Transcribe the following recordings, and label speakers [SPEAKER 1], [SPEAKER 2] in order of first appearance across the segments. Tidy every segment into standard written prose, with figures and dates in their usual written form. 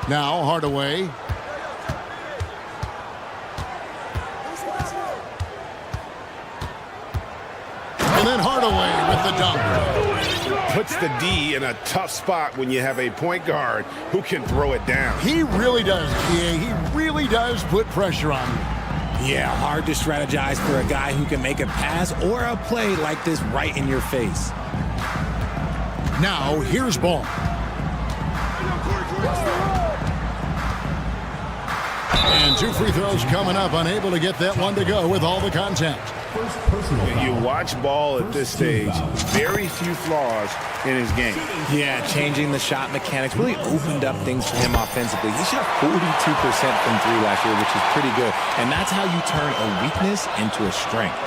[SPEAKER 1] Now Hardaway. And then Hardaway with the dunk.
[SPEAKER 2] Puts the D in a tough spot when you have a point guard who can throw it down.
[SPEAKER 1] He really does, King. He really does put pressure on you.
[SPEAKER 3] Yeah, hard to strategize for a guy who can make a pass or a play like this right in your face.
[SPEAKER 1] Now, here's Ball. And 2 free throws coming up, unable to get that one to go with all the contact.
[SPEAKER 2] You watch Ball at this stage, very few flaws in his game.
[SPEAKER 3] Yeah, changing the shot mechanics really opened up things for him offensively. He shot 42% from 3 last year, which is pretty good. And that's how you turn a weakness into a strength.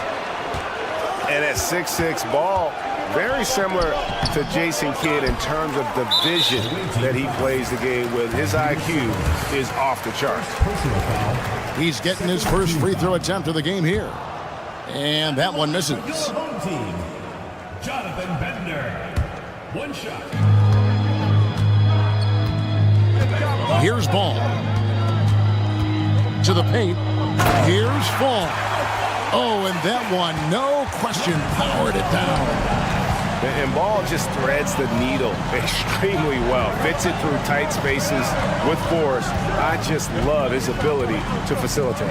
[SPEAKER 2] And at 6'6", Ball, very similar to Jason Kidd in terms of the vision that he plays the game with. His IQ is off the charts.
[SPEAKER 1] He's getting his first free throw attempt of the game here. And that one misses.
[SPEAKER 4] Home team, Jonathan Bender. 1 shot.
[SPEAKER 1] Here's Ball. To the paint. Here's Fall. Oh, and that one, no question, powered it down.
[SPEAKER 2] And Ball just threads the needle extremely well. Fits it through tight spaces with force. I just love his ability to facilitate.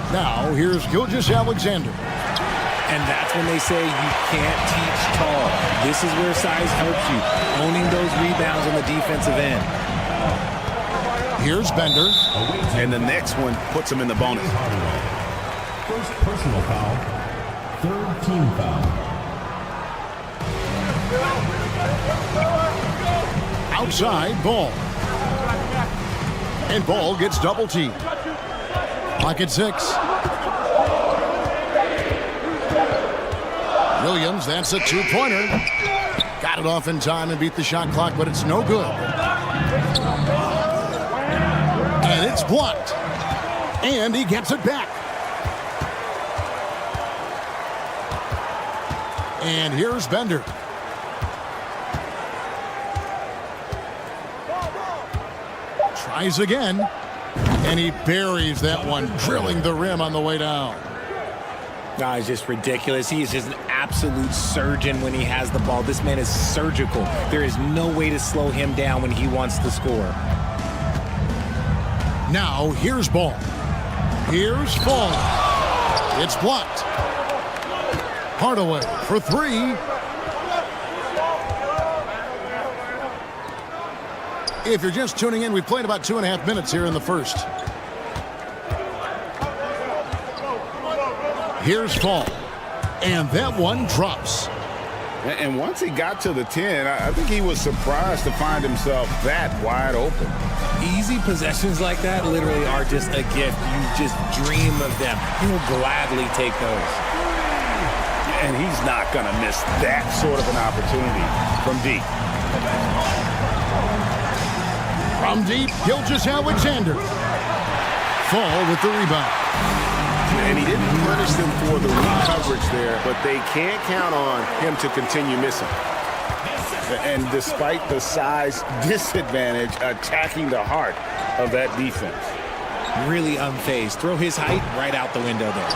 [SPEAKER 1] Now, here's Gilgeous-Alexander.
[SPEAKER 3] And that's when they say you can't teach tall. This is where size helps you, owning those rebounds on the defensive end.
[SPEAKER 1] Here's Bender.
[SPEAKER 2] And the next one puts him in the bonus.
[SPEAKER 4] First personal foul, 3rd team foul.
[SPEAKER 1] Outside, Ball. And Ball gets double teamed. Pocket 6. Williams, that's a 2-pointer. Got it off in time and beat the shot clock, but it's no good. And it's blocked. And he gets it back. And here's Bender. Tries again. And he buries that one, drilling the rim on the way down.
[SPEAKER 3] No, it's just ridiculous. He is just an absolute surgeon when he has the ball. This man is surgical. There is no way to slow him down when he wants to score.
[SPEAKER 1] Now, here's Ball. Here's Fall. It's blocked. Hardaway for 3. If you're just tuning in, we played about 2.5 minutes here in the first. Here's Fall. And that one drops.
[SPEAKER 2] And once he got to the 10, I think he was surprised to find himself that wide open.
[SPEAKER 3] Easy possessions like that literally are just a gift. You just dream of them. He will gladly take those.
[SPEAKER 2] And he's not going to miss that sort of an opportunity from deep.
[SPEAKER 1] From deep, Gilgeous-Alexander. Fall with the rebound.
[SPEAKER 2] And he didn't punish them for the weak coverage there, but they can't count on him to continue missing. And despite the size disadvantage, attacking the heart of that defense.
[SPEAKER 3] Really unfazed. Throw his height right out the window there.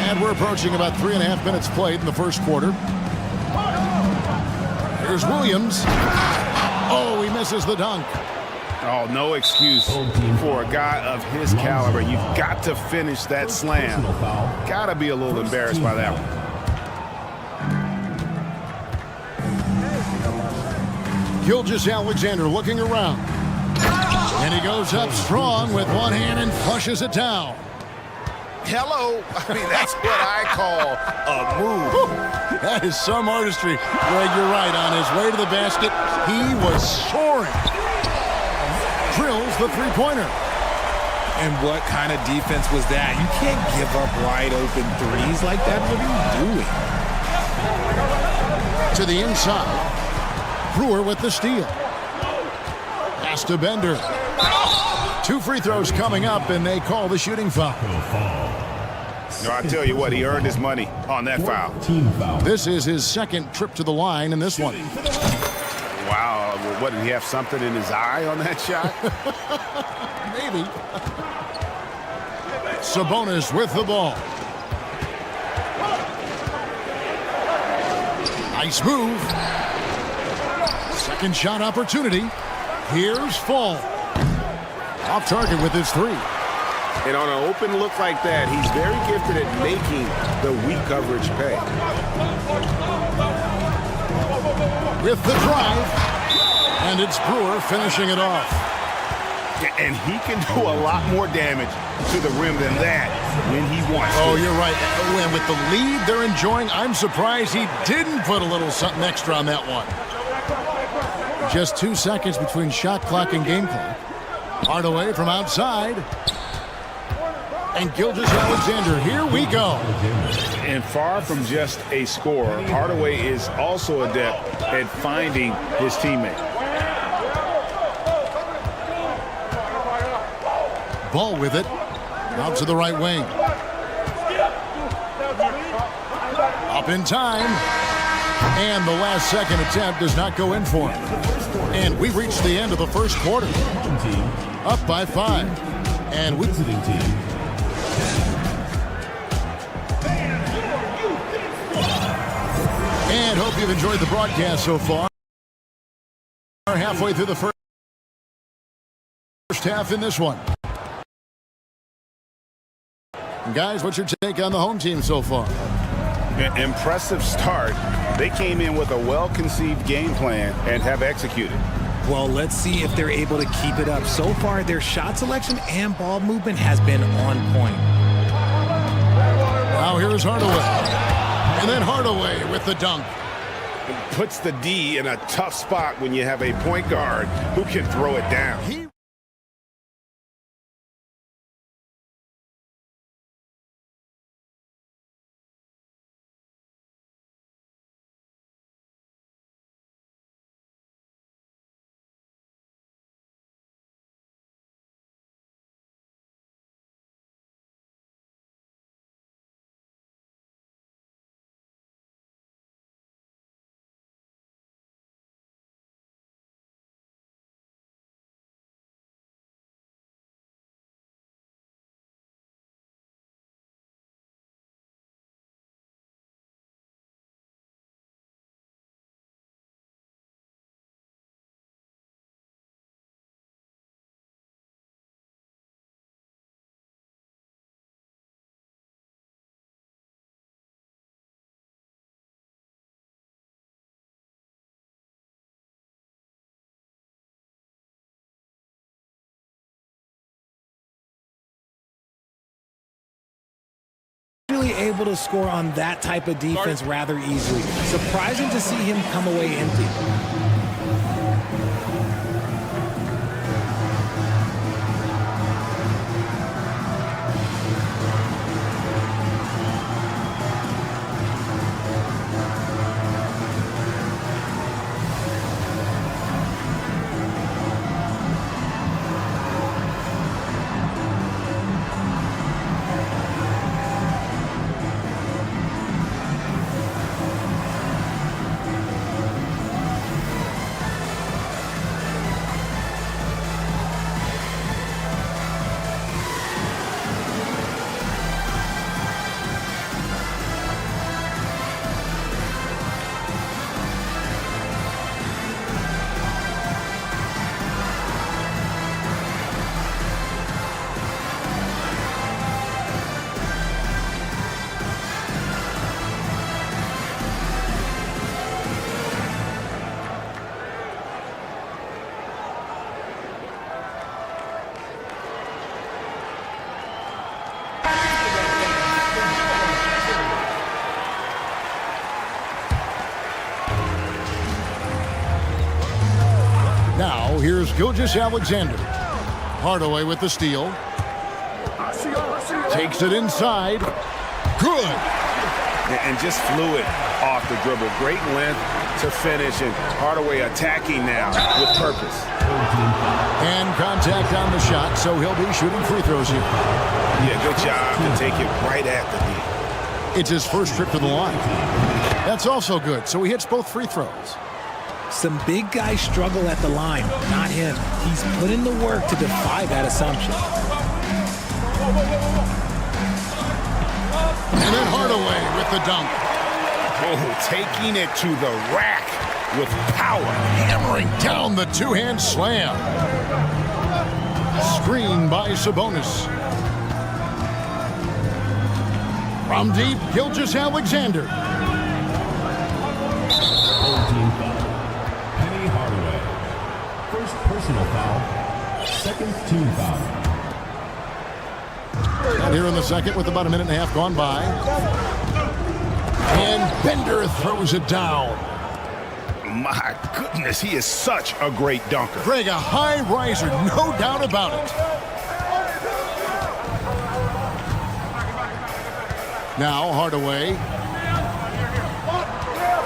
[SPEAKER 1] And we're approaching about 3.5 minutes played in the first quarter. Here's Williams. Oh, he misses the dunk.
[SPEAKER 2] Oh, no excuse for a guy of his caliber. You've got to finish that slam. Got to be a little embarrassed by that one.
[SPEAKER 1] Gilgeous-Alexander looking around. And he goes up strong with one hand and flushes it down.
[SPEAKER 2] Hello. I mean, that's what I call a move.
[SPEAKER 1] That is some artistry. Greg, you're right. On his way to the basket, he was soaring. Drills the 3-pointer.
[SPEAKER 3] And what kind of defense was that? You can't give up wide open threes like that. What are you doing?
[SPEAKER 1] To the inside. Brewer with the steal. Pass to Bender. 2 free throws coming up, and they call the shooting foul.
[SPEAKER 2] No, I tell you what, he earned his money on that foul.
[SPEAKER 4] Team foul.
[SPEAKER 1] This is his second trip to the line in this one.
[SPEAKER 2] Wow, what, did he have something in his eye on that shot?
[SPEAKER 1] Maybe. Sabonis with the ball. Nice move. Second shot opportunity. Here's Fall. Off target with his three.
[SPEAKER 2] And on an open look like that, he's very gifted at making the weak coverage pay.
[SPEAKER 1] With the drive. And it's Brewer finishing it off.
[SPEAKER 2] And he can do a lot more damage to the rim than that when he wants to.
[SPEAKER 1] Oh, you're right. And with the lead they're enjoying, I'm surprised he didn't put a little something extra on that one. Just 2 seconds between shot clock and game clock. Hardaway from outside. And Gilgeous-Alexander, here we go.
[SPEAKER 2] And far from just a scorer, Hardaway is also adept at finding his teammate.
[SPEAKER 1] Ball with it. Out to the right wing. Up in time. And the last second attempt does not go in for him. And we've reached the end of the first quarter. Up by 5. And we
[SPEAKER 4] Visiting team.
[SPEAKER 1] And hope you've enjoyed the broadcast so far. We're halfway through the first half in this one. Guys, what's your take on the home team so far?
[SPEAKER 2] Impressive start. They came in with a well-conceived game plan and have executed.
[SPEAKER 3] Well, let's see if they're able to keep it up. So far, their shot selection and ball movement has been on point.
[SPEAKER 1] Now here's Hardaway. And then Hardaway with the dunk.
[SPEAKER 2] It puts the D in a tough spot when you have a point guard who can throw it down.
[SPEAKER 3] Really able to score on that type of defense rather easily. Surprising to see him come away empty.
[SPEAKER 1] Now here's Gilgeous-Alexander. Hardaway with the steal. Takes it inside. Good.
[SPEAKER 2] and just fluid off the dribble. Great length to finish, and Hardaway attacking now with purpose.
[SPEAKER 1] And contact on the shot, so he'll be shooting free throws here.
[SPEAKER 2] Yeah, good job to take it right at the knee.
[SPEAKER 1] It's his first trip to the line. That's also good, so he hits both free throws.
[SPEAKER 3] Some big guys struggle at the line, not him. He's put in the work to defy that assumption.
[SPEAKER 1] And then Hardaway with the dunk.
[SPEAKER 2] Oh, taking it to the rack with power.
[SPEAKER 1] Hammering down the two-hand slam. Screen by Sabonis. From deep, Gilgeous-Alexander.
[SPEAKER 4] Penny Hardaway. First personal foul. Second team foul.
[SPEAKER 1] And here in the second with about a minute and a half gone by. And Bender throws it down.
[SPEAKER 2] My goodness, he is such a great dunker.
[SPEAKER 1] Greg, a high riser, no doubt about it. Now Hardaway.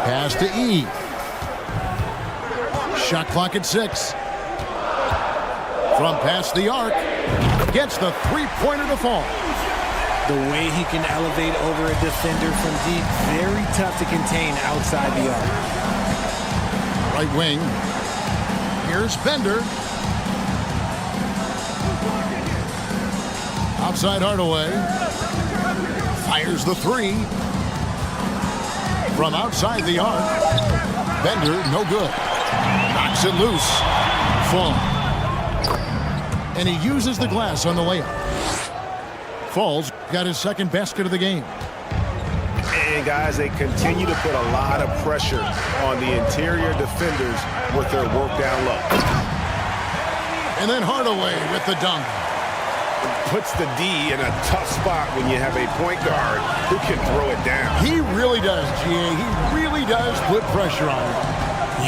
[SPEAKER 1] Pass to E. Shot clock at 6. From past the arc. Gets the three-pointer to fall.
[SPEAKER 3] The way he can elevate over a defender from deep, very tough to contain outside the arc.
[SPEAKER 1] Right wing. Here's Bender. Outside Hardaway. Fires the three. From outside the arc. Bender, no good. Knocks it loose. Fall. And he uses the glass on the layup. Falls got his second basket of the game.
[SPEAKER 2] And guys, they continue to put a lot of pressure on the interior defenders with their work down low.
[SPEAKER 1] And then Hardaway with the dunk.
[SPEAKER 2] Puts the D in a tough spot when you have a point guard who can throw it down.
[SPEAKER 1] He really does, GA. He really does put pressure on him.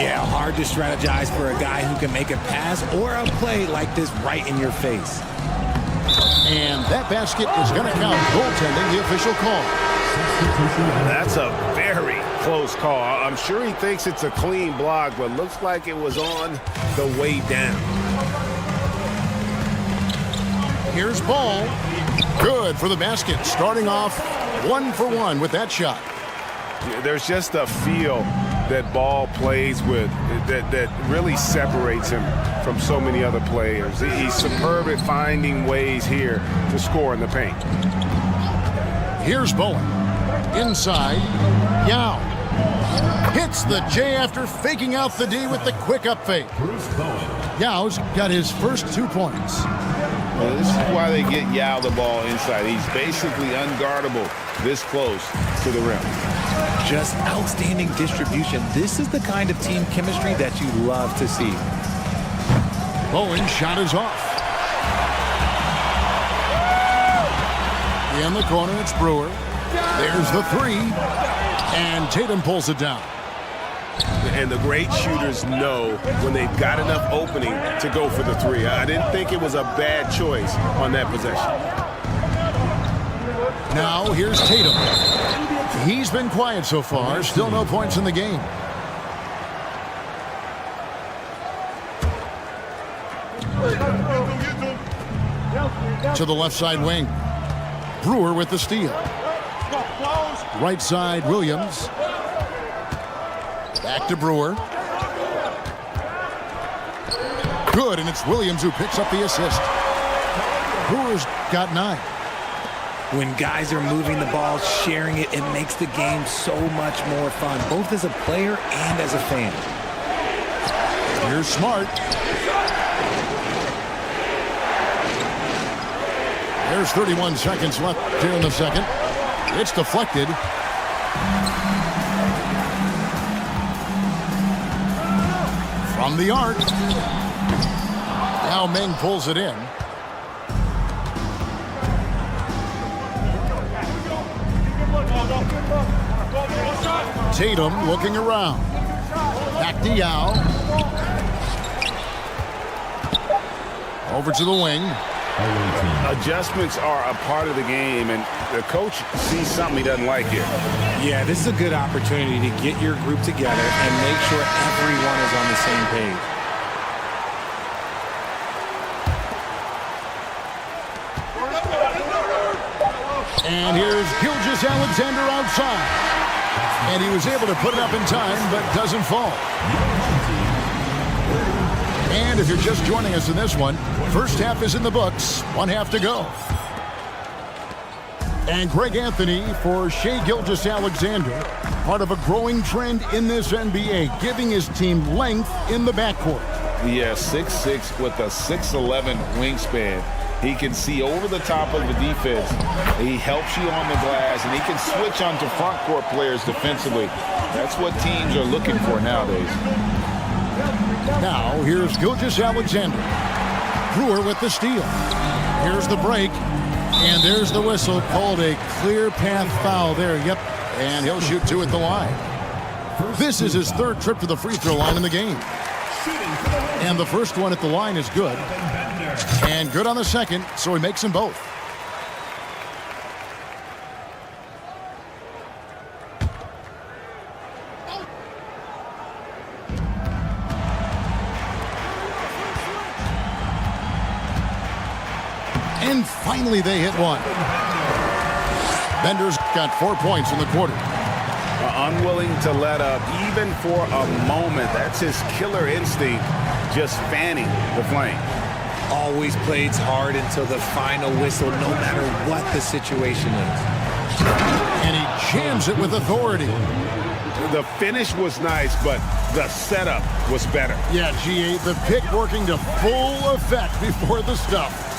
[SPEAKER 3] Yeah, hard to strategize for a guy who can make a pass or a play like this right in your face.
[SPEAKER 1] And that basket is going to count. Goaltending, the official call.
[SPEAKER 2] That's a very close call. I'm sure he thinks it's a clean block, but looks like it was on the way down.
[SPEAKER 1] Here's Ball. Good for the basket. Starting off 1 for 1 with that shot.
[SPEAKER 2] There's just a feel that Ball plays with that really separates him from so many other players. He's superb at finding ways here to score in the paint.
[SPEAKER 1] Here's Bowen. Inside. Yao. Hits the J after faking out the D with the quick up fake. Yao's got his first 2 points.
[SPEAKER 2] Well, this is why they get Yao the ball inside. He's basically unguardable this close to the rim.
[SPEAKER 3] Just outstanding distribution. This is the kind of team chemistry that you love to see.
[SPEAKER 1] Bowen's shot is off. In the corner, it's Brewer. There's the three. And Tatum pulls it down.
[SPEAKER 2] And the great shooters know when they've got enough opening to go for the three. I didn't think it was a bad choice on that possession.
[SPEAKER 1] Now here's Tatum. He's been quiet so far. Still no points in the game. To the left side wing. Brewer with the steal. Right side, Williams. Back to Brewer. Good, and it's Williams who picks up the assist. Brewer's got 9.
[SPEAKER 3] When guys are moving the ball, sharing it, it makes the game so much more fun, both as a player and as a fan.
[SPEAKER 1] Here's Smart. There's 31 seconds left here in the second. It's deflected. From the arc. Now Meng pulls it in. Tatum looking around. Back to Yao. Over to the wing.
[SPEAKER 2] Adjustments are a part of the game, and The coach sees something he doesn't like here.
[SPEAKER 3] Yeah, this is a good opportunity to get your group together and make sure everyone is on the same page.
[SPEAKER 1] And here's Gilgeous-Alexander outside. And he was able to put it up in time, but doesn't fall. And if you're just joining us in this one, first half is in the books. 1 half to go. And Greg Anthony for Shai Gilgeous-Alexander, part of a growing trend in this NBA, giving his team length in the backcourt.
[SPEAKER 2] Yeah, 6'6" with a 6'11" wingspan. He can see over the top of the defense. He helps you on the glass, and he can switch onto front court players defensively. That's what teams are looking for nowadays.
[SPEAKER 1] Now, here's Gilgeous-Alexander. Brewer with the steal. Here's the break. And there's the whistle, called a clear path foul there. Yep, and he'll shoot 2 at the line. This is his 3rd trip to the free throw line in the game. And the first one at the line is good. And good on the second, so he makes them both. And finally they hit one. Bender's got 4 points in the quarter.
[SPEAKER 2] Unwilling to let up even for a moment. That's his killer instinct, just fanning the flame.
[SPEAKER 3] Always plays hard until the final whistle, no matter what the situation is.
[SPEAKER 1] And he jams it with authority.
[SPEAKER 2] The finish was nice, but the setup was better.
[SPEAKER 1] Yeah, GA, the pick working to full effect before the stuff.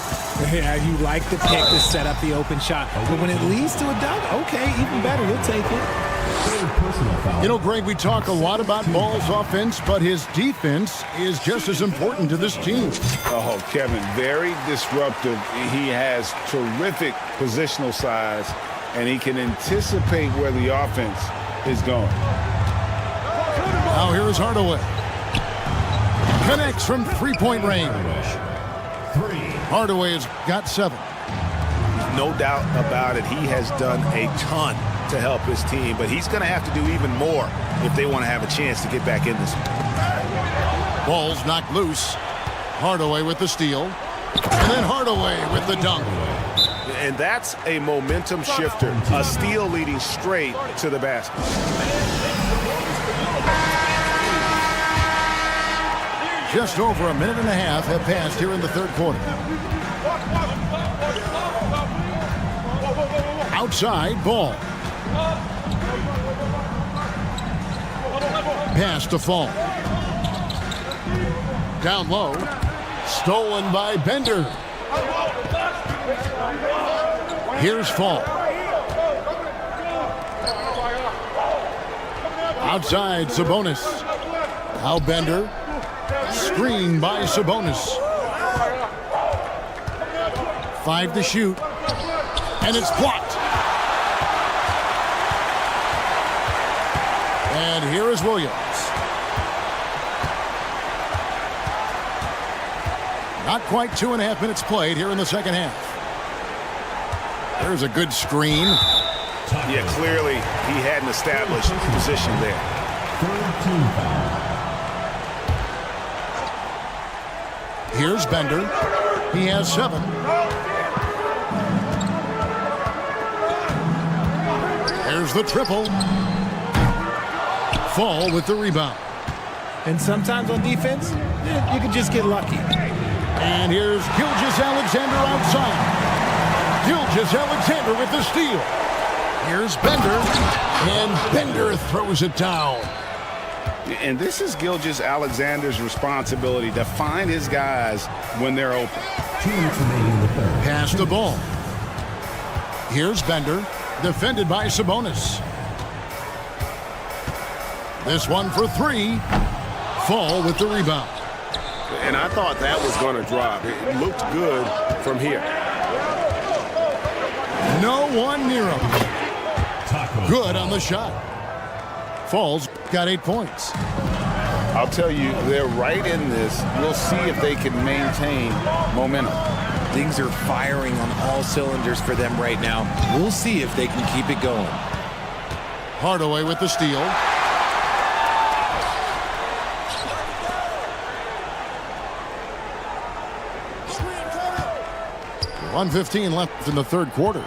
[SPEAKER 3] Yeah, you like the pick to set up the open shot. But when it leads to a dunk, okay, even better, you'll take it.
[SPEAKER 1] You know, Greg, we talk a lot about Ball's offense, but his defense is just as important to this team.
[SPEAKER 2] Oh, Kevin, very disruptive. He has terrific positional size, and he can anticipate where the offense is going.
[SPEAKER 1] Now here is Hardaway. Connects from three-point range. Hardaway has got 7.
[SPEAKER 2] No doubt about it, he has done a ton to help his team, but he's going to have to do even more if they want to have a chance to get back in this.
[SPEAKER 1] Ball's knocked loose. Hardaway with the steal. And then Hardaway with the dunk.
[SPEAKER 2] And that's a momentum shifter. A steal leading straight to the basket.
[SPEAKER 1] Just over a minute and a half have passed here in the 3rd quarter. Outside, Ball. Pass to Fall. Down low. Stolen by Bender. Here's Fall. Outside, Sabonis. Now Bender. Screen by Sabonis. 5 to shoot. And it's blocked. And here is Williams. Not quite 2.5 minutes played here in the second half. There's a good screen.
[SPEAKER 2] Yeah, clearly he hadn't established position there.
[SPEAKER 1] Here's Bender. He has 7. There's the triple. Fall with the rebound.
[SPEAKER 3] And sometimes on defense, you can just get lucky.
[SPEAKER 1] And here's Gilgeous-Alexander outside. Gilgeous-Alexander with the steal. Here's Bender. And Bender throws it down.
[SPEAKER 2] And this is Gilgeous-Alexander's responsibility to find his guys when they're open.
[SPEAKER 1] Pass the ball. Here's Bender. Defended by Sabonis. This one for 3. Fall with the rebound.
[SPEAKER 2] And I thought that was going to drop. It looked good from here.
[SPEAKER 1] No one near him. Good on the shot. Fall's got 8 points.
[SPEAKER 2] I'll tell you, they're right in this. We'll see if they can maintain momentum.
[SPEAKER 3] Things are firing on all cylinders for them right now. We'll see if they can keep it going.
[SPEAKER 1] Hardaway with the steal. 1:15 left in the third quarter.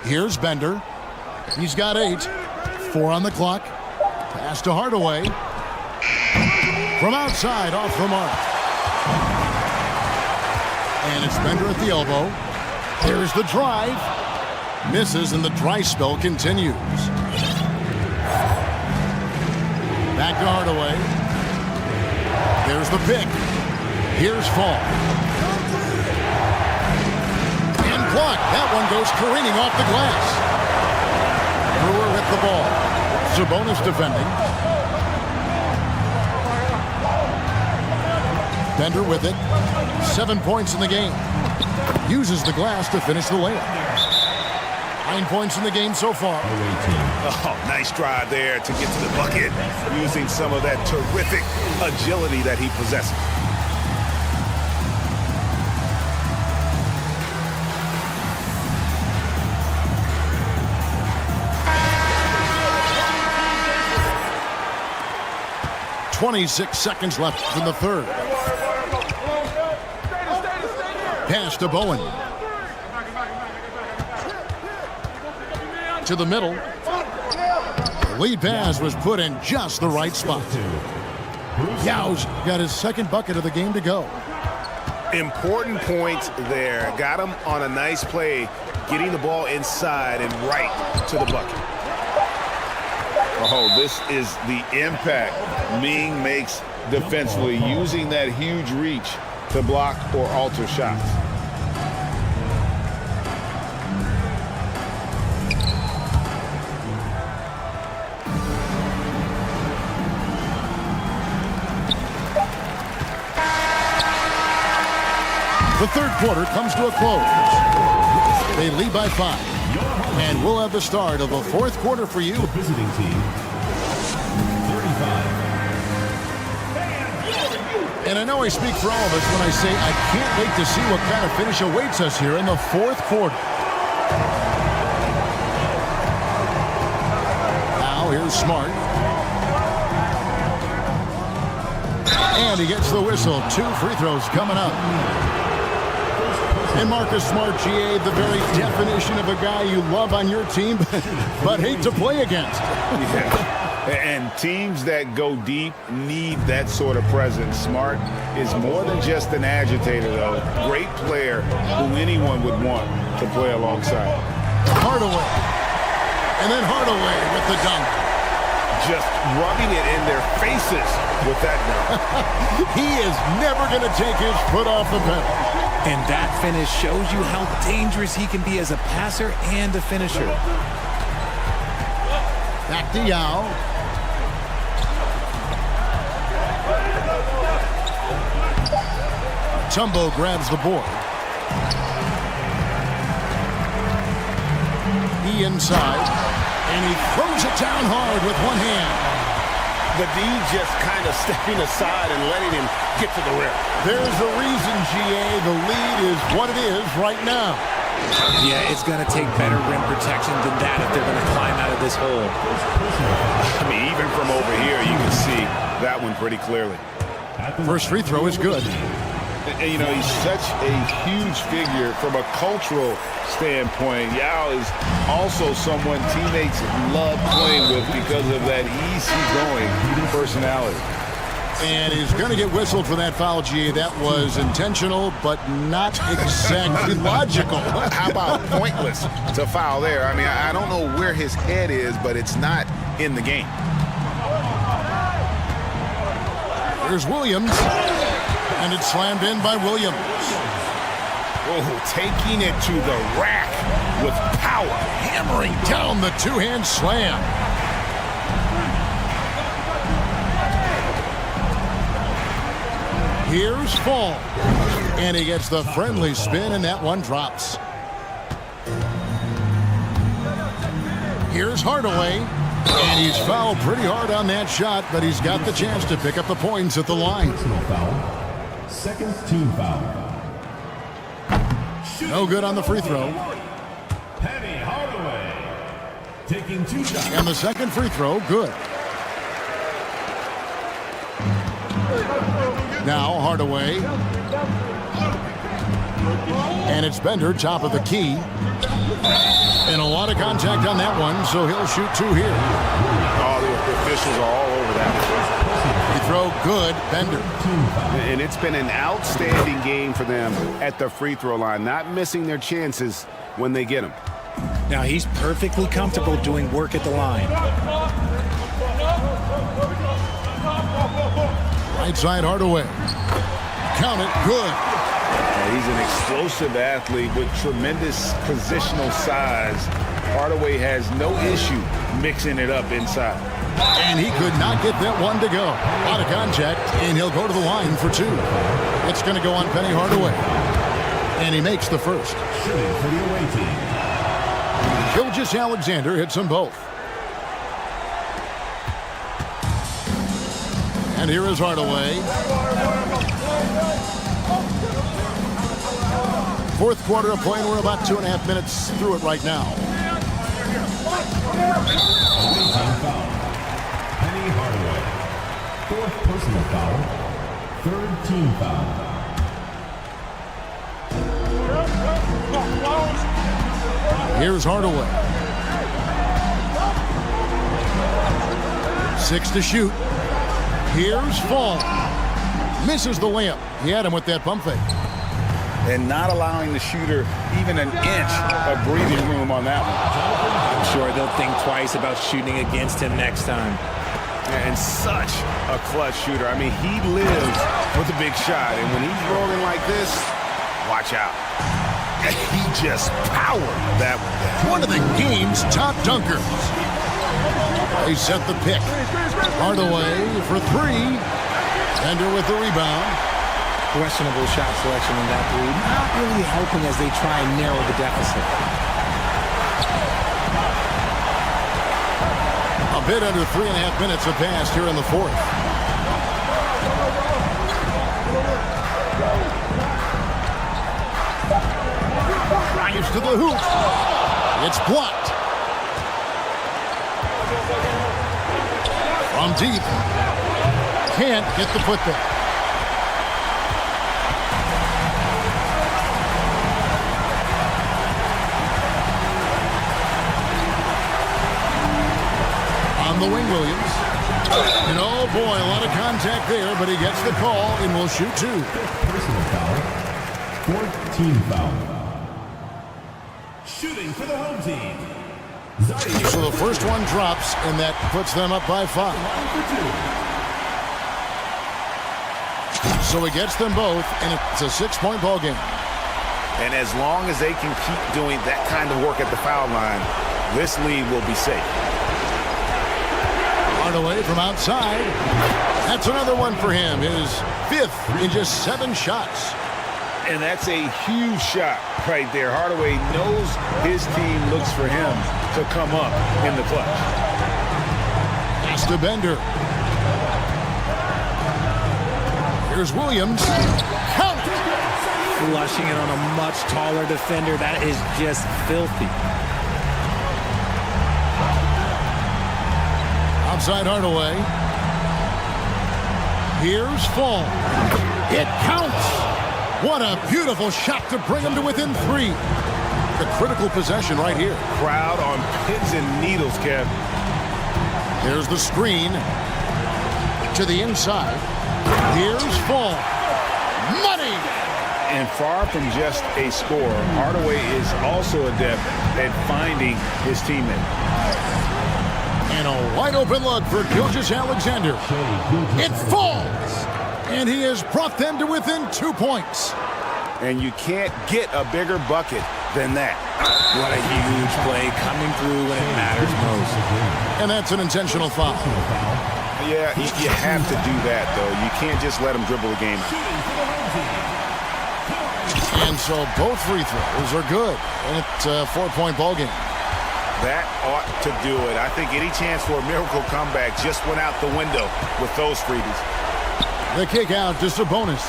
[SPEAKER 1] Here's Bender. He's got 8. 4 on the clock. Pass to Hardaway. From outside, off the mark. And it's Bender at the elbow. Here's the drive. Misses, and the dry spell continues. Back to Hardaway. There's the pick. Here's Fall. And blocked. That one goes careening off the glass. Brewer with the ball. Sabonis defending. Bender with it. 7 points in the game. Uses the glass to finish the layup. 9 points in the game so far.
[SPEAKER 2] Oh, nice drive there to get to the bucket, using some of that terrific agility that he possesses.
[SPEAKER 1] .26 seconds left in the third. Pass to Bowen. To the middle. The lead pass was put in just the right spot. Yow's got his second bucket of the game to go.
[SPEAKER 2] Important point there. Got him on a nice play, getting the ball inside and right to the bucket. Oh, this is the impact Ming makes defensively, using that huge reach to block or alter shots.
[SPEAKER 1] The third quarter comes to a close. They lead by 5. And we'll have the start of the fourth quarter for you.
[SPEAKER 4] The visiting team, 35.
[SPEAKER 1] And I know I speak for all of us when I say I can't wait to see what kind of finish awaits us here in the fourth quarter. Now here's Smart. And he gets the whistle. 2 free throws coming up. And Marcus Smart, GA, the very definition of a guy you love on your team, but hate to play against.
[SPEAKER 2] Yeah. And teams that go deep need that sort of presence. Smart is more than just an agitator, though. Great player who anyone would want to play alongside.
[SPEAKER 1] Hardaway. And then Hardaway with the dunk.
[SPEAKER 2] Just rubbing it in their faces with that dunk.
[SPEAKER 1] He is never going to take his foot off the pedal.
[SPEAKER 3] And that finish shows you how dangerous he can be as a passer and a finisher.
[SPEAKER 1] Back to Yao. Tumbo grabs the board. He inside. And he throws it down hard with one hand.
[SPEAKER 2] The D just kind of stepping aside and letting him get to the rim.
[SPEAKER 1] There's a reason, GA. The lead is what it is right now.
[SPEAKER 3] Yeah, it's going to take better rim protection than that if they're going to climb out of this hole.
[SPEAKER 2] I mean, even from over here, you can see that one pretty clearly.
[SPEAKER 1] First free throw is good.
[SPEAKER 2] And, you know, he's such a huge figure from a cultural standpoint. Yao is also someone teammates love playing with because of that easygoing personality.
[SPEAKER 1] And he's going to get whistled for that foul, GA. That was intentional, but not exactly logical.
[SPEAKER 2] How about pointless to foul there? I mean, I don't know where his head is, but it's not in the game.
[SPEAKER 1] Here's Williams. And it's slammed in by Williams.
[SPEAKER 2] Oh, taking it to the rack with power.
[SPEAKER 1] Hammering down the two-hand slam. Here's Fall. And he gets the friendly spin, and that one drops. Here's Hardaway. And he's fouled pretty hard on that shot, but he's got the chance to pick up the points at the line.
[SPEAKER 4] Personal foul. Second team foul.
[SPEAKER 1] No good on the free throw.
[SPEAKER 4] Penny Hardaway taking 2 shots.
[SPEAKER 1] And the second free throw, good. Now Hardaway. And it's Bender, top of the key. And a lot of contact on that one, so he'll shoot 2 here.
[SPEAKER 2] Oh, the officials are all over that.
[SPEAKER 1] Free throw, good, Bender.
[SPEAKER 2] And it's been an outstanding game for them at the free throw line, not missing their chances when they get them.
[SPEAKER 3] Now he's perfectly comfortable doing work at the line.
[SPEAKER 1] Right side Hardaway. Count it, good.
[SPEAKER 2] He's an explosive athlete with tremendous positional size. Hardaway has no issue mixing it up inside.
[SPEAKER 1] And he could not get that one to go. Out of contact, and he'll go to the line for 2. It's going to go on Penny Hardaway. And he makes the first.
[SPEAKER 4] Shooting for the away team.
[SPEAKER 1] Gilgeous-Alexander hits them both. And here is Hardaway. Fourth quarter of play, and we're about 2.5 minutes through it right now.
[SPEAKER 4] Away team foul. Penny Hardaway. Fourth personal foul. Third team foul.
[SPEAKER 1] Here's Hardaway. 6 to shoot. Here's Fall. Misses the layup. He had him with that pump fake.
[SPEAKER 2] And not allowing the shooter even an inch of breathing room on that one.
[SPEAKER 3] I'm sure they'll think twice about shooting against him next time.
[SPEAKER 2] And such a clutch shooter. I mean, he lives with a big shot. And when he's rolling like this, watch out. He just powered that one.
[SPEAKER 1] One of the game's top dunkers. They set the pick. Hardaway for 3. Bender with the rebound.
[SPEAKER 3] Questionable shot selection on that 3. Not really helping as they try and narrow the deficit.
[SPEAKER 1] A bit under 3.5 minutes have passed here in the fourth. Drives to the hoop. It's blocked. From deep. Can't get the putback. On the wing, Williams. And oh boy, a lot of contact there, but he gets the call and will shoot 2.
[SPEAKER 4] Personal foul. Fourth team foul. Shooting for the home team. Zaire.
[SPEAKER 1] So the first one drops, and that puts them up by 5. So he gets them both, and it's a 6-point ball game.
[SPEAKER 2] And as long as they can keep doing that kind of work at the foul line, this lead will be safe.
[SPEAKER 1] Hardaway from outside. That's another one for him. His 5th in just 7 shots.
[SPEAKER 2] And that's a huge shot right there. Hardaway knows his team looks for him to come up in the clutch.
[SPEAKER 1] Pass to Bender. Here's Williams. Count it!
[SPEAKER 3] Flushing it on a much taller defender. That is just filthy.
[SPEAKER 1] Outside Hardaway. Here's Fall. It counts! What a beautiful shot to bring him to within 3. The critical possession right here.
[SPEAKER 2] Crowd on pins and needles, Kev.
[SPEAKER 1] There's the screen. To the inside. Here's Fall. Money!
[SPEAKER 2] And far from just a scorer, Hardaway is also adept at finding his teammate.
[SPEAKER 1] And a wide open look for Gilgeous-Alexander. It falls! And he has brought them to within 2 points.
[SPEAKER 2] And you can't get a bigger bucket than that.
[SPEAKER 3] What a huge play coming through when it matters most.
[SPEAKER 1] And that's an intentional foul.
[SPEAKER 2] Yeah, you have to do that, though. You can't just let him dribble the game out.
[SPEAKER 1] And so both free throws are good. And it's a 4-point ball game.
[SPEAKER 2] That ought to do it. I think any chance for a miracle comeback just went out the window with those freebies.
[SPEAKER 1] The kick out, just a bonus.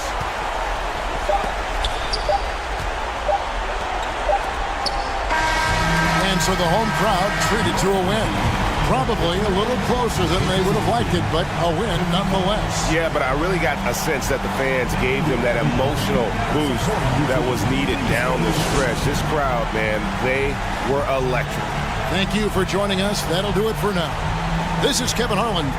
[SPEAKER 1] So the home crowd treated to a win. Probably a little closer than they would have liked it, but a win nonetheless.
[SPEAKER 2] Yeah, but I really got a sense that the fans gave them that emotional boost that was needed down the stretch. This crowd, man, they were electric.
[SPEAKER 1] Thank you for joining us. That'll do it for now. This is Kevin Harlan.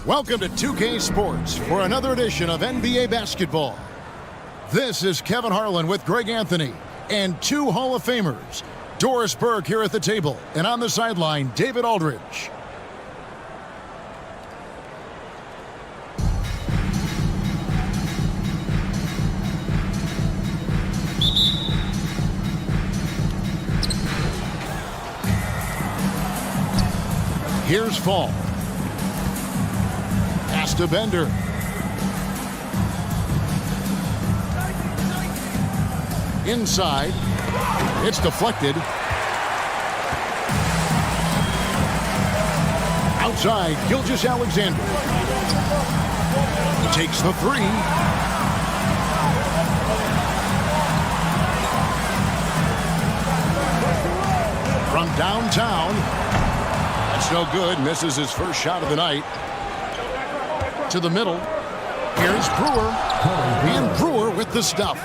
[SPEAKER 1] Welcome to 2K Sports for another edition of NBA basketball. This is Kevin Harlan with Greg Anthony and two Hall of Famers, Doris Burke here at the table, and on the sideline, David Aldridge. Here's Fall. Pass to Bender. Inside. It's deflected. Outside, Gilgeous-Alexander. Takes the three. From downtown. That's no good. Misses his first shot of the night. To the middle. Here's Brewer. And Brewer with the stuff.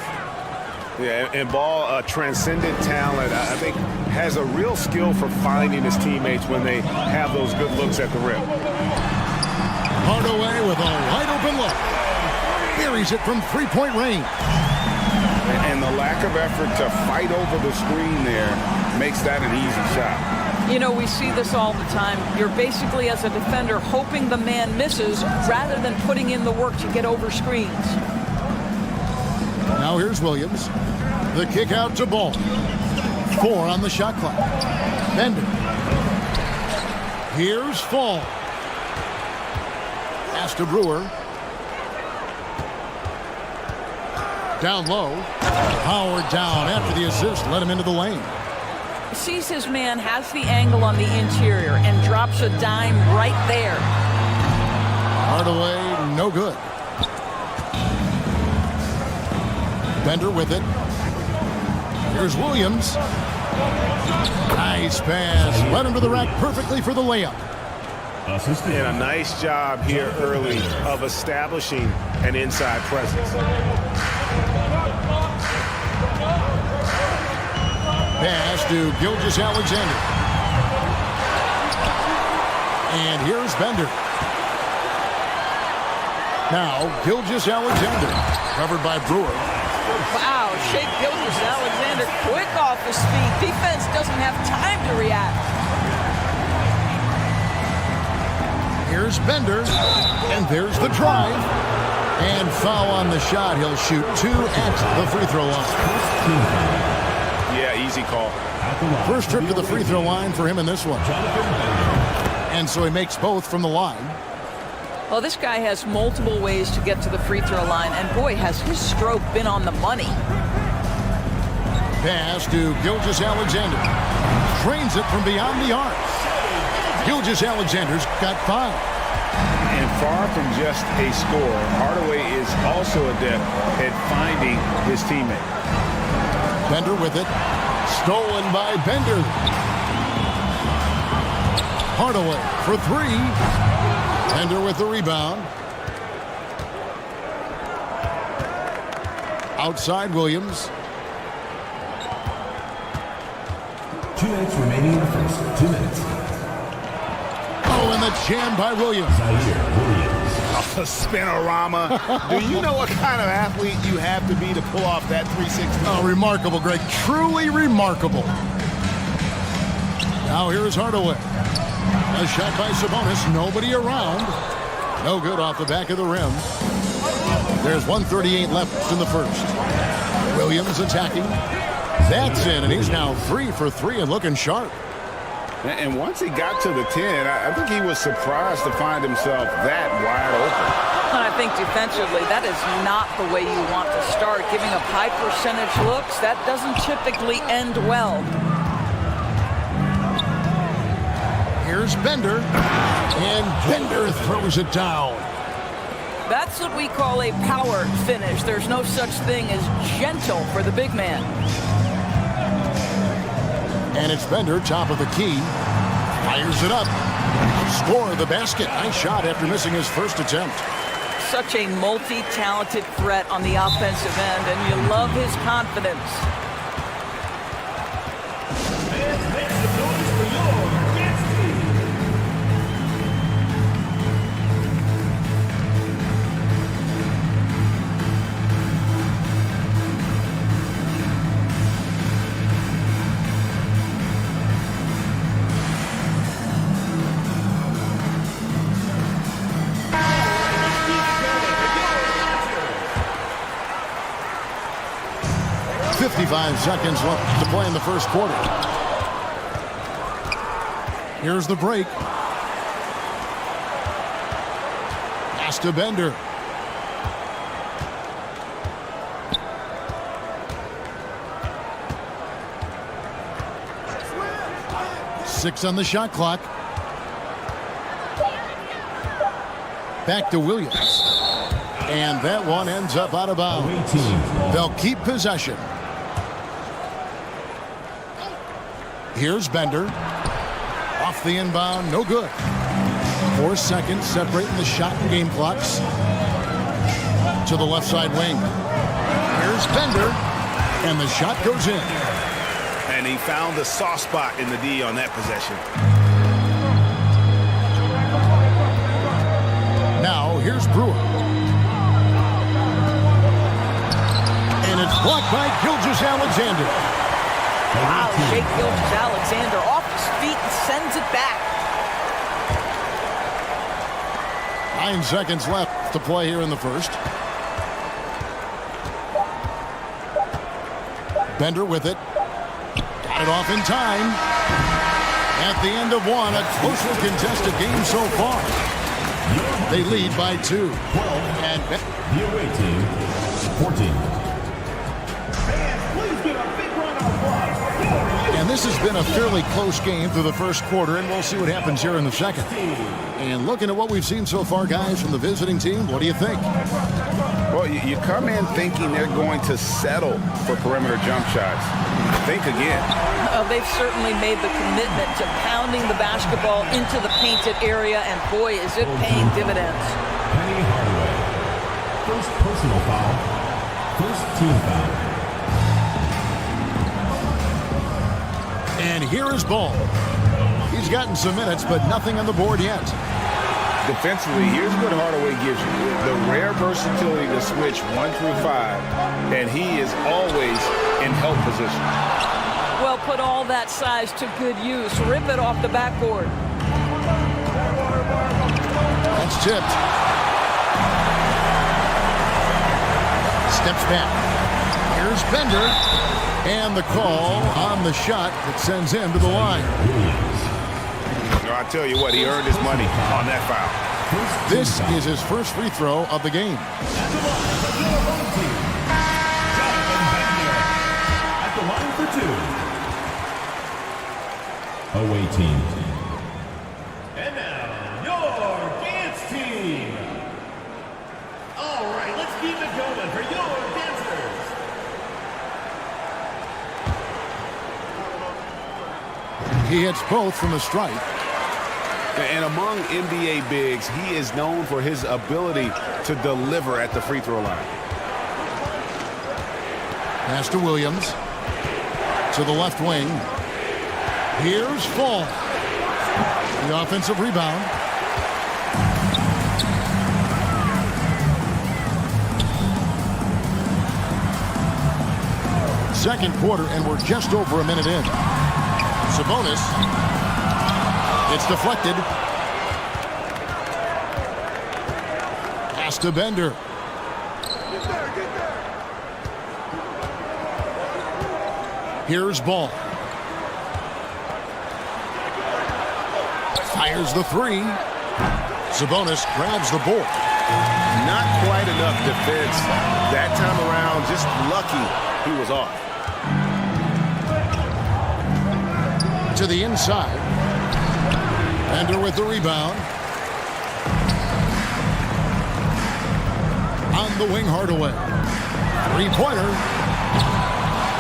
[SPEAKER 2] Yeah, and Ball, transcendent talent, I think, has a real skill for finding his teammates when they have those good looks at the rim.
[SPEAKER 1] Hardaway with a wide open look. Buries it from three-point range.
[SPEAKER 2] And the lack of effort to fight over the screen there makes that an easy shot.
[SPEAKER 5] You know, we see this all the time. You're basically, as a defender, hoping the man misses rather than putting in the work to get over screens.
[SPEAKER 1] Now here's Williams. The kick out to Ball. 4 on the shot clock. Bender. Here's Fall. Pass to Brewer. Down low. Howard down after the assist. Let him into the lane.
[SPEAKER 5] Sees his man, has the angle on the interior, and drops a dime right there.
[SPEAKER 1] Hardaway, no good. Bender with it. Here's Williams. Nice pass. Led him to the rack perfectly for the layup.
[SPEAKER 2] And a nice job here early of establishing an inside presence.
[SPEAKER 1] Pass to Gilgeous-Alexander. And here's Bender. Now, Gilgeous-Alexander. Covered by Brewer.
[SPEAKER 5] Wow, Shea Gilgeous-Alexander quick off his feet. Defense doesn't have time to react.
[SPEAKER 1] Here's Bender. And there's the drive. And foul on the shot. He'll shoot 2 at the free throw line.
[SPEAKER 2] Yeah, easy call.
[SPEAKER 1] First trip to the free throw line for him in this one. And so he makes both from the line.
[SPEAKER 5] Well, this guy has multiple ways to get to the free throw line, and boy, has his stroke been on the money.
[SPEAKER 1] Pass to Gilgeous-Alexander. Trains it from beyond the arc. Gilgeous-Alexander's got 5.
[SPEAKER 2] And far from just a scorer, Hardaway is also adept at finding his teammate.
[SPEAKER 1] Bender with it. Stolen by Bender. Hardaway for 3. Bender with the rebound. Outside Williams.
[SPEAKER 4] 2 minutes remaining in the first. 2 minutes.
[SPEAKER 1] Oh, and the jam by Williams.
[SPEAKER 2] A spinorama. Do you know what kind of athlete you have to be to pull off that 360?
[SPEAKER 1] Oh, remarkable, Greg. Truly remarkable. Now here's Hardaway. A shot by Sabonis. Nobody around. No good off the back of the rim. There's 1:38 left in the first. Williams attacking. That's in, and he's now 3 for 3 and looking sharp.
[SPEAKER 2] And once he got to the 10, I think he was surprised to find himself that wide open.
[SPEAKER 5] And I think defensively, that is not the way you want to start. Giving up high percentage looks, that doesn't typically end well.
[SPEAKER 1] Here's Bender, and Bender throws it down.
[SPEAKER 5] That's what we call a power finish. There's no such thing as gentle for the big man.
[SPEAKER 1] And it's Bender, top of the key. Fires it up. Score the basket. Nice shot after missing his first attempt.
[SPEAKER 5] Such a multi-talented threat on the offensive end, and you love his confidence.
[SPEAKER 1] 55 seconds left to play in the first quarter. Here's the break. Pass to Bender. Six on the shot clock. Back to Williams. And that one ends up out of bounds. They'll keep possession. Here's Bender. Off the inbound, no good. 4 seconds separating the shot and game clocks. To the left side wing. Here's Bender. And the shot goes in.
[SPEAKER 2] And he found the soft spot in the D on that possession.
[SPEAKER 1] Now, here's Brewer. And it's blocked by Gilgeous-Alexander.
[SPEAKER 5] Wow, Shea Gilgeous-Alexander off his feet and sends it back.
[SPEAKER 1] 9 seconds left to play here in the first. Bender with it. Got it off in time. At the end of one, a closely contested game so far. They lead by 2. And
[SPEAKER 4] The away team, 14.
[SPEAKER 1] And this has been a fairly close game through the first quarter, and we'll see what happens here in the second. And looking at what we've seen so far, guys, from the visiting team, what do you think?
[SPEAKER 2] Well, you come in thinking they're going to settle for perimeter jump shots. Think again.
[SPEAKER 5] They've certainly made the commitment to pounding the basketball into the painted area, and boy, is it paying dividends.
[SPEAKER 4] Penny Hardaway. First personal foul. First team foul.
[SPEAKER 1] And here is Ball. He's gotten some minutes, but nothing on the board yet.
[SPEAKER 2] Defensively, here's what Hardaway gives you. The rare versatility to switch 1 through 5, and he is always in help position.
[SPEAKER 5] Well, put all that size to good use. Rip it off the backboard.
[SPEAKER 1] That's tipped. Steps back. Here's Bender. And the call on the shot that sends him to the line.
[SPEAKER 2] I tell you what, he earned his money on that foul.
[SPEAKER 1] This is his first free throw of the game.
[SPEAKER 4] At the line for 2. Away team. And now, your dance team. All right, let's keep it going for your dancers.
[SPEAKER 1] He hits both from the stripe.
[SPEAKER 2] And among NBA bigs, he is known for his ability to deliver at the free throw line.
[SPEAKER 1] Pass to Williams. To the left wing. Here's Fall. The offensive rebound. Second quarter, and we're just over a minute in. Sabonis. It's deflected. Pass to Bender. Here's Ball. Fires the 3. Sabonis grabs the board.
[SPEAKER 2] Not quite enough defense that time around. Just lucky he was off.
[SPEAKER 1] To the inside. Bender with the rebound. On the wing, Hardaway. Three-pointer.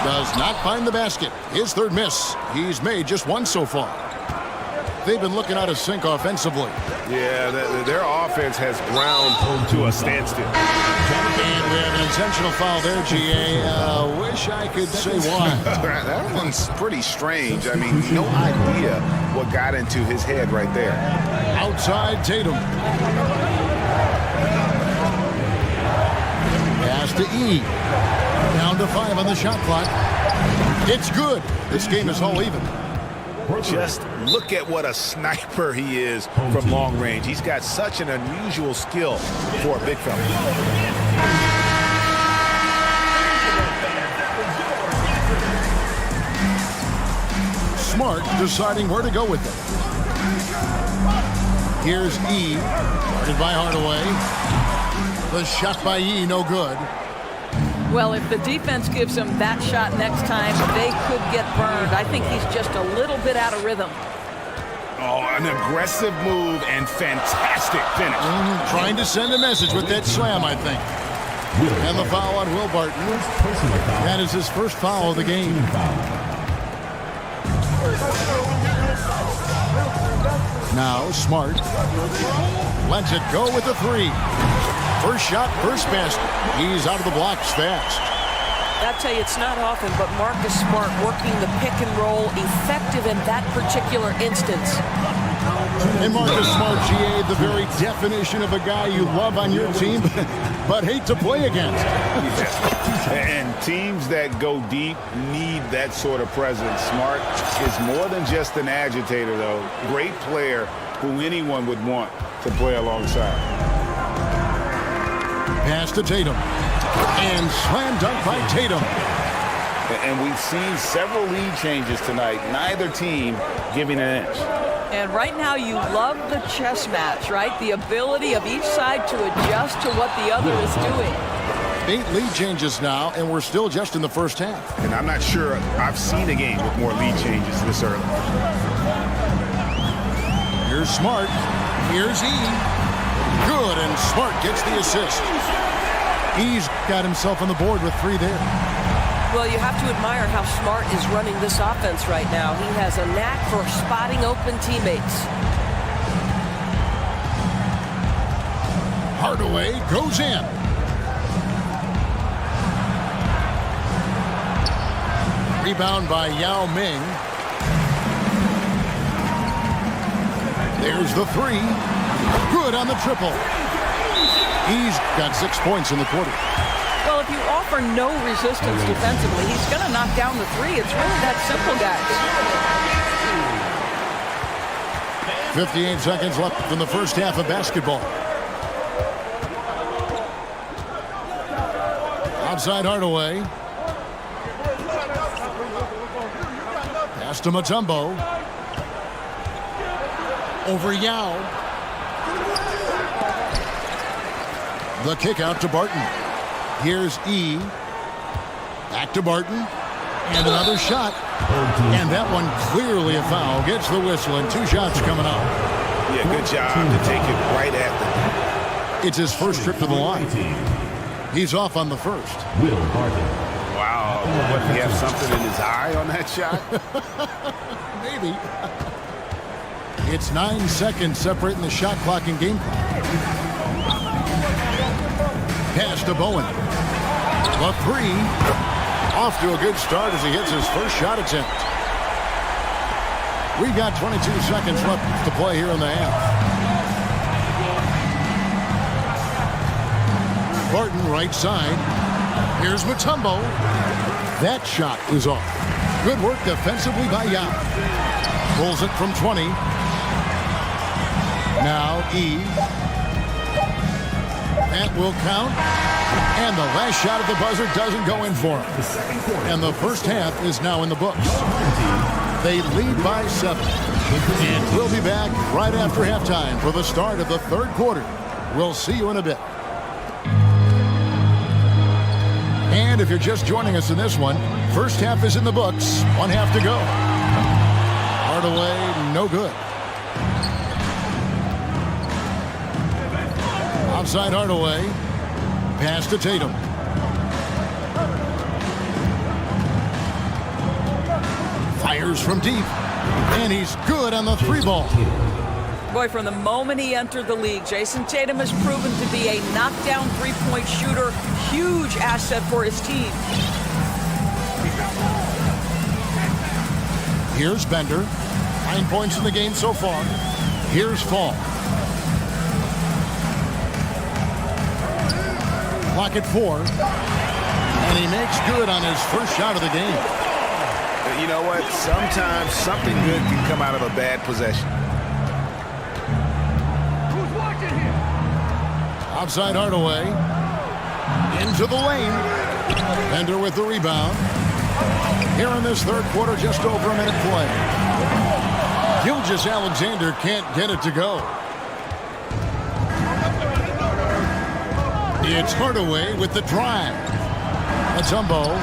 [SPEAKER 1] Does not find the basket. His third miss. He's made just one so far. They've been looking out of sync offensively.
[SPEAKER 2] Yeah, their offense has ground to a standstill.
[SPEAKER 1] And we have an intentional foul there, GA. Wish I could say why.
[SPEAKER 2] That one's pretty strange. I mean, no idea what got into his head right there.
[SPEAKER 1] Outside Tatum. Pass to E. Down to 5 on the shot clock. It's good. This game is all even.
[SPEAKER 2] Just look at what a sniper he is from long range. He's got such an unusual skill for a big fella.
[SPEAKER 1] Smart deciding where to go with it. Here's E. Guarded by Hardaway. The shot by E, no good.
[SPEAKER 5] Well, if the defense gives him that shot next time, they could get burned. I think he's just a little bit out of rrhythm.
[SPEAKER 2] Oh, an aggressive move and fantastic finish.
[SPEAKER 1] Trying to send a message with that slam, I think. And the foul on Will Barton. That is his first foul of the game. Now Smart lets it go with the three. First shot, first basket. He's out of the blocks fast.
[SPEAKER 6] I'll tell you, it's not often, but Marcus Smart working the pick and roll, effective in that particular instance.
[SPEAKER 1] And Marcus Smart, GA, the very definition of a guy you love on your team, but hate to play against.
[SPEAKER 2] And teams that go deep need that sort of presence. Smart is more than just an agitator, though. Great player who anyone would want to play alongside.
[SPEAKER 1] Pass to Tatum. And slam dunk by Tatum.
[SPEAKER 2] And we've seen several lead changes tonight. Neither team giving an inch.
[SPEAKER 5] And right now you love the chess match, right? The ability of each side to adjust to what the other is doing.
[SPEAKER 1] 8 lead changes now, and we're still just in the first half.
[SPEAKER 2] And I'm not sure I've seen a game with more lead changes this early.
[SPEAKER 1] Here's Smart. Here's E. Good, and Smart gets the assist. He's got himself on the board with 3 there.
[SPEAKER 6] Well, you have to admire how Smart is running this offense right now. He has a knack for spotting open teammates.
[SPEAKER 1] Hardaway goes in. Rebound by Yao Ming. There's the 3. Good on the triple. He's got 6 points in the quarter.
[SPEAKER 5] Well, if you offer no resistance defensively, he's going to knock down the 3. It's really that simple, guys.
[SPEAKER 1] 58 seconds left in the first half of basketball. Outside Hardaway. Pass to Mutombo. Over Yao. The kick out to Barton. Here's E. Back to Barton. And another shot. And that one clearly a foul. Gets the whistle and 2 shots coming out.
[SPEAKER 2] Yeah, good job to take it right at them.
[SPEAKER 1] It's his first trip to the line. He's off on the first.
[SPEAKER 2] Wow. What, he have something in his eye on that shot?
[SPEAKER 1] Maybe. It's 9 seconds separating the shot clock and game clock. Pass to Bowen. The 3. Off to a good start as he hits his first shot attempt. We've got 22 seconds left to play here in the half. Barton right side. Here's Mutombo. That shot is off. Good work defensively by Yao. Pulls it from 20. Now E. That will count. And the last shot at the buzzer doesn't go in for him. And the first half is now in the books. They lead by 7. And we'll be back right after halftime for the start of the third quarter. We'll see you in a bit. And if you're just joining us in this one, first half is in the books. 1 half to go. Hardaway, no good. Outside Hardaway. Pass to Tatum. Fires from deep. And he's good on the 3 ball.
[SPEAKER 5] Boy, from the moment he entered the league, Jason Tatum has proven to be a knockdown 3-point shooter. Huge asset for his team.
[SPEAKER 1] Here's Bender. 9 points in the game so far. Here's Fall. Clock at 4. And he makes good on his first shot of the game.
[SPEAKER 2] You know what? Sometimes something good can come out of a bad possession.
[SPEAKER 1] Outside Hardaway. Into the lane. Bender with the rebound. Here in this third quarter, just over a minute play. Gilgeous-Alexander can't get it to go. It's Hardaway with the drive. Mutombo.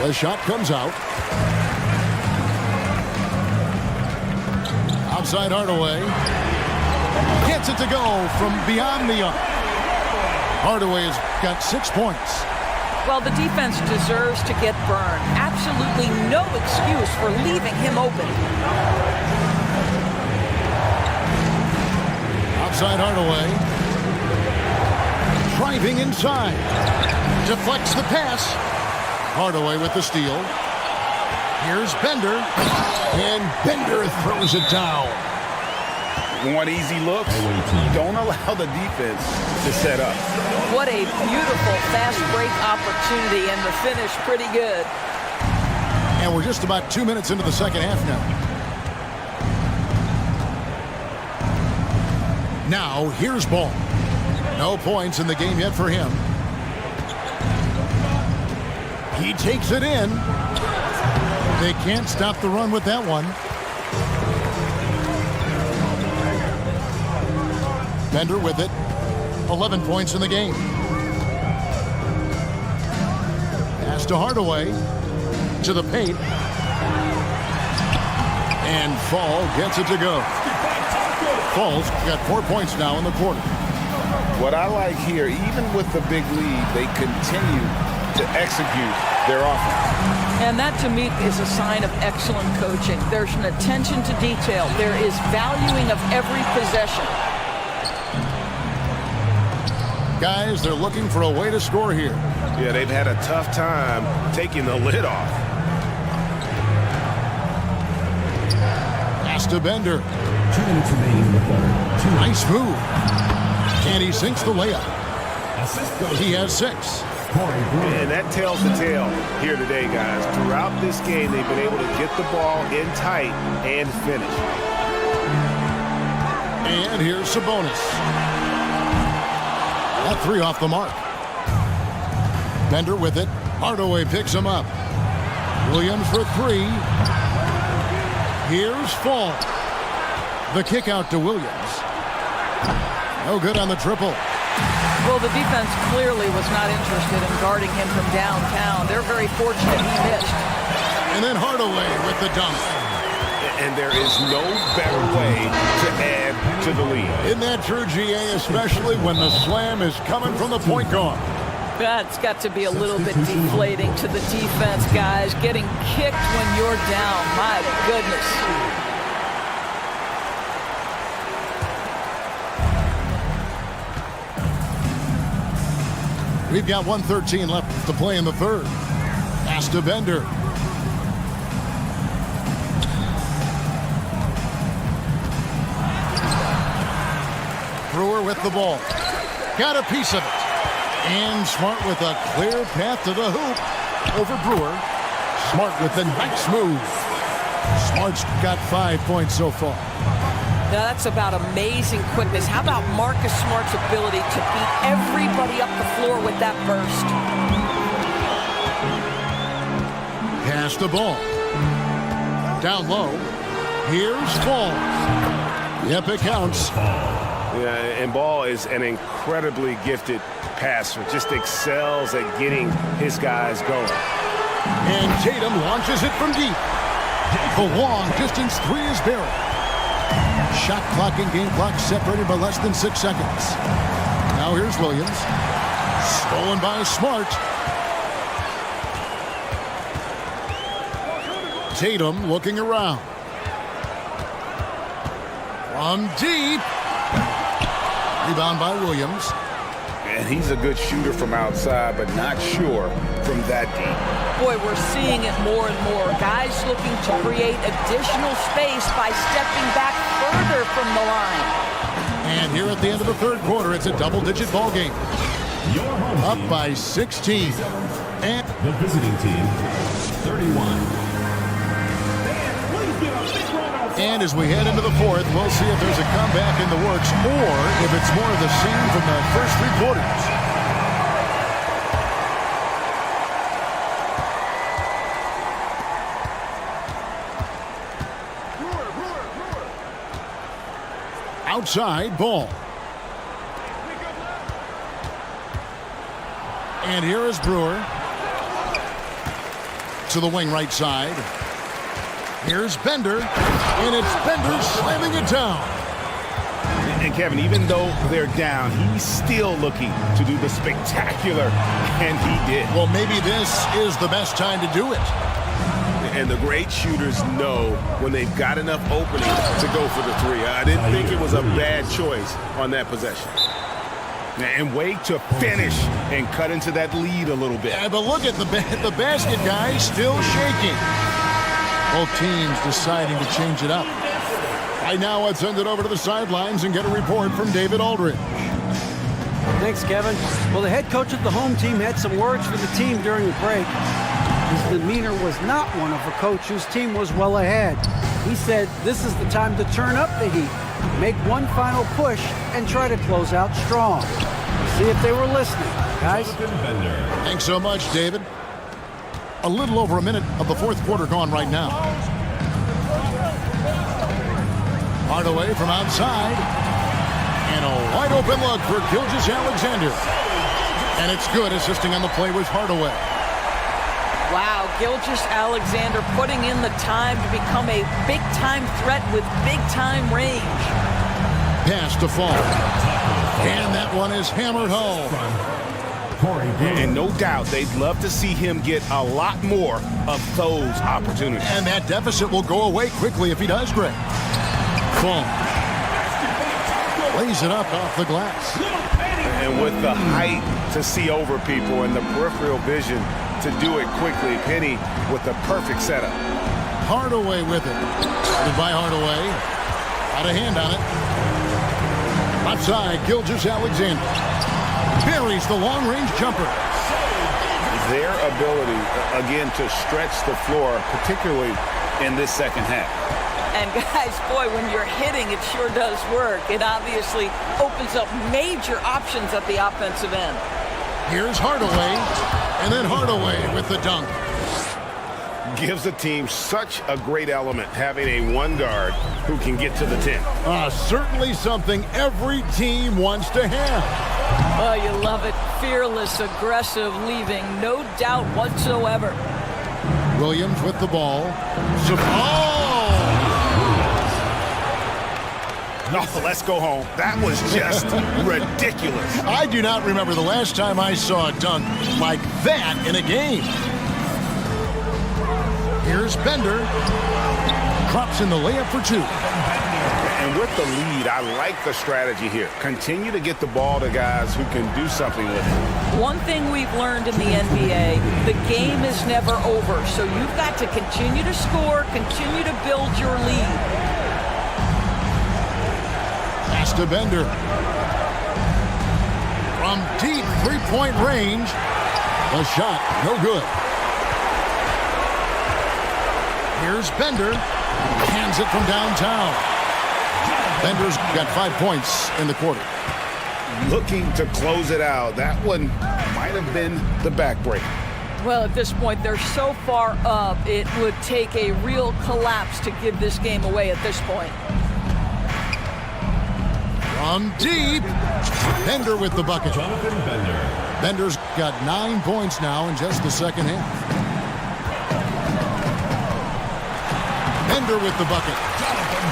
[SPEAKER 1] The shot comes out. Outside Hardaway. Gets it to go from beyond the arc. Hardaway has got 6 points.
[SPEAKER 5] Well, the defense deserves to get burned. Absolutely no excuse for leaving him open.
[SPEAKER 1] Outside Hardaway. Driving inside. Deflects the pass. Hardaway with the steal. Here's Bender. And Bender throws it down.
[SPEAKER 2] Want easy looks? Don't allow the defense to set up.
[SPEAKER 5] What a beautiful fast break opportunity, and the finish pretty good.
[SPEAKER 1] And we're just about 2 minutes into the second half now. Now, here's Ball. No points in the game yet for him. He takes it in. They can't stop the run with that one. Bender with it. 11 points in the game. Pass to Hardaway. To the paint. And Fall gets it to go. Fall's got 4 points now in the quarter.
[SPEAKER 2] What I like here, even with the big lead, they continue to execute their offense.
[SPEAKER 5] And that, to me, is a sign of excellent coaching. There's an attention to detail. There is valuing of every possession.
[SPEAKER 1] Guys, they're looking for a way to score here.
[SPEAKER 2] Yeah, they've had a tough time taking the lid off.
[SPEAKER 1] Pass to Bender.
[SPEAKER 4] 2 minutes remaining in the quarter.
[SPEAKER 1] Nice move. And he sinks the layup.
[SPEAKER 4] Assist goes
[SPEAKER 1] He has 6.
[SPEAKER 2] And that tells the tale here today, guys. Throughout this game, they've been able to get the ball in tight and finish.
[SPEAKER 1] And here's Sabonis. That 3 off the mark. Bender with it. Hardaway picks him up. Williams for 3. Here's Fall. The kick out to Williams. No good on the triple.
[SPEAKER 5] Well, the defense clearly was not interested in guarding him from downtown. They're very fortunate he missed.
[SPEAKER 1] And then Hardaway with the dunk.
[SPEAKER 2] And there is no better way to add to the lead.
[SPEAKER 1] Isn't that true, GA, especially when the slam is coming from the point guard?
[SPEAKER 5] That's got to be a little bit deflating to the defense, guys. Getting kicked when you're down. My goodness.
[SPEAKER 1] We've got 1:13 left to play in the third. Pass to Bender. Brewer with the ball. Got a piece of it. And Smart with a clear path to the hoop. Over Brewer. Smart with a nice move. Smart's got 5 points so far.
[SPEAKER 6] Now that's about amazing quickness. How about Marcus Smart's ability to beat everybody up the floor with that burst?
[SPEAKER 1] Pass the ball. Down low. Here's Fall. Yep, it counts.
[SPEAKER 2] Yeah, and Ball is an incredibly gifted passer. Just excels at getting his guys going.
[SPEAKER 1] And Tatum launches it from deep. The long distance 3 is buried. Shot clock and game clock separated by less than 6 seconds. Now here's Williams. Stolen by Smart. Tatum looking around. From deep. Rebound by Williams.
[SPEAKER 2] And he's a good shooter from outside, but not sure from that deep.
[SPEAKER 5] Boy, we're seeing it more and more. Guys looking to create additional space by stepping back further from the line.
[SPEAKER 1] And here at the end of the third quarter, it's a double-digit ball game. Up by 16. And
[SPEAKER 4] The visiting team, 31.
[SPEAKER 1] And as we head into the fourth, we'll see if there's a comeback in the works or if it's more of the same from the first 3 quarters. Outside ball. And here is Brewer. To the wing right side. Here's Bender. And it's Bender slamming it down.
[SPEAKER 2] And Kevin, even though they're down, he's still looking to do the spectacular, and he did.
[SPEAKER 1] Well, maybe this is the best time to do it.
[SPEAKER 2] And the great shooters know when they've got enough opening to go for the three. I didn't think it was a bad choice on that possession. And wait to finish and cut into that lead a little bit.
[SPEAKER 1] Yeah, but look at the basket guy still shaking. Both teams deciding to change it up. Right now, let's send it over to the sidelines and get a report from David Aldridge.
[SPEAKER 7] Thanks, Kevin. Well, the head coach of the home team had some words for the team during the break. His demeanor was not one of a coach whose team was well ahead. He said this is the time to turn up the heat, make one final push, and try to close out strong. See if they were listening, guys.
[SPEAKER 1] Thanks so much, David. A little over a minute of the fourth quarter gone right now. Hardaway from outside. And a wide open look for Gilgeous-Alexander. And it's good. Assisting on the play was Hardaway.
[SPEAKER 5] Wow, Gilgeous-Alexander putting in the time to become a big-time threat with big-time range.
[SPEAKER 1] Pass to Fall. And that one is hammered home.
[SPEAKER 2] And no doubt they'd love to see him get a lot more of those opportunities.
[SPEAKER 1] And that deficit will go away quickly if he does, Greg. Fall. Lays it up off the glass.
[SPEAKER 2] And with the height to see over people and the peripheral vision to do it quickly, Penny with the perfect setup.
[SPEAKER 1] Hardaway with it. By Hardaway. Got a hand on it. Left side, Gilgeous-Alexander. Buries the long-range jumper.
[SPEAKER 2] Their ability, again, to stretch the floor, particularly in this second half.
[SPEAKER 5] And guys, boy, when you're hitting, it sure does work. It obviously opens up major options at the offensive end.
[SPEAKER 1] Here's Hardaway, and then Hardaway with the dunk.
[SPEAKER 2] Gives the team such a great element, having a one guard who can get to the 10.
[SPEAKER 1] Certainly something every team wants to have.
[SPEAKER 5] Oh, you love it. Fearless, aggressive, leaving no doubt whatsoever.
[SPEAKER 1] Williams with the ball.
[SPEAKER 2] No, let's go home. That was just ridiculous.
[SPEAKER 1] I do not remember the last time I saw a dunk like that in a game. Here's Bender. Drops in the layup for two.
[SPEAKER 2] And with the lead, I like the strategy here. Continue to get the ball to guys who can do something with it.
[SPEAKER 5] One thing we've learned in the NBA, the game is never over. So you've got to continue to score, continue to build your lead.
[SPEAKER 1] Pass to Bender. From deep three-point range. The shot, no good. Here's Bender. Hands it from downtown. Bender's got 5 points in the quarter.
[SPEAKER 2] Looking to close it out. That one might have been the backbreaker.
[SPEAKER 5] Well, at this point, they're so far up, it would take a real collapse to give this game away at this point.
[SPEAKER 1] From deep, Bender with the bucket. Bender's got 9 points now in just the second half. Bender with the bucket.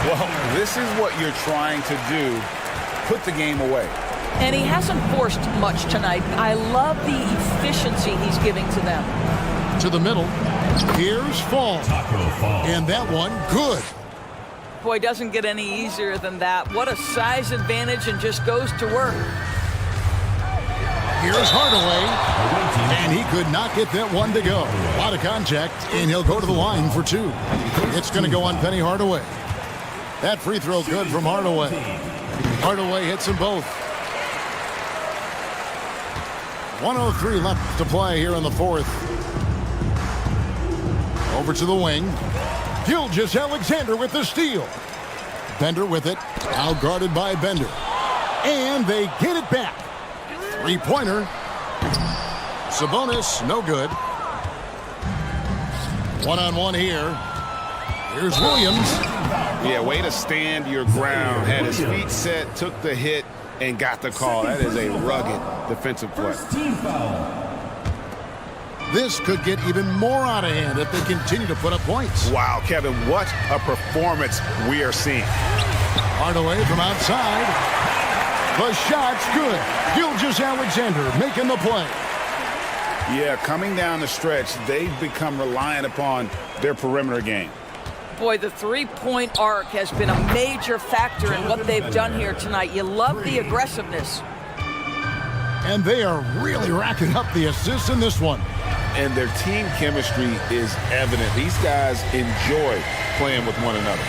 [SPEAKER 2] Well, this is what you're trying to do. Put the game away.
[SPEAKER 5] And he hasn't forced much tonight. I love the efficiency he's giving to them.
[SPEAKER 1] To the middle. Here's Fall. And that one, good.
[SPEAKER 5] Boy, doesn't get any easier than that. What a size advantage, and just goes to work.
[SPEAKER 1] Here's Hardaway. And he could not get that one to go. A lot of contact, and he'll go to the line for two. It's going to go on Penny Hardaway. That free throw good from Hardaway. Hardaway hits them both. 1:03 left to play here in the fourth. Over to the wing. Gilgeous-Alexander with the steal. Bender with it. Now guarded by Bender. And they get it back. Three-pointer. Sabonis, no good. One-on-one here. Here's Williams.
[SPEAKER 2] Yeah, way to stand your ground. Had his feet set, took the hit, and got the call. That is a rugged defensive play.
[SPEAKER 4] First team foul.
[SPEAKER 1] This could get even more out of hand if they continue to put up points.
[SPEAKER 2] Wow, Kevin, what a performance we are seeing.
[SPEAKER 1] Hardaway from outside. The shot's good. Gilgeous-Alexander making the play.
[SPEAKER 2] Yeah, coming down the stretch, they've become reliant upon their perimeter game.
[SPEAKER 5] Boy, the three-point arc has been a major factor in what they've done here tonight. You love the aggressiveness.
[SPEAKER 1] And they are really racking up the assists in this one.
[SPEAKER 2] And their team chemistry is evident. These guys enjoy playing with one another.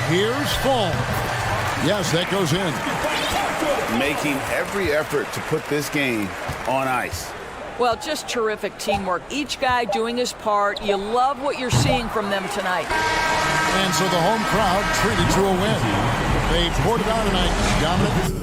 [SPEAKER 1] Here's Fall. Yes, that goes in.
[SPEAKER 2] Making every effort to put this game on ice.
[SPEAKER 5] Well, just terrific teamwork. Each guy doing his part. You love what you're seeing from them tonight.
[SPEAKER 1] And so the home crowd treated to a win. They poured it out tonight. Dominic.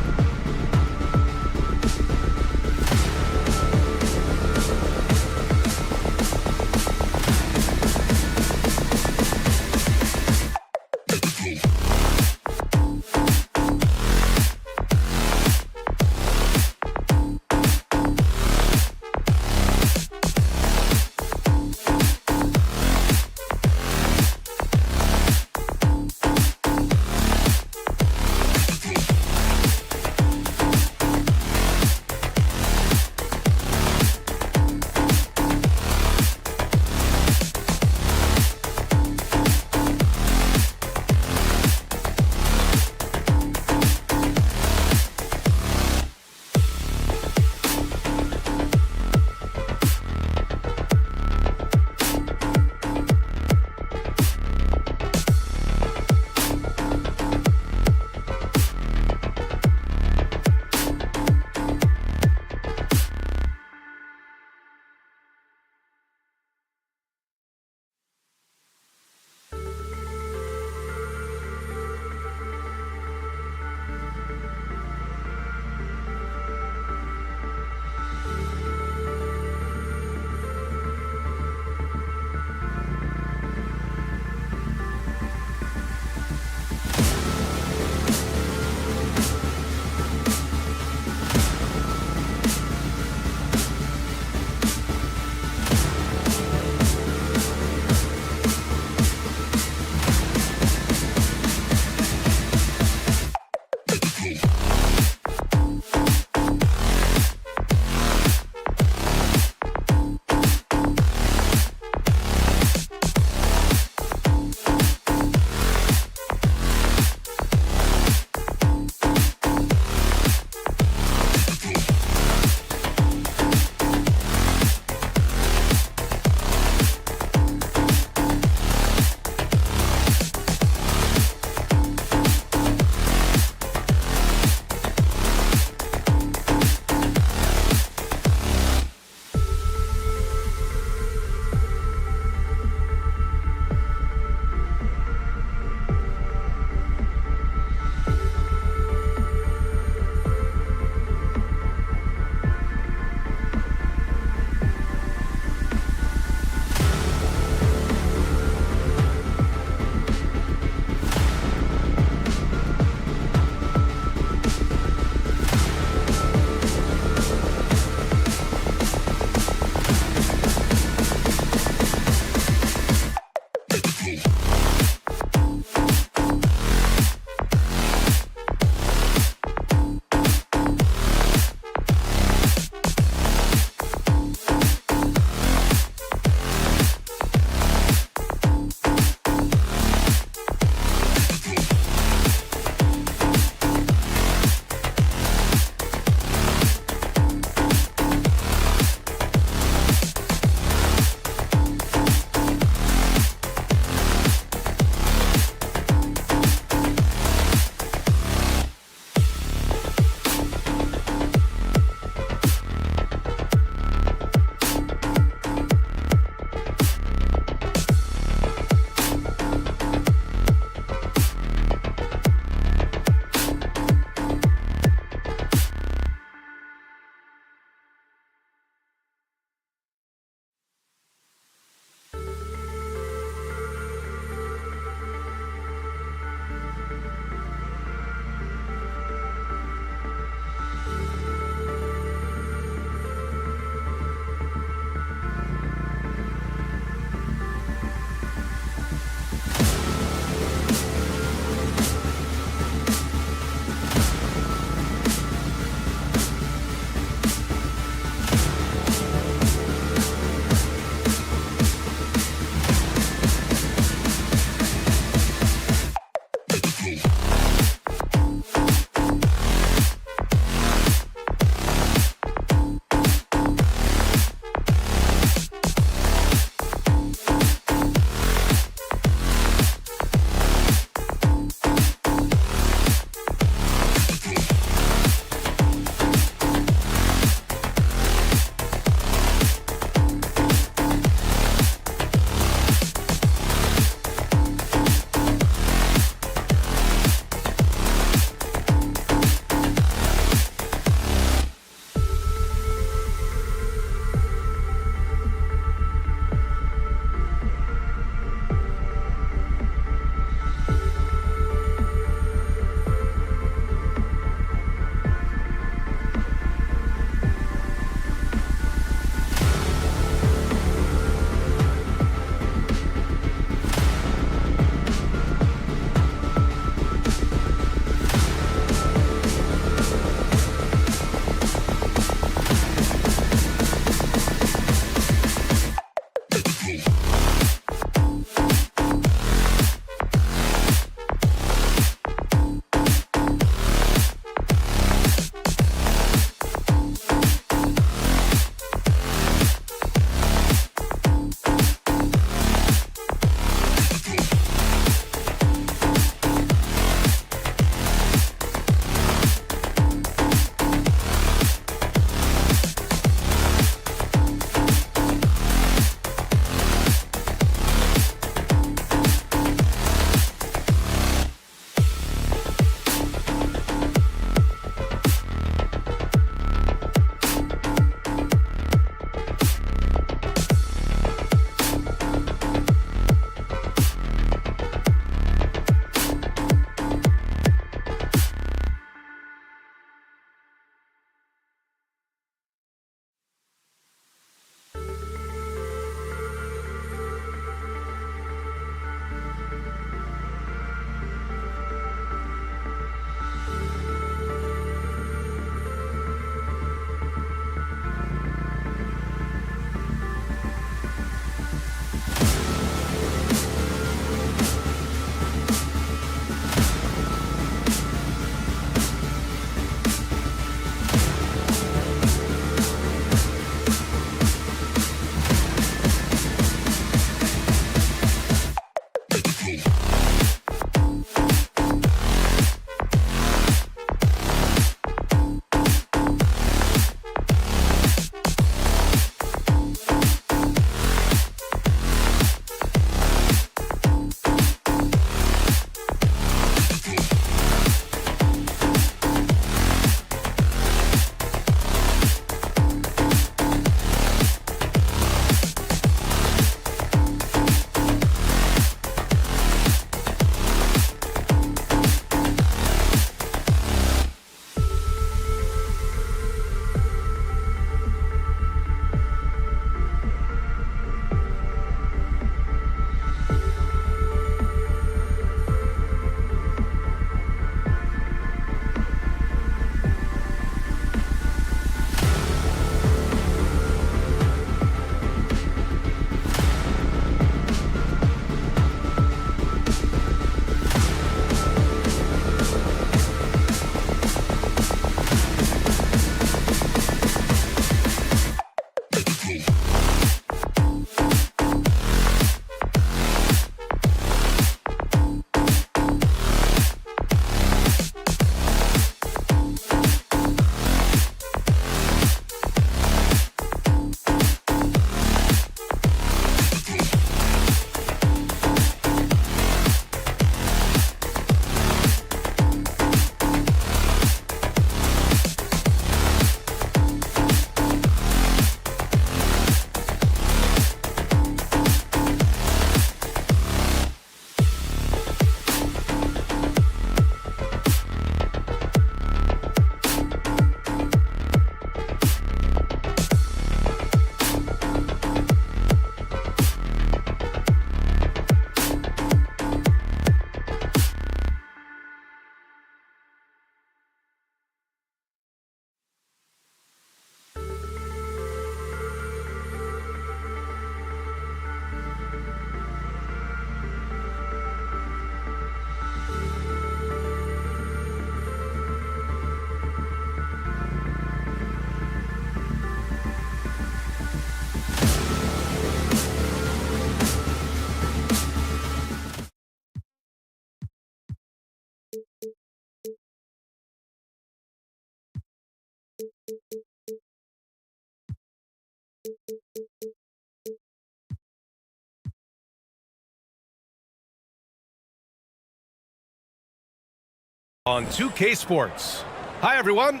[SPEAKER 8] On 2K Sports. Hi, everyone.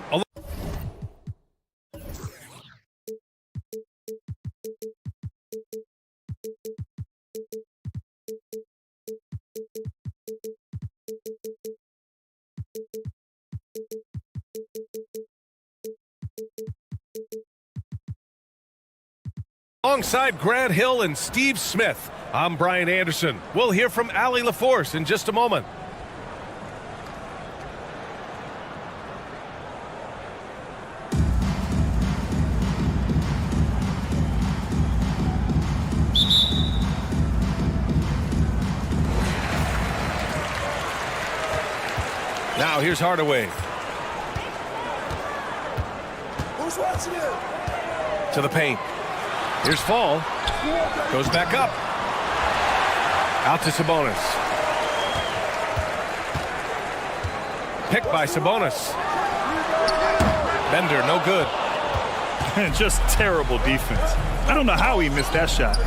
[SPEAKER 8] Alongside Grant Hill and Steve Smith, I'm Brian Anderson. We'll hear from Allie LaForce in just a moment. Now here's Hardaway.
[SPEAKER 2] Who's watching it?
[SPEAKER 8] To the paint. Here's Fall. Goes back up. Out to Sabonis. Picked by Sabonis. Bender, no good.
[SPEAKER 9] Just terrible defense. I don't know how he missed that shot.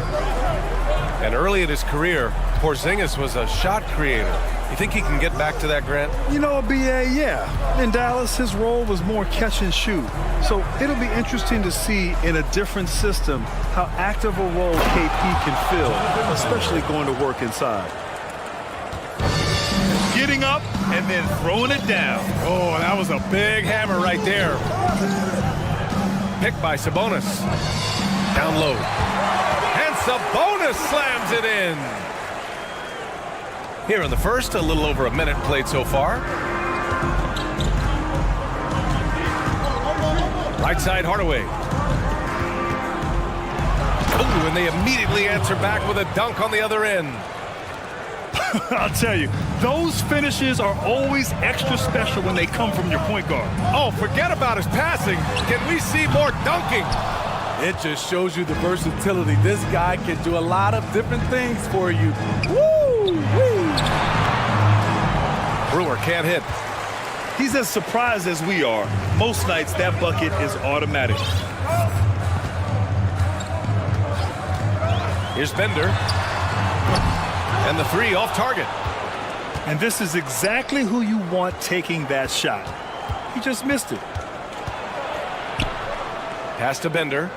[SPEAKER 8] And early in his career, Porzingis was a shot creator. You think he can get back to that, Grant?
[SPEAKER 9] You know, BA, yeah. In Dallas, his role was more catch and shoot. So it'll be interesting to see in a different system how active a role KP can fill, especially going to work inside.
[SPEAKER 10] Getting up and then throwing it down.
[SPEAKER 8] Oh, that was a big hammer right there. Picked by Sabonis. Down low. And Sabonis slams it in. Here in the first, a little over a minute played so far. Right side, Hardaway. Oh, and they immediately answer back with a dunk on the other end.
[SPEAKER 9] I'll tell you, those finishes are always extra special when they come from your point guard.
[SPEAKER 8] Oh, forget about his passing. Can we see more dunking?
[SPEAKER 3] It just shows you the versatility. This guy can do a lot of different things for you. Woo-wee!
[SPEAKER 8] Brewer can't hit.
[SPEAKER 9] He's as surprised as we are. Most nights, that bucket is automatic.
[SPEAKER 8] Here's Bender. And the three off target.
[SPEAKER 9] And this is exactly who you want taking that shot. He just missed it.
[SPEAKER 8] Pass to Bender.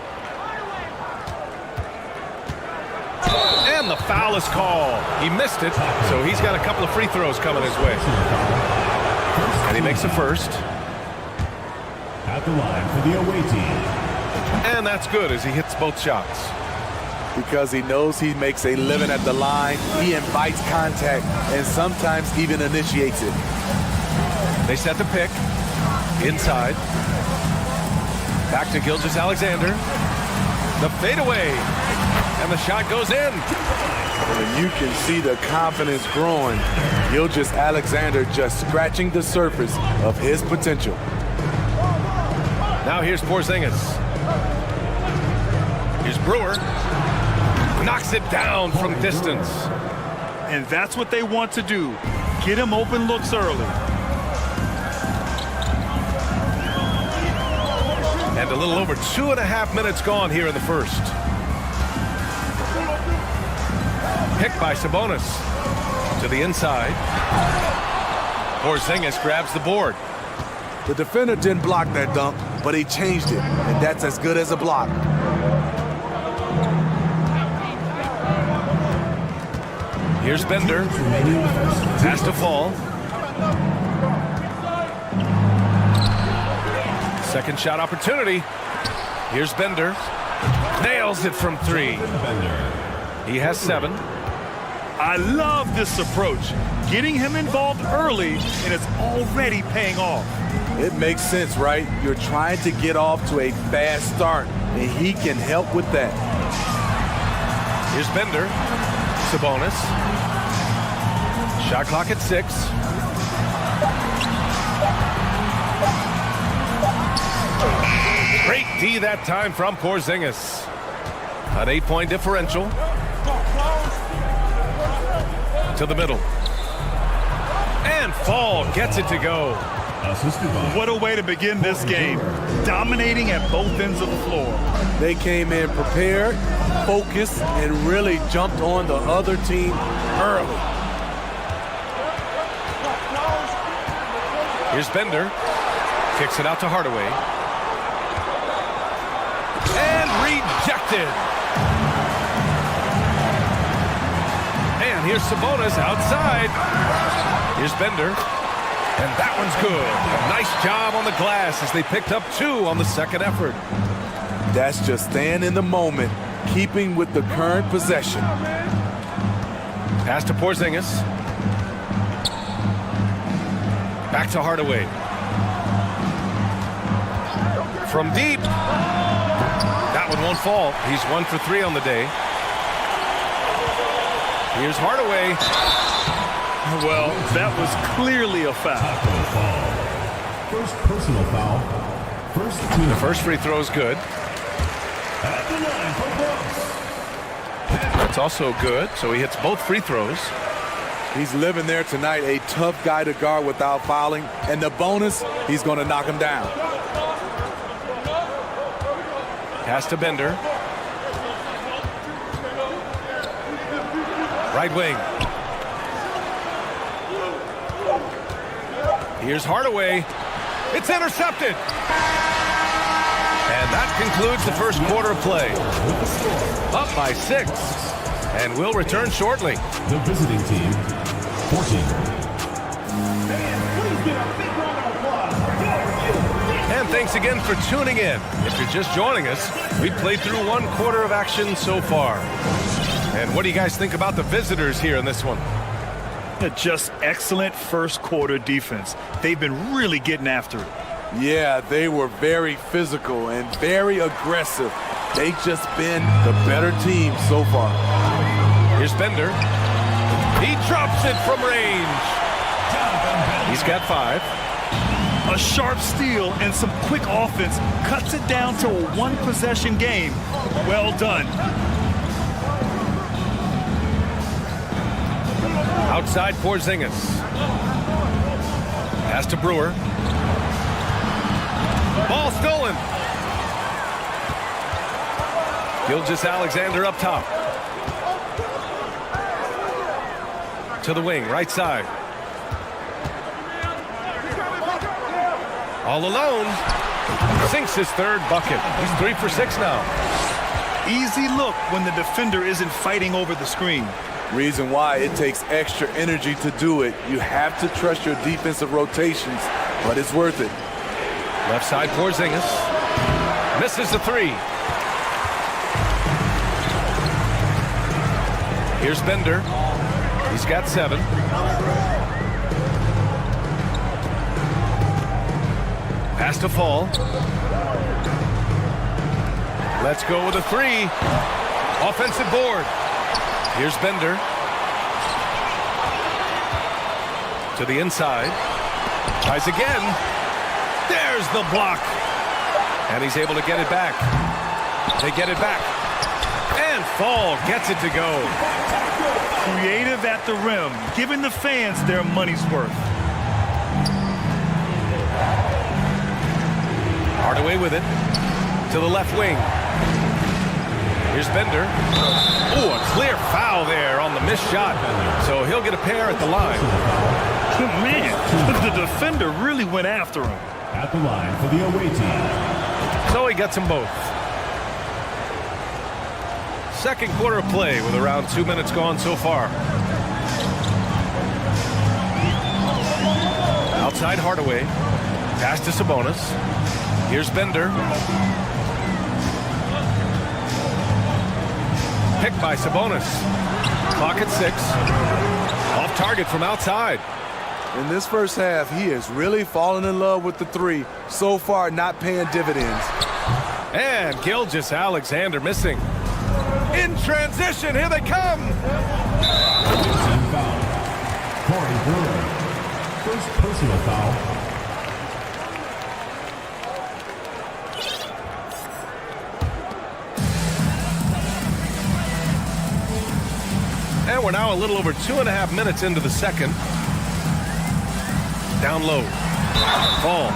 [SPEAKER 8] And the foul is called. He missed it, so he's got a couple of free throws coming his way. And he makes the first.
[SPEAKER 4] At the line for the away team.
[SPEAKER 8] And that's good as he hits both shots.
[SPEAKER 3] Because he knows he makes a living at the line, he invites contact and sometimes even initiates it.
[SPEAKER 8] They set the pick. Inside. Back to Gilgeous-Alexander. The fadeaway. And the shot goes in.
[SPEAKER 3] And you can see the confidence growing. Gilgeous-Alexander just scratching the surface of his potential.
[SPEAKER 8] Now here's Porzingis. Here's Brewer. Knocks it down from distance.
[SPEAKER 9] And that's what they want to do. Get him open looks early.
[SPEAKER 8] And a little over 2.5 minutes gone here in the first. Picked by Sabonis. To the inside. Porzingis grabs the board.
[SPEAKER 3] The defender didn't block that dunk, but he changed it, and that's as good as a block.
[SPEAKER 8] Here's Bender. Has to fall. Second shot opportunity. Here's Bender. Nails it from three. He has 7.
[SPEAKER 9] I love this approach. Getting him involved early, and it's already paying off.
[SPEAKER 3] It makes sense, right? You're trying to get off to a fast start, and he can help with that.
[SPEAKER 8] Here's Bender. Sabonis. Shot clock at 6. Great D that time from Porzingis. An 8-point differential. To the middle. And Fall gets it to go.
[SPEAKER 4] assisted by...
[SPEAKER 10] What a way to begin this game. Dominating at both ends of the floor.
[SPEAKER 11] They came in prepared, focused, and really jumped on the other team early.
[SPEAKER 8] Here's Bender. Kicks it out to Hardaway. And rejected. And here's Sabonis outside. Here's Bender. And that one's good. Nice job on the glass as they picked up 2 on the second effort.
[SPEAKER 11] That's just staying in the moment, keeping with the current possession.
[SPEAKER 8] Pass to Porzingis. Back to Hardaway. From deep. That one won't fall. He's 1 for 3 on the day. Here's Hardaway.
[SPEAKER 10] Well, that was clearly a foul.
[SPEAKER 4] First personal foul.
[SPEAKER 8] The first free throw is good.
[SPEAKER 4] At the line for Brooks.
[SPEAKER 8] That's also good, so he hits both free throws.
[SPEAKER 11] He's living there tonight, a tough guy to guard without fouling. And the bonus, he's going to knock him down.
[SPEAKER 8] Pass to Bender. Right wing. Here's Hardaway. It's intercepted. And that concludes the first quarter of play. Up by 6. And we'll return shortly.
[SPEAKER 4] The visiting team, 14.
[SPEAKER 8] And thanks again for tuning in. If you're just joining us, we played through 1 quarter of action so far. And what do you guys think about the visitors here in this one?
[SPEAKER 10] Just excellent first quarter defense. They've been really getting after it.
[SPEAKER 11] Yeah, they were very physical and very aggressive. They've just been the better team so far.
[SPEAKER 8] Here's Bender. He drops it from range. He's got 5.
[SPEAKER 10] A sharp steal and some quick offense cuts it down to a 1-possession game. Well done.
[SPEAKER 8] Outside Porzingis. Pass to Brewer. Ball stolen. Gilgeous-Alexander up top. To the wing, right side. All alone. Sinks his 3rd bucket. He's 3 for 6 now.
[SPEAKER 10] Easy look when the defender isn't fighting over the screen.
[SPEAKER 11] Reason why it takes extra energy to do it. You have to trust your defensive rotations, but it's worth it.
[SPEAKER 8] Left side Porzingis. Misses the 3. Here's Bender. He's got 7. Pass to Fall. Let's go with a 3. Offensive board. Here's Bender. To the inside. Tries again. There's the block. And he's able to get it back. They get it back. And Fall gets it to go.
[SPEAKER 10] Creative at the rim, giving the fans their money's worth.
[SPEAKER 8] Hardaway with it. To the left wing. Here's Bender. Oh, a clear foul there on the missed shot. So he'll get a pair at the line.
[SPEAKER 10] Man, the defender really went after him.
[SPEAKER 4] At the line for the away team.
[SPEAKER 8] So he gets them both. Second quarter of play with around 2 minutes gone so far. Outside Hardaway. Pass to Sabonis. Here's Bender. Picked by Sabonis. Clock at 6. Off target from outside.
[SPEAKER 11] In this first half, he has really fallen in love with the 3. So far, not paying dividends.
[SPEAKER 8] And Gilgeous-Alexander missing. In transition, here they come.
[SPEAKER 4] Team foul. Corey Brewer. First personal foul.
[SPEAKER 8] And we're now a little over 2.5 minutes into the second. Down low. Ball.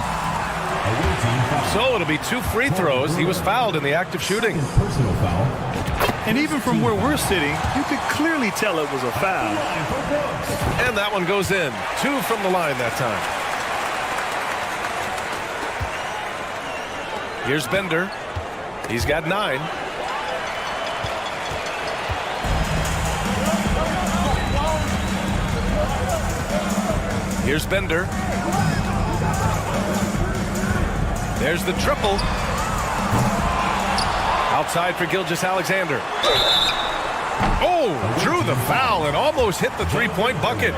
[SPEAKER 8] So it'll be 2 free throws. He was fouled in the act of shooting.
[SPEAKER 10] Personal foul. And even from where we're sitting, you could clearly tell it was a foul.
[SPEAKER 8] And that one goes in. 2 from the line that time. Here's Bender. He's got 9. Here's Bender. There's the triple. Outside for Gilgeous-Alexander. Oh, drew the foul and almost hit the three-point bucket.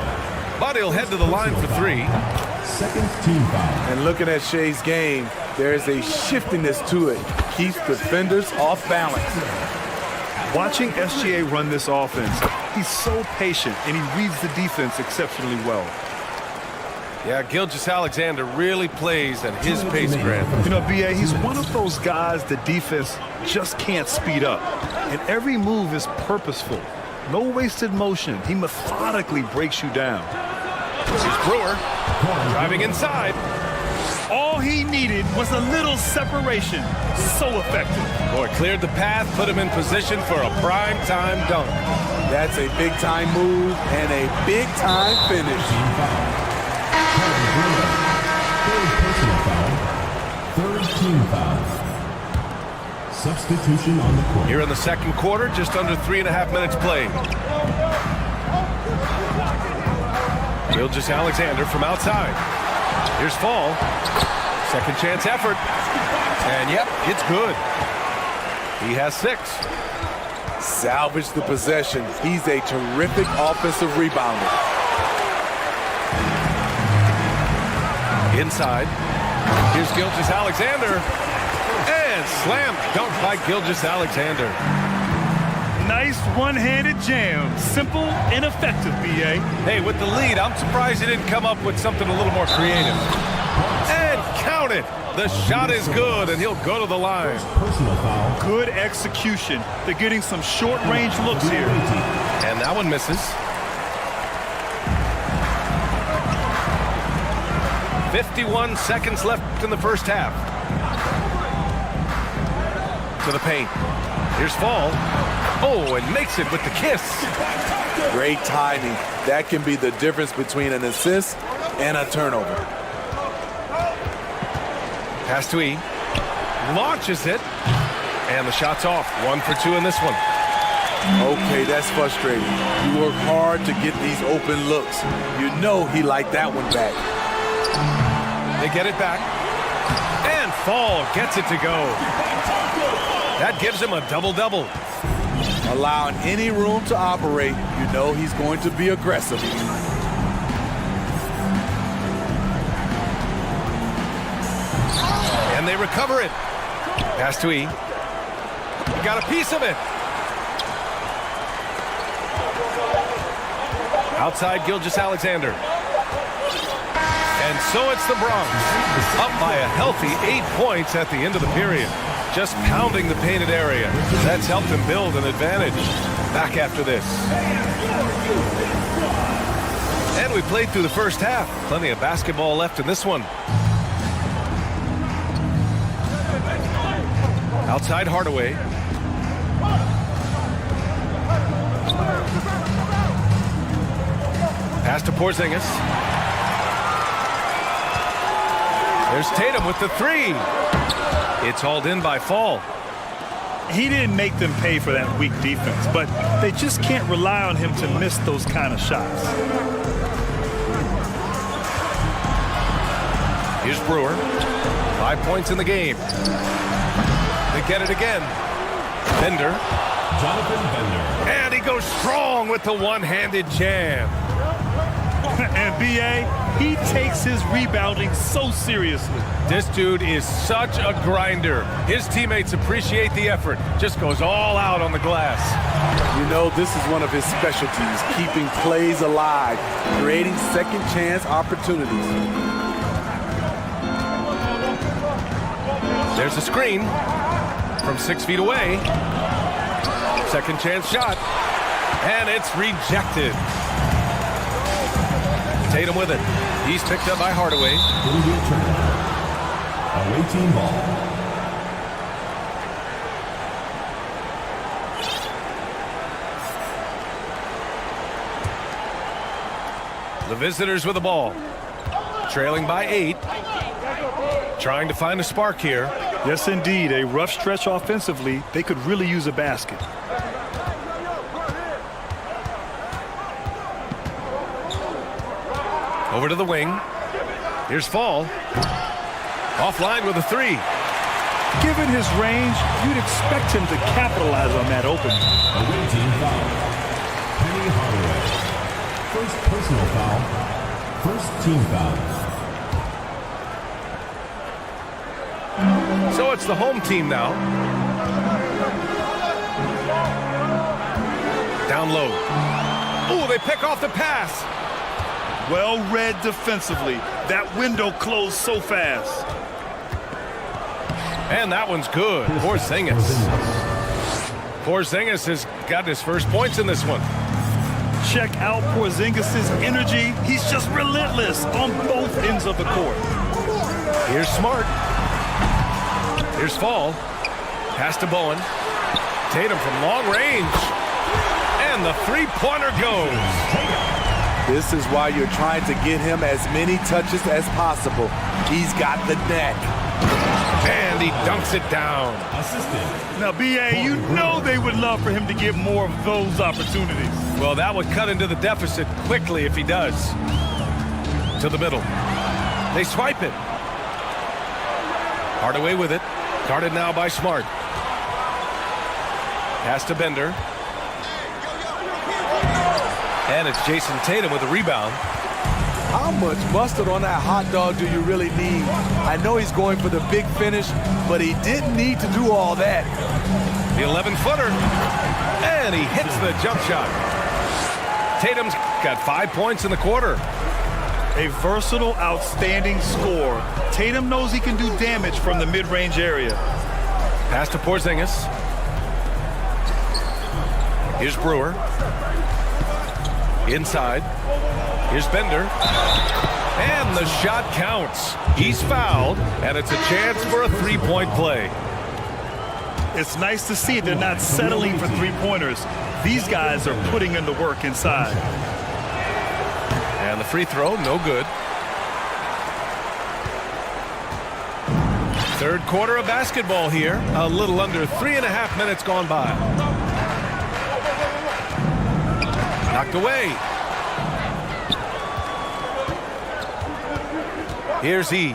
[SPEAKER 8] But he'll head to the line for 3.
[SPEAKER 11] Second team foul.
[SPEAKER 12] And looking at Shea's game, there's a shiftiness to it. Keeps defenders off balance.
[SPEAKER 9] Watching SGA run this offense, he's so patient and he reads the defense exceptionally well.
[SPEAKER 8] Yeah, Gilgeous-Alexander really plays at his pace, Grant.
[SPEAKER 9] You know, B.A., he's one of those guys the defense just can't speed up. And every move is purposeful. No wasted motion. He methodically breaks you down.
[SPEAKER 8] Here's Brewer driving inside.
[SPEAKER 10] All he needed was a little separation. So effective.
[SPEAKER 8] Boy, cleared the path, put him in position for a prime-time dunk.
[SPEAKER 12] That's a big-time move and a big-time finish.
[SPEAKER 11] Third personal foul. Third team foul. Substitution on the court.
[SPEAKER 8] Here in the second quarter, just under 3.5 minutes played. Gilgeous-Alexander from outside. Here's Fall. Second chance effort. And yep, it's good. He has 6.
[SPEAKER 12] Salvage the possession. He's a terrific offensive rebounder.
[SPEAKER 8] Inside. Here's Gilgeous-Alexander. And slam dunk by Gilgeous-Alexander.
[SPEAKER 10] Nice one-handed jam. Simple and effective, B.A.
[SPEAKER 8] Hey, with the lead, I'm surprised he didn't come up with something a little more creative. And count it. The shot is good, and he'll go to the line.
[SPEAKER 11] Personal foul.
[SPEAKER 10] Good execution. They're getting some short-range looks here.
[SPEAKER 8] And that one misses. 51 seconds left in the first half. To the paint. Here's Fall. Oh, and makes it with the kiss.
[SPEAKER 12] Great timing. That can be the difference between an assist and a turnover.
[SPEAKER 8] Pass to E. Launches it. And the shot's off. 1 for 2 in this one.
[SPEAKER 12] Okay, that's frustrating. You work hard to get these open looks. You know he liked that one back.
[SPEAKER 8] They get it back. And Fall gets it to go. That gives him a double-double.
[SPEAKER 12] Allowing any room to operate, you know he's going to be aggressive.
[SPEAKER 8] And they recover it. Pass to E. Got a piece of it. Outside Gilgeous-Alexander. And so it's the Bronx, up by a healthy 8 points at the end of the period. Just pounding the painted area. That's helped them build an advantage. Back after this. And we played through the first half. Plenty of basketball left in this one. Outside Hardaway. Pass to Porzingis. There's Tatum with the 3. It's hauled in by Fall.
[SPEAKER 10] He didn't make them pay for that weak defense, but they just can't rely on him to miss those kind of shots.
[SPEAKER 8] Here's Brewer. 5 points in the game. They get it again. Bender.
[SPEAKER 11] Jonathan Bender.
[SPEAKER 8] And he goes strong with the one-handed jam.
[SPEAKER 10] And B.A., he takes his rebounding so seriously.
[SPEAKER 8] This dude is such a grinder. His teammates appreciate the effort. Just goes all out on the glass.
[SPEAKER 12] You know, this is one of his specialties, keeping plays alive, creating second chance opportunities.
[SPEAKER 8] There's a screen from 6 feet away. Second chance shot. And it's rejected. Tatum with it. He's picked up by Hardaway.
[SPEAKER 4] It'll be a turnover. Away team ball.
[SPEAKER 8] The visitors with the ball. Trailing by 8. Trying to find a spark here.
[SPEAKER 9] Yes, indeed. A rough stretch offensively. They could really use a basket.
[SPEAKER 8] Over to the wing. Here's Fall. Offline with a 3.
[SPEAKER 9] Given his range, you'd expect him to capitalize on that opening.
[SPEAKER 4] Away team foul. Penny Hardaway. First personal foul. First team foul.
[SPEAKER 8] So it's the home team now. Down low. Ooh, they pick off the pass.
[SPEAKER 9] Well read defensively. That window closed so fast.
[SPEAKER 8] And that one's good. Porzingis. Porzingis has got his first points in this one.
[SPEAKER 9] Check out Porzingis' energy. He's just relentless on both ends of the court.
[SPEAKER 8] Here's Smart. Here's Fall. Pass to Bowen. Tatum from long range. And the three-pointer goes.
[SPEAKER 12] This is why you're trying to get him as many touches as possible. He's got the neck.
[SPEAKER 8] And he dunks it down.
[SPEAKER 9] Now, B.A., you know they would love for him to get more of those opportunities.
[SPEAKER 8] Well, that would cut into the deficit quickly if he does. To the middle. They swipe it. Hardaway with it. Guarded now by Smart. Pass to Bender. And it's Jason Tatum with a rebound.
[SPEAKER 12] How much mustard on that hot dog do you really need? I know he's going for the big finish, but he didn't need to do all that.
[SPEAKER 8] The 11-footer. And he hits the jump shot. Tatum's got 5 points in the quarter.
[SPEAKER 9] A versatile, outstanding scorer. Tatum knows he can do damage from the mid-range area.
[SPEAKER 8] Pass to Porzingis. Here's Brewer. Inside. Here's Bender. And the shot counts. He's fouled, and it's a chance for a three-point play.
[SPEAKER 9] It's nice to see they're not settling for three-pointers. These guys are putting in the work inside.
[SPEAKER 8] And the free throw, no good. Third quarter of basketball here. A little under 3.5 minutes gone by. Knocked away. Here's E.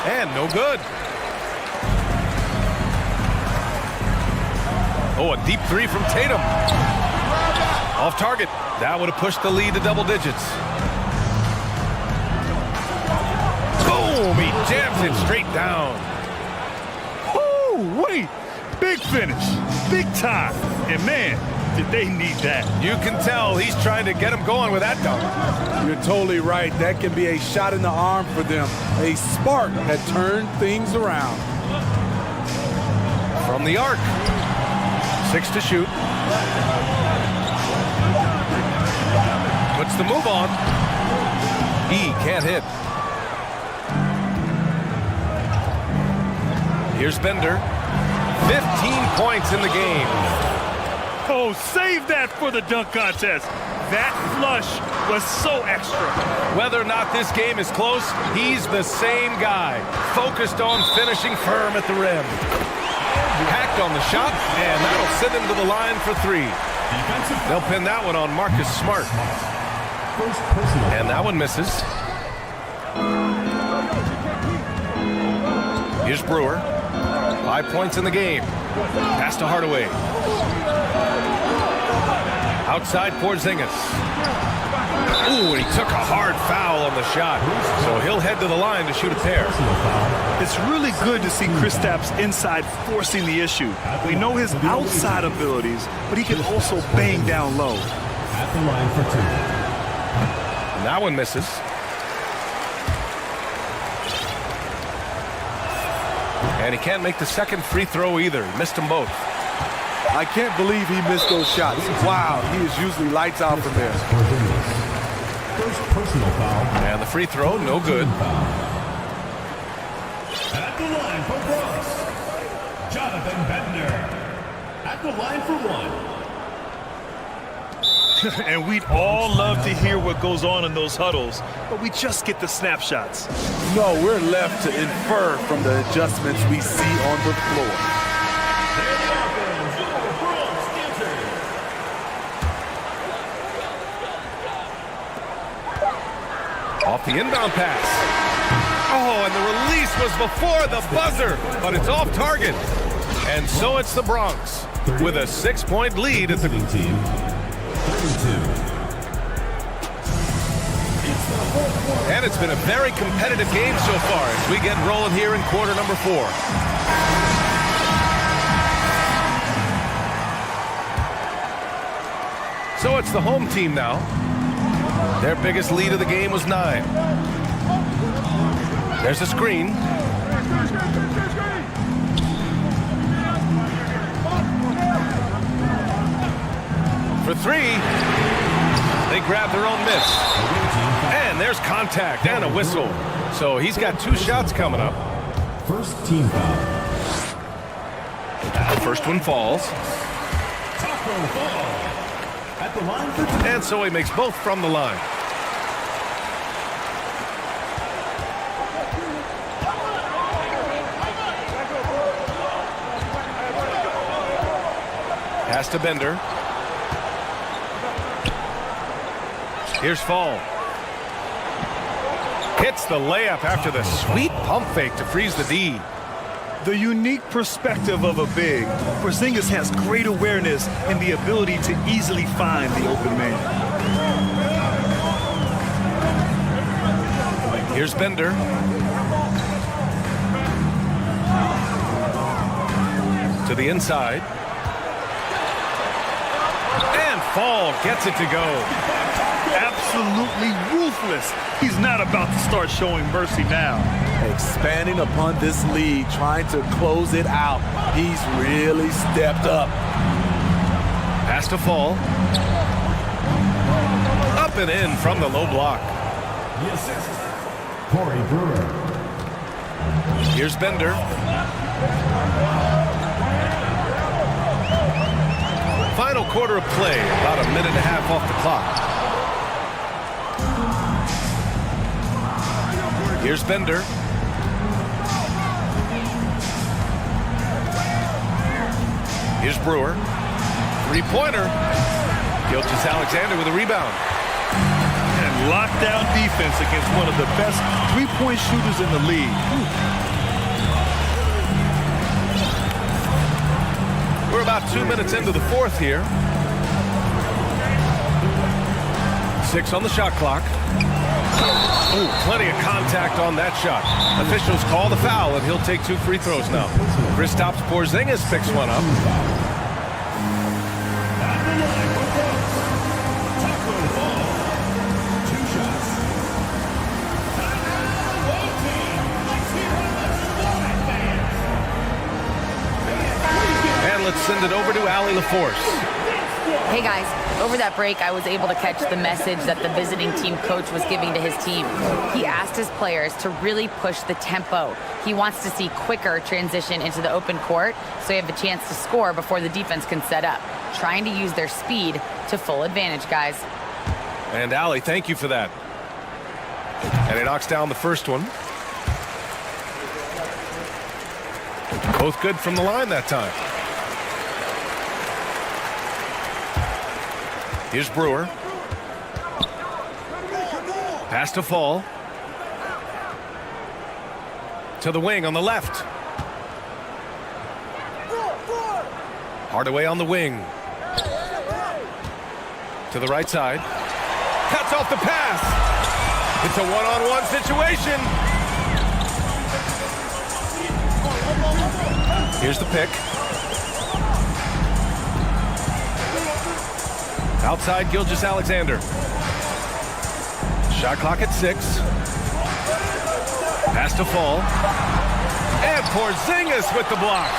[SPEAKER 8] And no good. Oh, a deep three from Tatum. Off target. That would have pushed the lead to double digits. Boom! He jams it straight down.
[SPEAKER 9] Woo, wait. Big finish. Big time. And man, did they need that.
[SPEAKER 8] You can tell he's trying to get him going with that dunk.
[SPEAKER 12] You're totally right. That can be a shot in the arm for them. A spark had turned things around.
[SPEAKER 8] From the arc. 6 to shoot. Puts the move on. E can't hit. Here's Bender. 15 points in the game.
[SPEAKER 9] Oh, save that for the dunk contest. That flush was so extra.
[SPEAKER 8] Whether or not this game is close, he's the same guy. Focused on finishing firm at the rim. Hacked on the shot, and that'll send him to the line for 3. They'll pin that one on Marcus Smart. And that one misses. Here's Brewer. 5 points in the game. Pass to Hardaway. Outside Porzingis. Ooh, and he took a hard foul on the shot. So he'll head to the line to shoot a pair.
[SPEAKER 9] It's really good to see Kristaps inside forcing the issue. We know his outside abilities, but he can also bang down low.
[SPEAKER 4] At the line for 2.
[SPEAKER 8] And that one misses. And he can't make the second free throw either. He missed them both.
[SPEAKER 12] I can't believe he missed those shots. Wow, he is usually lights out from there.
[SPEAKER 4] First personal foul.
[SPEAKER 8] And the free throw, no good.
[SPEAKER 4] At the line for Bronx, Jonathan Bender. At the line for one.
[SPEAKER 10] And we'd all love to hear what goes on in those huddles, but we just get the snapshots.
[SPEAKER 12] No, we're left to infer from the adjustments we see on the floor.
[SPEAKER 4] There the offense, your Bronx Dancers.
[SPEAKER 8] Off the inbound pass. Oh, and the release was before the buzzer, but it's off target. And so it's the Bronx with a 6-point lead at the
[SPEAKER 4] team. 32.
[SPEAKER 8] And it's been a very competitive game so far as we get rolling here in quarter number 4. So it's the home team now. Their biggest lead of the game was 9. There's a screen. For 3. They grab their own miss. And there's contact and a whistle. So he's got 2 shots coming up.
[SPEAKER 4] First team foul.
[SPEAKER 8] The first one falls.
[SPEAKER 4] Taco Fall. At the line for 2.
[SPEAKER 8] And so he makes both from the line. Pass to Bender. Here's Fall. Hits the layup after the sweet pump fake to freeze the D.
[SPEAKER 10] The unique perspective of a big. Porzingis has great awareness and the ability to easily find the open man.
[SPEAKER 8] Here's Bender. To the inside. And Fall gets it to go.
[SPEAKER 10] Absolutely ruthless. He's not about to start showing mercy now.
[SPEAKER 12] Expanding upon this lead, trying to close it out. He's really stepped up.
[SPEAKER 8] Pass to Fall. Up and in from the low block.
[SPEAKER 4] The assist, Corey Brewer.
[SPEAKER 8] Here's Bender. Final quarter of play, about a minute and a half off the clock. Here's Bender. Here's Brewer. 3-pointer. Gilgeous-Alexander with a rebound.
[SPEAKER 10] And lockdown defense against one of the best three-point shooters in the league.
[SPEAKER 8] We're about 2 minutes into the fourth here. 6 on the shot clock. Ooh, plenty of contact on that shot. Officials call the foul, and he'll take 2 free throws now. Kristaps Porzingis picks one up. And let's send it over to Allie LaForce.
[SPEAKER 13] Hey guys, over that break, I was able to catch the message that the visiting team coach was giving to his team. He asked his players to really push the tempo. He wants to see quicker transition into the open court so they have a chance to score before the defense can set up. Trying to use their speed to full advantage, guys.
[SPEAKER 8] And Allie, thank you for that. And he knocks down the first one. Both good from the line that time. Here's Brewer. Pass to Fall. To the wing on the left. Hardaway on the wing. To the right side. Cuts off the pass. It's a one-on-one situation. Here's the pick. Outside Gilgeous-Alexander. Shot clock at 6. Pass to Fall. And Porzingis with the block.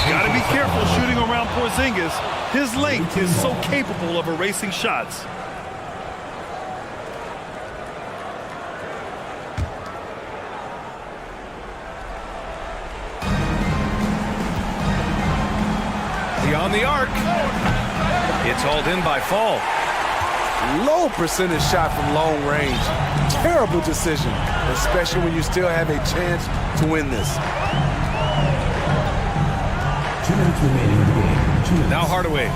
[SPEAKER 10] Got to be careful shooting around Porzingis. His length is so capable of erasing shots.
[SPEAKER 8] On the arc. It's hauled in by Fall.
[SPEAKER 12] Low percentage shot from long range. Terrible decision, especially when you still have a chance to win this.
[SPEAKER 4] 2 minutes remaining in the game. 2 minutes.
[SPEAKER 8] Now Hardaway.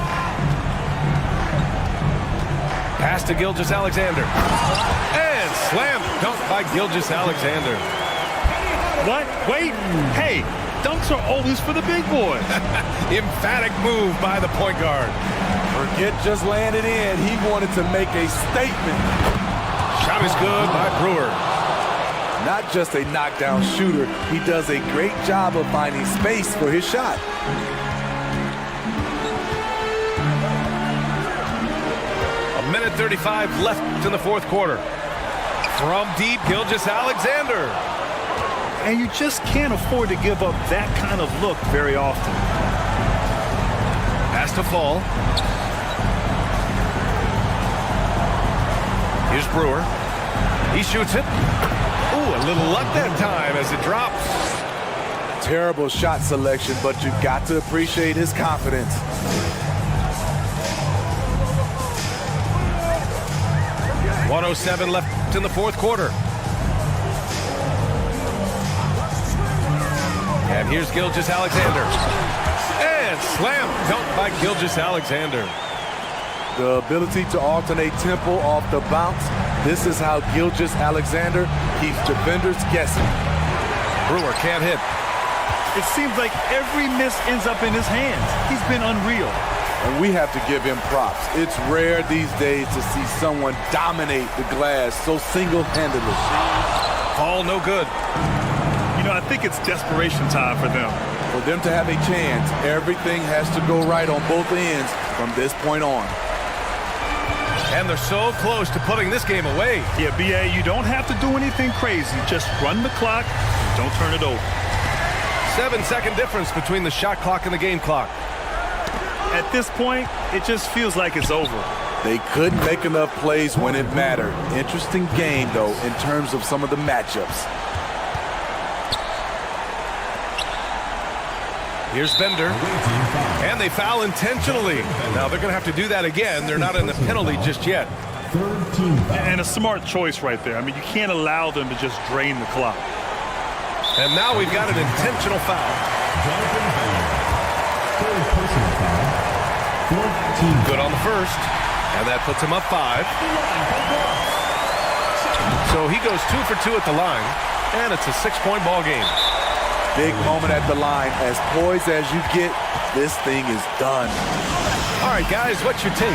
[SPEAKER 8] Pass to Gilgeous-Alexander. And slam dunk by Gilgeous-Alexander.
[SPEAKER 10] What? Wait. Hey, dunks are always for the big boys.
[SPEAKER 8] Emphatic move by the point guard.
[SPEAKER 12] Forget just laying it in. He wanted to make a statement.
[SPEAKER 8] Shot is good by Brewer.
[SPEAKER 12] Not just a knockdown shooter, he does a great job of finding space for his shot.
[SPEAKER 8] A minute 35 left in the fourth quarter. From deep, Gilgeous-Alexander.
[SPEAKER 10] And you just can't afford to give up that kind of look very often.
[SPEAKER 8] Has to Fall. Here's Brewer. He shoots it. Ooh, a little luck that time as it drops.
[SPEAKER 12] Terrible shot selection, but you've got to appreciate his confidence. .107
[SPEAKER 8] left in the fourth quarter. And here's Gilgeous-Alexander. And slam dunk by Gilgeous-Alexander.
[SPEAKER 12] The ability to alternate tempo off the bounce. This is how Gilgeous-Alexander keeps defenders guessing.
[SPEAKER 8] Brewer can't hit.
[SPEAKER 10] It seems like every miss ends up in his hands. He's been unreal.
[SPEAKER 12] And we have to give him props. It's rare these days to see someone dominate the glass so single-handedly.
[SPEAKER 8] Fall no good.
[SPEAKER 10] You know, I think it's desperation time for them.
[SPEAKER 12] For them to have a chance, everything has to go right on both ends from this point on.
[SPEAKER 8] And they're so close to putting this game away.
[SPEAKER 10] Yeah, B.A., you don't have to do anything crazy. Just run the clock. Don't turn it over.
[SPEAKER 8] 7-second difference between the shot clock and the game clock.
[SPEAKER 10] At this point, it just feels like it's over.
[SPEAKER 12] They couldn't make enough plays when it mattered. Interesting game, though, in terms of some of the matchups.
[SPEAKER 8] Here's Bender. And they foul intentionally. Now they're going to have to do that again. They're not in the penalty just yet.
[SPEAKER 10] And a smart choice right there. I mean, you can't allow them to just drain the clock.
[SPEAKER 8] And now we've got an intentional foul. Good on the first. And that puts him up 5. So he goes 2 for 2 at the line. And it's a 6-point ball game.
[SPEAKER 12] Big moment at the line. As poised as you get, this thing is done.
[SPEAKER 8] All right, guys, what's your take?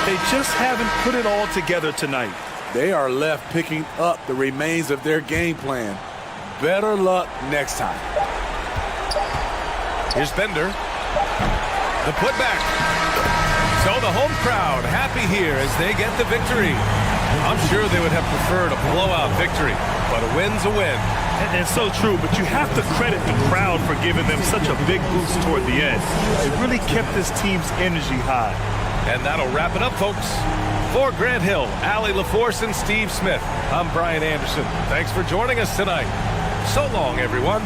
[SPEAKER 10] They just haven't put it all together tonight.
[SPEAKER 12] They are left picking up the remains of their game plan. Better luck next time.
[SPEAKER 8] Here's Bender. The putback. So the home crowd happy here as they get the victory. I'm sure they would have preferred a blowout victory, but a win's a win.
[SPEAKER 10] And so true, but you have to credit the crowd for giving them such a big boost toward the end. It really kept this team's energy high.
[SPEAKER 8] And that'll wrap it up, folks. For Grant Hill, Allie LaForce, and Steve Smith, I'm Brian Anderson. Thanks for joining us tonight. So long, everyone.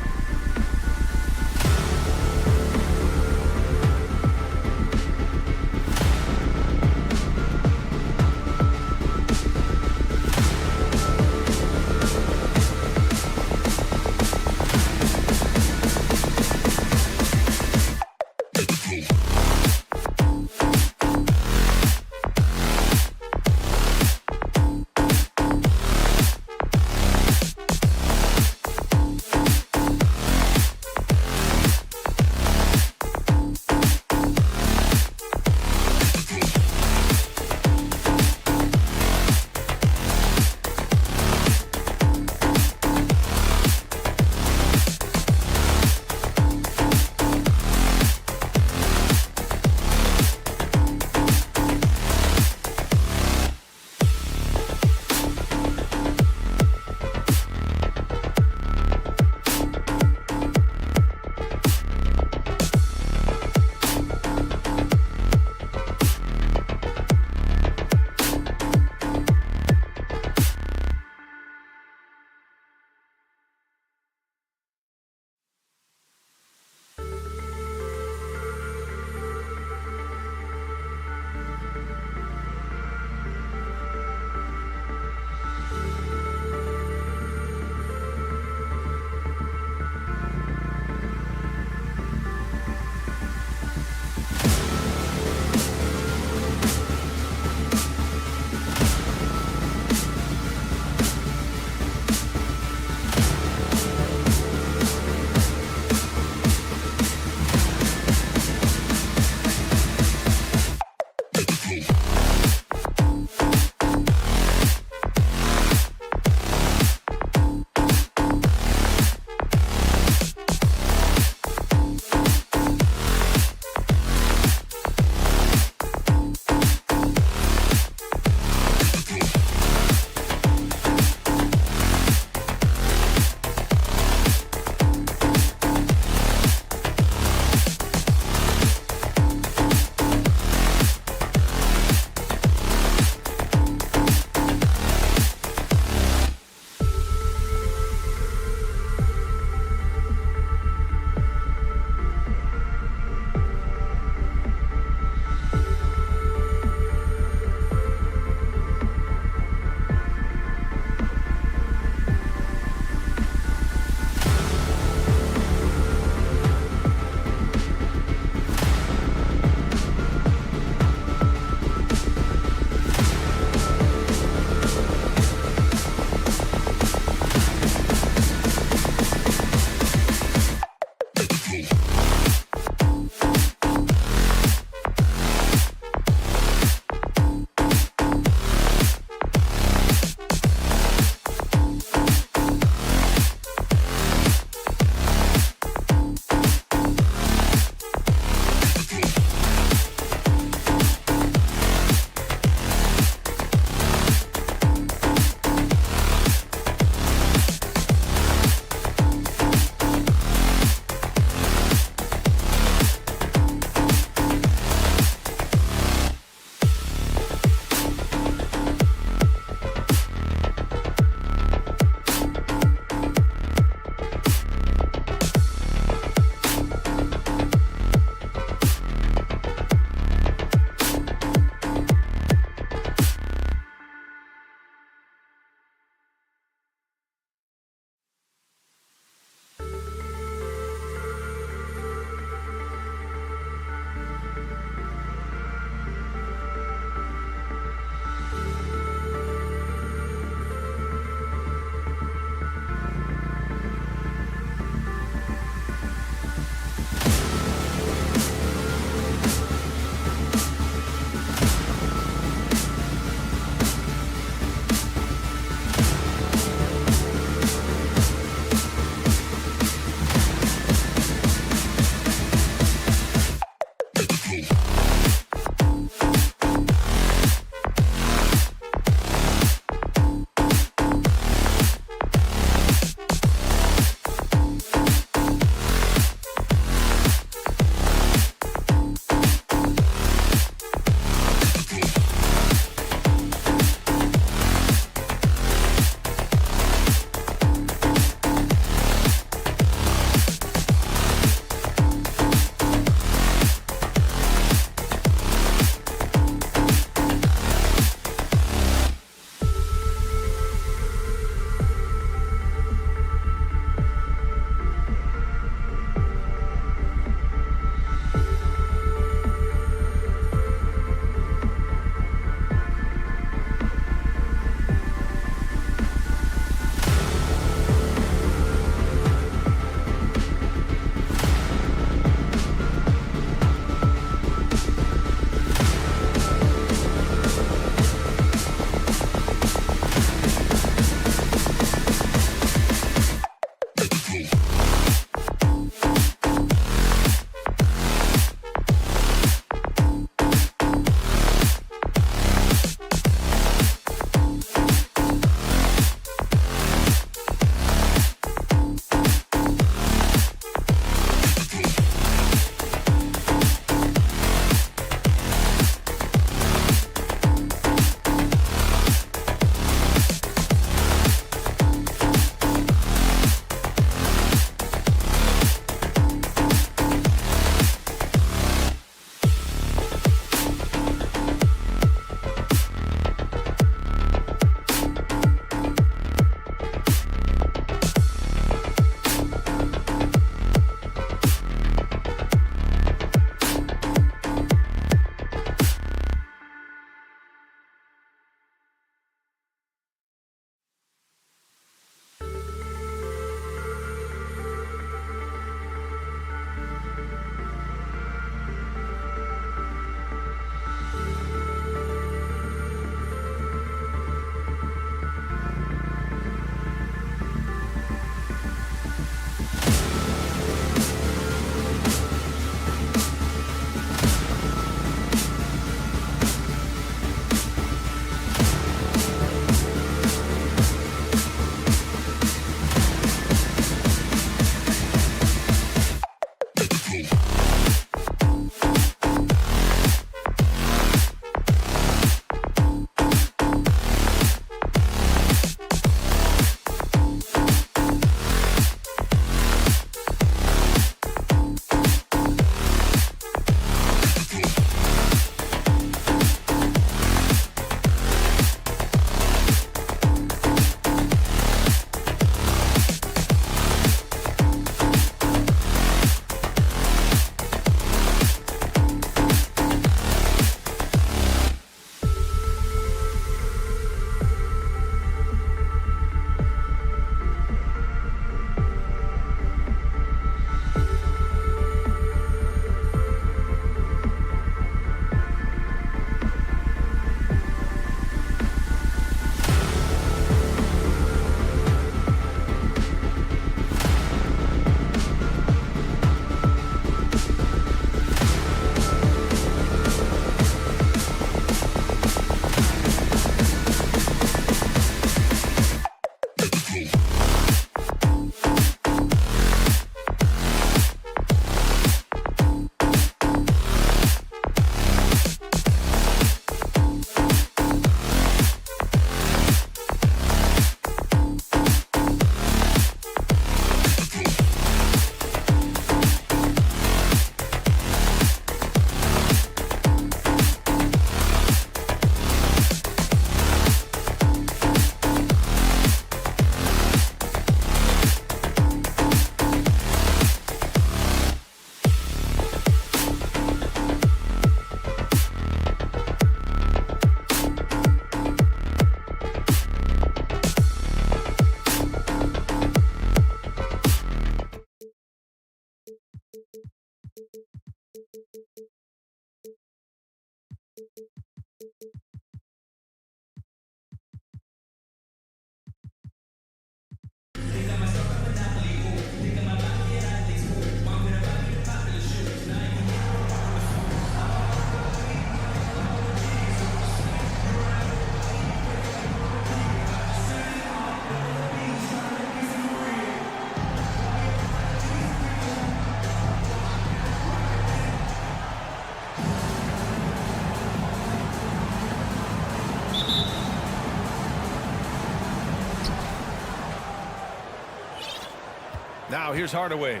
[SPEAKER 8] Now here's Hardaway.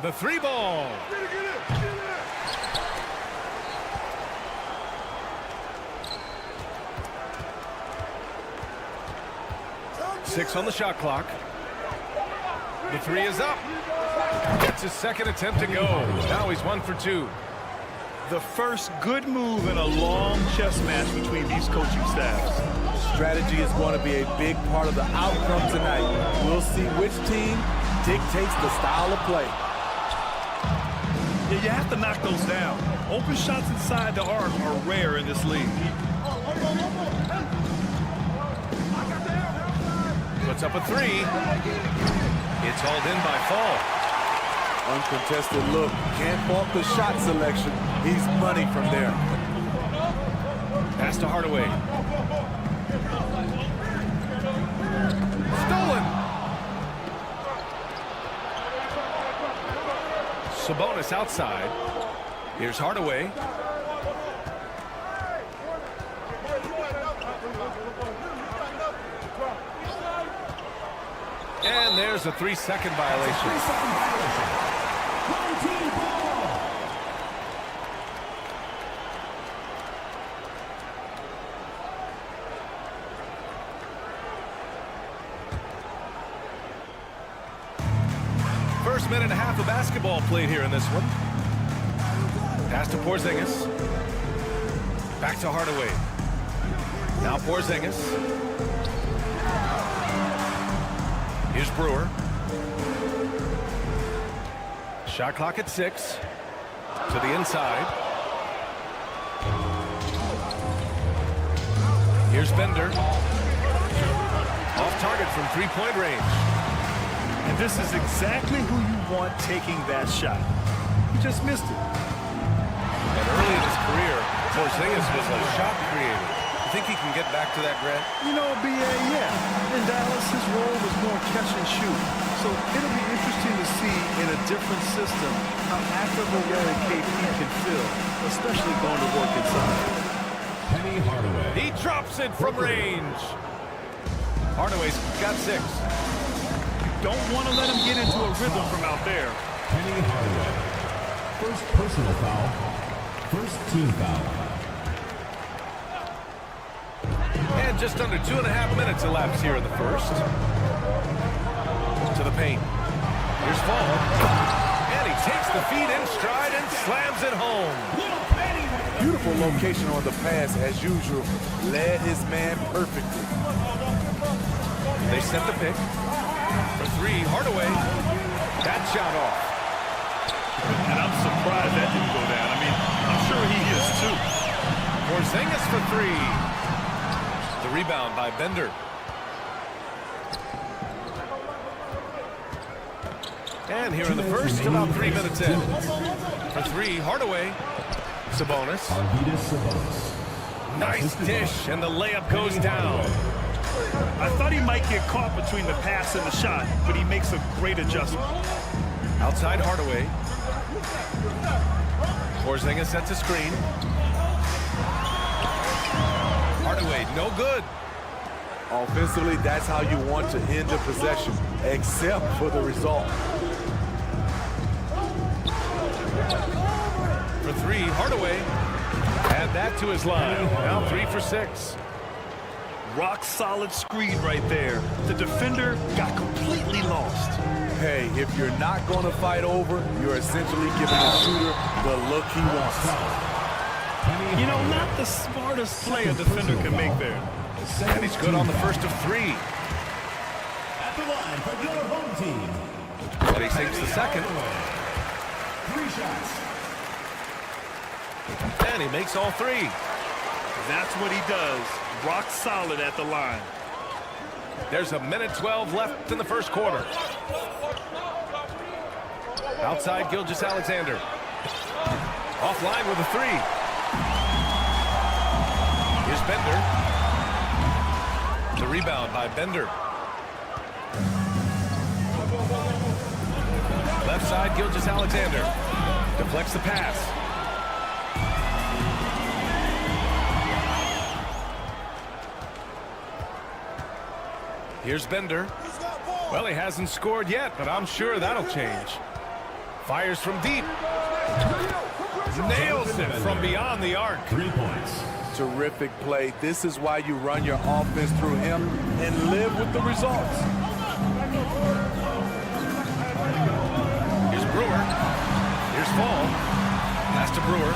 [SPEAKER 8] The three ball. Six on the shot clock. The three is up. Gets his second attempt to go. Now he's 1 for 2.
[SPEAKER 9] The first good move in a long chess match between these coaching staffs.
[SPEAKER 12] Strategy is going to be a big part of the outcome tonight. We'll see which team dictates the style of play.
[SPEAKER 9] Yeah, you have to knock those down. Open shots inside the arc are rare in this league.
[SPEAKER 8] Puts up a three. It's hauled in by Fall.
[SPEAKER 12] Uncontested look. Can't fault the shot selection. He's money from there.
[SPEAKER 8] Pass to Hardaway. Stolen. Sabonis outside. Here's Hardaway. And there's a 3-second violation. First minute and a half of basketball played here in this one. Pass to Porzingis. Back to Hardaway. Now Porzingis. Here's Brewer. Shot clock at 6. To the inside. Here's Bender. Off target from three-point range.
[SPEAKER 9] And this is exactly who you want taking that shot. He just missed it.
[SPEAKER 8] And early in his career, Porzingis was a shot creator. You think he can get back to that, Grant?
[SPEAKER 9] You know, B.A., yeah. In Dallas, his role was more catch and shoot. So it'll be interesting to see in a different system how active a role KP can fill, especially going to work inside.
[SPEAKER 4] Penny Hardaway.
[SPEAKER 8] He drops it from range. Hardaway's got 6.
[SPEAKER 9] Don't want to let him get into a rhythm from out there.
[SPEAKER 4] Penny Hardaway. First personal foul. First team foul.
[SPEAKER 8] And just under 2.5 minutes elapsed here in the first. To the paint. Here's Fall. And he takes the feed in stride and slams it home.
[SPEAKER 12] Beautiful location on the pass as usual. Led his man perfectly.
[SPEAKER 8] They set the pick. For 3, Hardaway. That shot off.
[SPEAKER 9] And I'm surprised that didn't go down. I mean, I'm sure he is too.
[SPEAKER 8] Porzingis for 3. The rebound by Bender. And here in the first, about 3 minutes in. For 3, Hardaway. Sabonis. Nice dish, and the layup goes down.
[SPEAKER 10] I thought he might get caught between the pass and the shot, but he makes a great adjustment.
[SPEAKER 8] Outside Hardaway. Porzingis sets a screen. Hardaway, no good.
[SPEAKER 12] Offensively, that's how you want to end the possession, except for the result.
[SPEAKER 8] For three, Hardaway. Add that to his line. Now 3 for 6.
[SPEAKER 10] Rock solid screen right there. The defender got completely lost.
[SPEAKER 12] Hey, if you're not going to fight over, you're essentially giving the shooter the look he wants.
[SPEAKER 10] You know, not the smartest play a defender can make there.
[SPEAKER 8] And he's good on the first of 3.
[SPEAKER 4] At the line for your home team.
[SPEAKER 8] But he sinks the second.
[SPEAKER 4] 3 shots.
[SPEAKER 8] And he makes all 3.
[SPEAKER 10] That's what he does. Rock solid at the line.
[SPEAKER 8] There's a minute 12 left in the first quarter. Outside Gilgeous-Alexander. Offline with a 3. Here's Bender. The rebound by Bender. Left side Gilgeous-Alexander. Deflects the pass. Here's Bender. Well, he hasn't scored yet, but I'm sure that'll change. Fires from deep. Nails it from beyond the arc.
[SPEAKER 4] 3 points.
[SPEAKER 12] Terrific play. This is why you run your offense through him and live with the results.
[SPEAKER 8] Here's Brewer. Here's Fall. Pass to Brewer.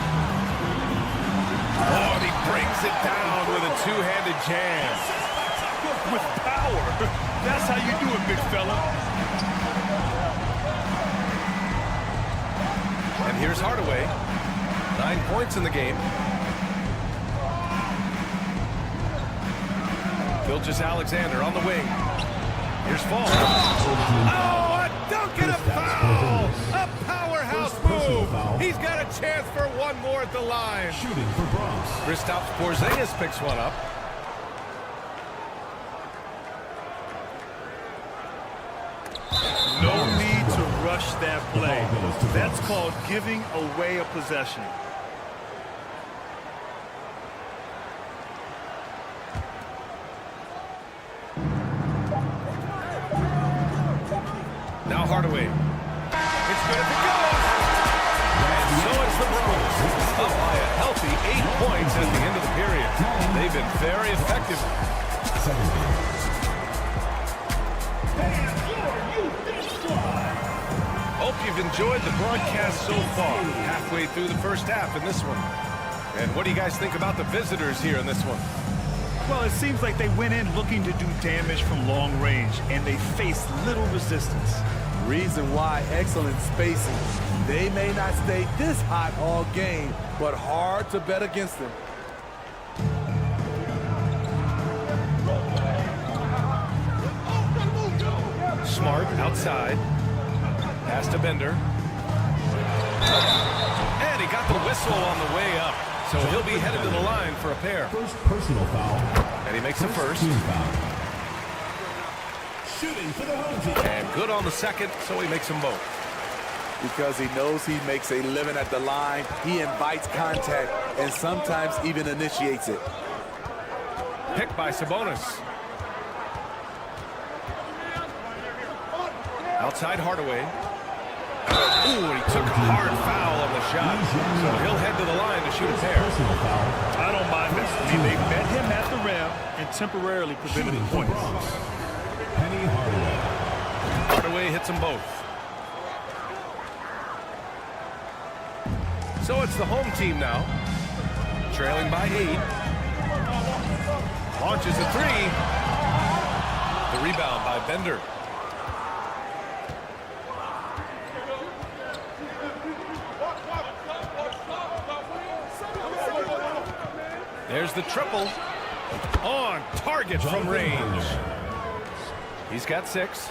[SPEAKER 8] Oh, and he brings it down with a two-handed jam.
[SPEAKER 10] With power. That's how you do it, big fella.
[SPEAKER 8] And here's Hardaway. 9 points in the game. Gilgeous-Alexander on the wing. Here's Fall. Oh, a dunk and a foul! A powerhouse move! He's got a chance for one more at the line.
[SPEAKER 4] Shooting for Bronx.
[SPEAKER 8] Kristaps Porzingis picks one up.
[SPEAKER 10] No need to rush that play. That's called giving away a possession.
[SPEAKER 8] Now Hardaway. It's good if it goes. And so it's the Bronx. Up by a healthy 8 points at the end of the period. They've been very effective. Hope you've enjoyed the broadcast so far. Halfway through the first half in this one. And what do you guys think about the visitors here in this one?
[SPEAKER 10] Well, it seems like they went in looking to do damage from long range, and they faced little resistance.
[SPEAKER 12] Reason why, excellent spacing. They may not stay this hot all game, but hard to bet against them.
[SPEAKER 8] Smart outside. Pass to Bender. And he got the whistle on the way up. So he'll be headed to the line for a pair.
[SPEAKER 4] First personal foul.
[SPEAKER 8] And he makes the first.
[SPEAKER 4] Shooting for the home team.
[SPEAKER 8] And good on the second, so he makes them both.
[SPEAKER 12] Because he knows he makes a living at the line, he invites contact and sometimes even initiates it.
[SPEAKER 8] Picked by Sabonis. Outside Hardaway. Ooh, and he took a hard foul on the shot. So he'll head to the line to shoot a pair.
[SPEAKER 10] I don't mind that. I mean, they met him at the rim and temporarily prevented the points.
[SPEAKER 8] Hardaway hits them both. So it's the home team now. Trailing by 8. Launches a 3. The rebound by Bender. There's the triple. On target from range. He's got 6.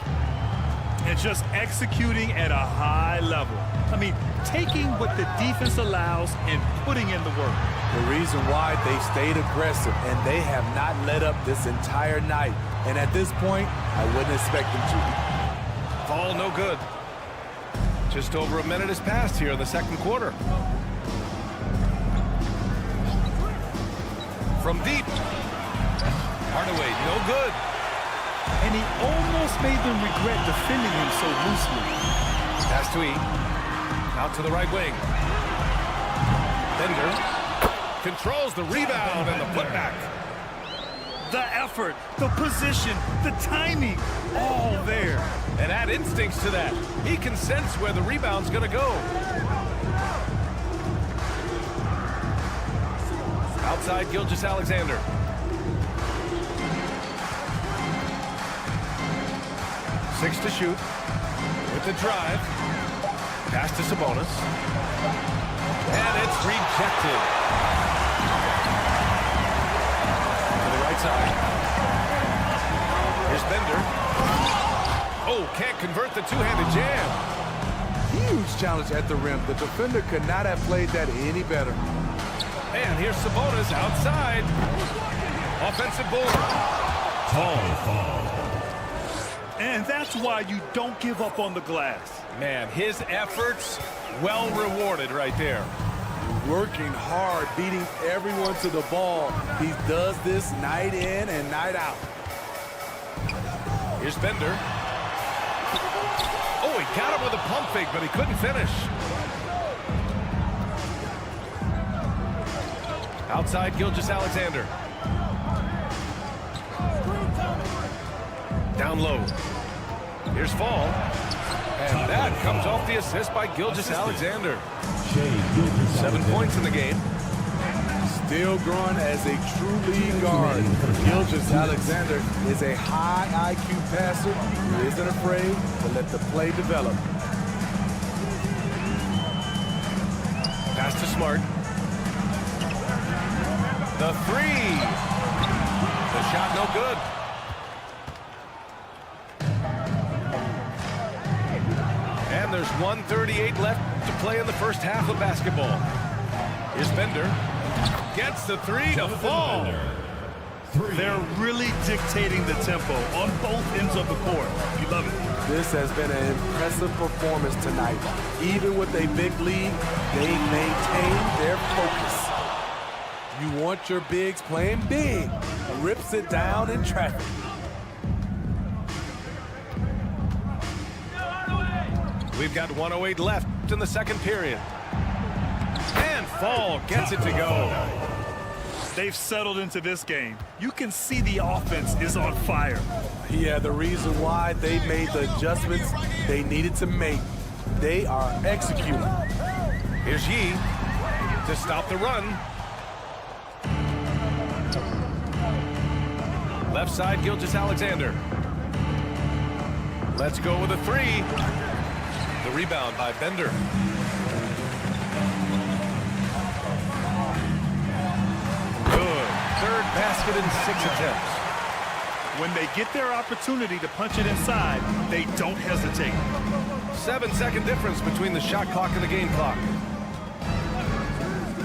[SPEAKER 10] and just executing at a high level. I mean, taking what the defense allows and putting in the work.
[SPEAKER 12] The reason why they stayed aggressive, and they have not let up this entire night. And at this point, I wouldn't expect them to.
[SPEAKER 8] Fall no good. Just over a minute has passed here in the second quarter. From deep. Hardaway, no good.
[SPEAKER 10] And he almost made them regret defending him so loosely.
[SPEAKER 8] Pass to E. Out to the right wing. Bender controls the rebound and the putback.
[SPEAKER 10] The effort, the position, the timing, all there.
[SPEAKER 8] And add instincts to that. He can sense where the rebound's going to go. Outside Gilgeous-Alexander. Six to shoot. With the drive. Pass to Sabonis. And it's rejected. To the right side. Here's Bender. Oh, can't convert the two-handed jam.
[SPEAKER 12] Huge challenge at the rim. The defender could not have played that any better.
[SPEAKER 8] And here's Sabonis outside. Offensive board.
[SPEAKER 10] Fall. And that's why you don't give up on the glass.
[SPEAKER 8] Man, his efforts well rewarded right there.
[SPEAKER 12] Working hard, beating everyone to the ball. He does this night in and night out.
[SPEAKER 8] Here's Bender. Oh, he got him with a pump fake, but he couldn't finish. Outside Gilgeous-Alexander. Down low. Here's Fall. And that comes off the assist by Gilgeous-Alexander. 7 points in the game.
[SPEAKER 12] Still growing as a true lead guard. Gilgeous-Alexander is a high IQ passer who isn't afraid to let the play develop.
[SPEAKER 8] Pass to Smart. The three. The shot no good. And there's 1:38 left to play in the first half of basketball. Here's Bender. Gets the three to fall.
[SPEAKER 10] They're really dictating the tempo on both ends of the court. You love it.
[SPEAKER 12] This has been an impressive performance tonight. Even with a big lead, they maintain their focus. You want your bigs playing big. Rips it down in traffic.
[SPEAKER 8] We've got 1:08 left in the second period. And Fall gets it to go.
[SPEAKER 10] They've settled into this game. You can see the offense is on fire.
[SPEAKER 12] Yeah, the reason why they made the adjustments they needed to make. They are executing.
[SPEAKER 8] Here's Yee to stop the run. Left side, Gilgeous-Alexander. Let's go with a three. The rebound by Bender. Good. Third basket in 6 attempts.
[SPEAKER 10] When they get their opportunity to punch it inside, they don't hesitate.
[SPEAKER 8] 7-second difference between the shot clock and the game clock.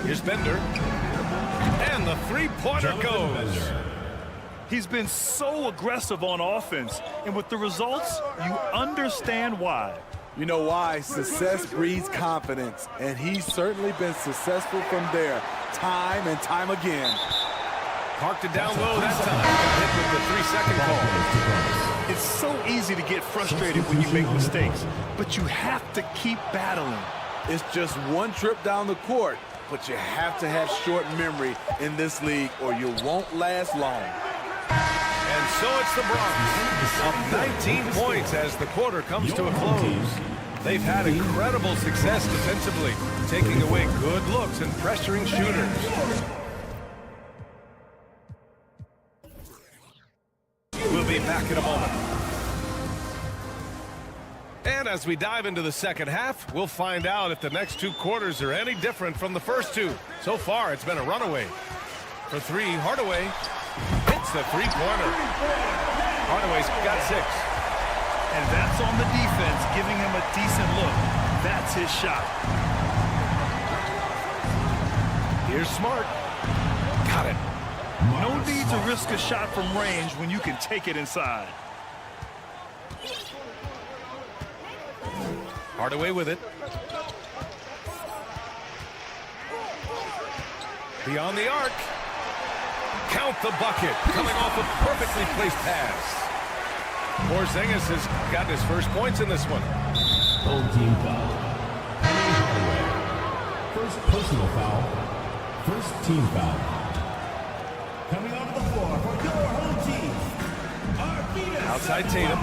[SPEAKER 8] Here's Bender. And the three-pointer goes.
[SPEAKER 10] He's been so aggressive on offense, and with the results, you understand why.
[SPEAKER 12] You know why? Success breeds confidence, and he's certainly been successful from there, time and time again.
[SPEAKER 8] Parked it down low that time. Hit with the 3-second call.
[SPEAKER 10] It's so easy to get frustrated when you make mistakes, but you have to keep battling.
[SPEAKER 12] It's just one trip down the court, but you have to have short memory in this league or you won't last long.
[SPEAKER 8] And so it's the Bronx, up 19 points as the quarter comes to a close. They've had incredible success defensively, taking away good looks and pressuring shooters. We'll be back in a moment. And as we dive into the second half, we'll find out if the next 2 quarters are any different from the first 2. So far, it's been a runaway. For 3, Hardaway hits the three-pointer. Hardaway's got 6.
[SPEAKER 10] And that's on the defense, giving him a decent look. That's his shot.
[SPEAKER 8] Here's Smart. Got it.
[SPEAKER 10] No need to risk a shot from range when you can take it inside.
[SPEAKER 8] Hardaway with it. Beyond the arc. Count the bucket. Coming off a perfectly placed pass. Porzingis has got his first points in this one.
[SPEAKER 4] Home team foul. Hardaway. First personal foul. First team foul. Coming onto the floor for your home team.
[SPEAKER 8] Outside Tatum.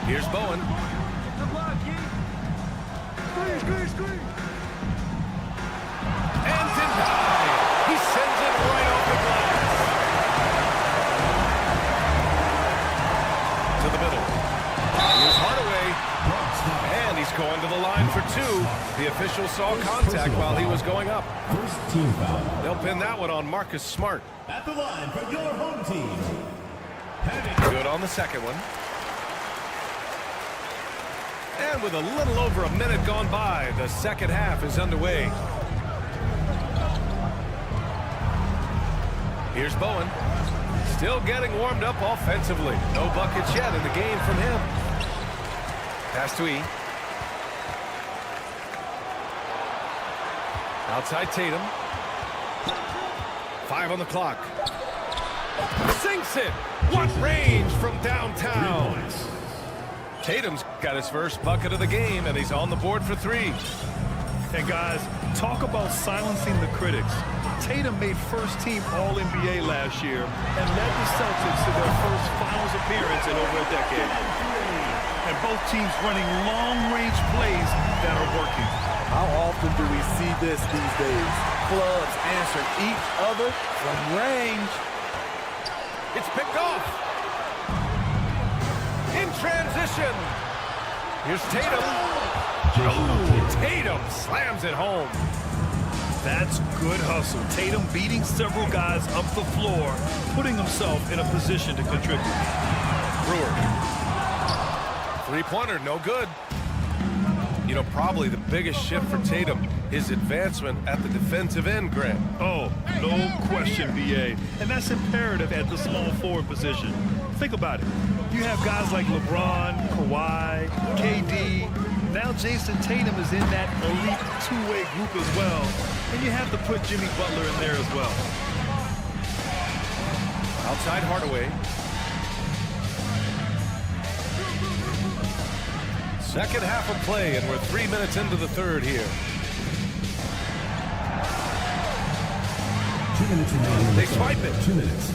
[SPEAKER 8] Here's Bowen. And denied. He sends it right off the glass. To the middle. Here's Hardaway. And he's going to the line for two. The official saw contact while he was going up.
[SPEAKER 4] First team foul.
[SPEAKER 8] They'll pin that one on Marcus Smart.
[SPEAKER 4] At the line for your home team.
[SPEAKER 8] Good on the second one. And with a little over a minute gone by, the second half is underway. Here's Bowen. Still getting warmed up offensively. No buckets yet in the game from him. Pass to E. Outside Tatum. 5 on the clock. Sinks it. What range from downtown. Tatum's got his first bucket of the game, and he's on the board for 3.
[SPEAKER 10] And guys, talk about silencing the critics. Tatum made first-team All-NBA last year and led the Celtics to their first finals appearance in over a decade. And both teams running long-range plays that are working.
[SPEAKER 12] How often do we see this these days? Clubs answer each other from range.
[SPEAKER 8] It's picked off. In transition. Here's Tatum. Tatum slams it home.
[SPEAKER 10] That's good hustle. Tatum beating several guys up the floor, putting himself in a position to contribute.
[SPEAKER 8] Brewer. Three-pointer, no good. You know, probably the biggest shift for Tatum, his advancement at the defensive end, Grant.
[SPEAKER 10] Oh, no question, B.A. And that's imperative at the small forward position. Think about it. You have guys like LeBron, Kawhi, KD. Now Jason Tatum is in that elite two-way group as well. And you have to put Jimmy Butler in there as well.
[SPEAKER 8] Outside Hardaway. Second half of play, and we're 3 minutes into the third here.
[SPEAKER 4] 2 minutes remaining.
[SPEAKER 8] They swipe it.
[SPEAKER 4] 2 minutes.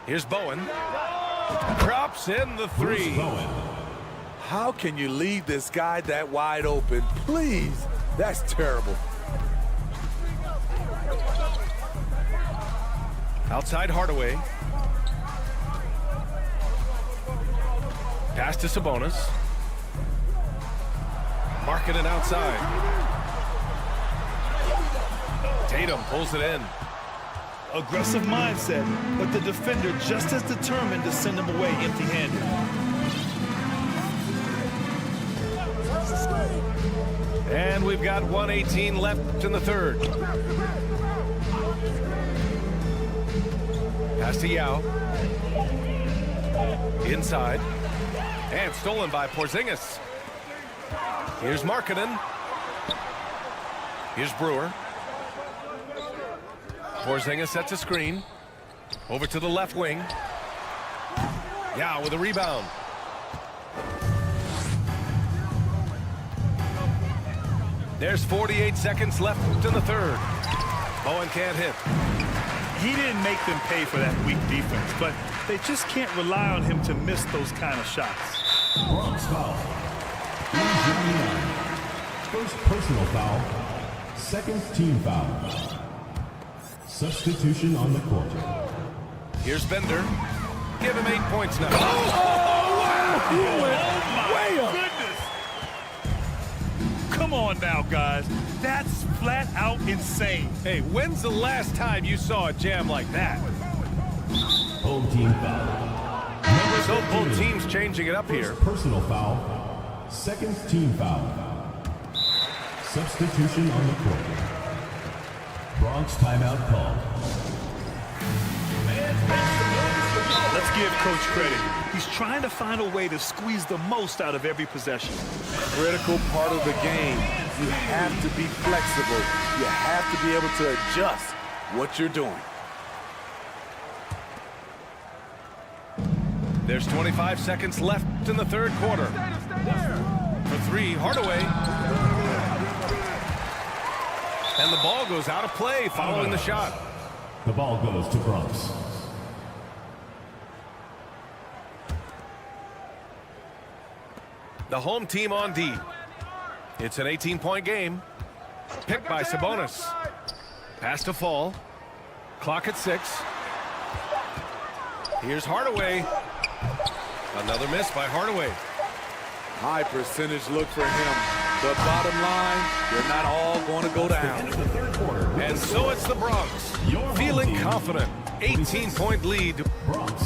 [SPEAKER 8] Here's Bowen. Drops in the 3.
[SPEAKER 12] How can you leave this guy that wide open? Please. That's terrible.
[SPEAKER 8] Outside Hardaway. Pass to Sabonis. Markkanen outside. Tatum pulls it in.
[SPEAKER 10] Aggressive mindset, but the defender just as determined to send him away empty-handed.
[SPEAKER 8] And we've got 1:18 left in the third. Pass to Yao. Inside. And stolen by Porzingis. Here's Markkanen. Here's Brewer. Porzingis sets a screen. Over to the left wing. Yao with a rebound. There's 48 seconds left in the third. Bowen can't hit.
[SPEAKER 10] He didn't make them pay for that weak defense, but they just can't rely on him to miss those kind of shots.
[SPEAKER 4] Bronx foul. First personal foul. Second team foul. Substitution on the court.
[SPEAKER 8] Here's Bender. Give him 8 points now.
[SPEAKER 10] Oh, wow! He went way up. Come on now, guys. That's flat out insane.
[SPEAKER 8] Hey, when's the last time you saw a jam like that?
[SPEAKER 4] Home team foul.
[SPEAKER 8] So both teams changing it up here.
[SPEAKER 4] Personal foul. Second team foul. Substitution on the court. Bronx timeout called.
[SPEAKER 10] Let's give Coach credit. He's trying to find a way to squeeze the most out of every possession.
[SPEAKER 12] Critical part of the game. You have to be flexible. You have to be able to adjust what you're doing.
[SPEAKER 8] There's 25 seconds left in the third quarter. For three, Hardaway. And the ball goes out of play following the shot.
[SPEAKER 4] The ball goes to Bronx.
[SPEAKER 8] The home team on D. It's an 18-point game. Picked by Sabonis. Pass to Fall. Clock at 6. Here's Hardaway. Another miss by Hardaway.
[SPEAKER 12] High percentage look for him. But bottom line, they're not all going to go down.
[SPEAKER 8] And so it's the Bronx. Feeling confident. 18-point lead.
[SPEAKER 4] Bronx,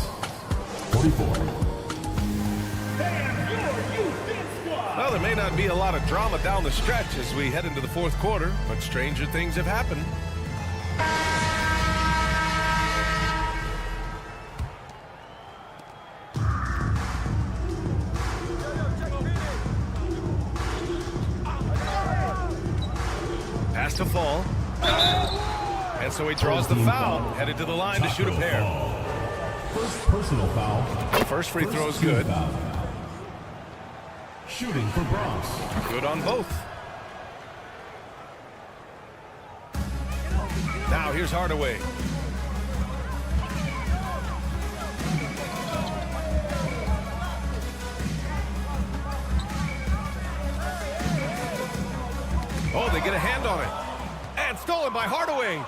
[SPEAKER 4] 44.
[SPEAKER 8] Well, there may not be a lot of drama down the stretch as we head into the fourth quarter, but stranger things have happened. Pass to Fall. And so he draws the foul, headed to the line to shoot a pair.
[SPEAKER 4] First personal foul.
[SPEAKER 8] First free throw is good.
[SPEAKER 4] Foul. Shooting for Bronx.
[SPEAKER 8] Good on both. Now here's Hardaway. Oh, they get a hand on it. And stolen by Hardaway.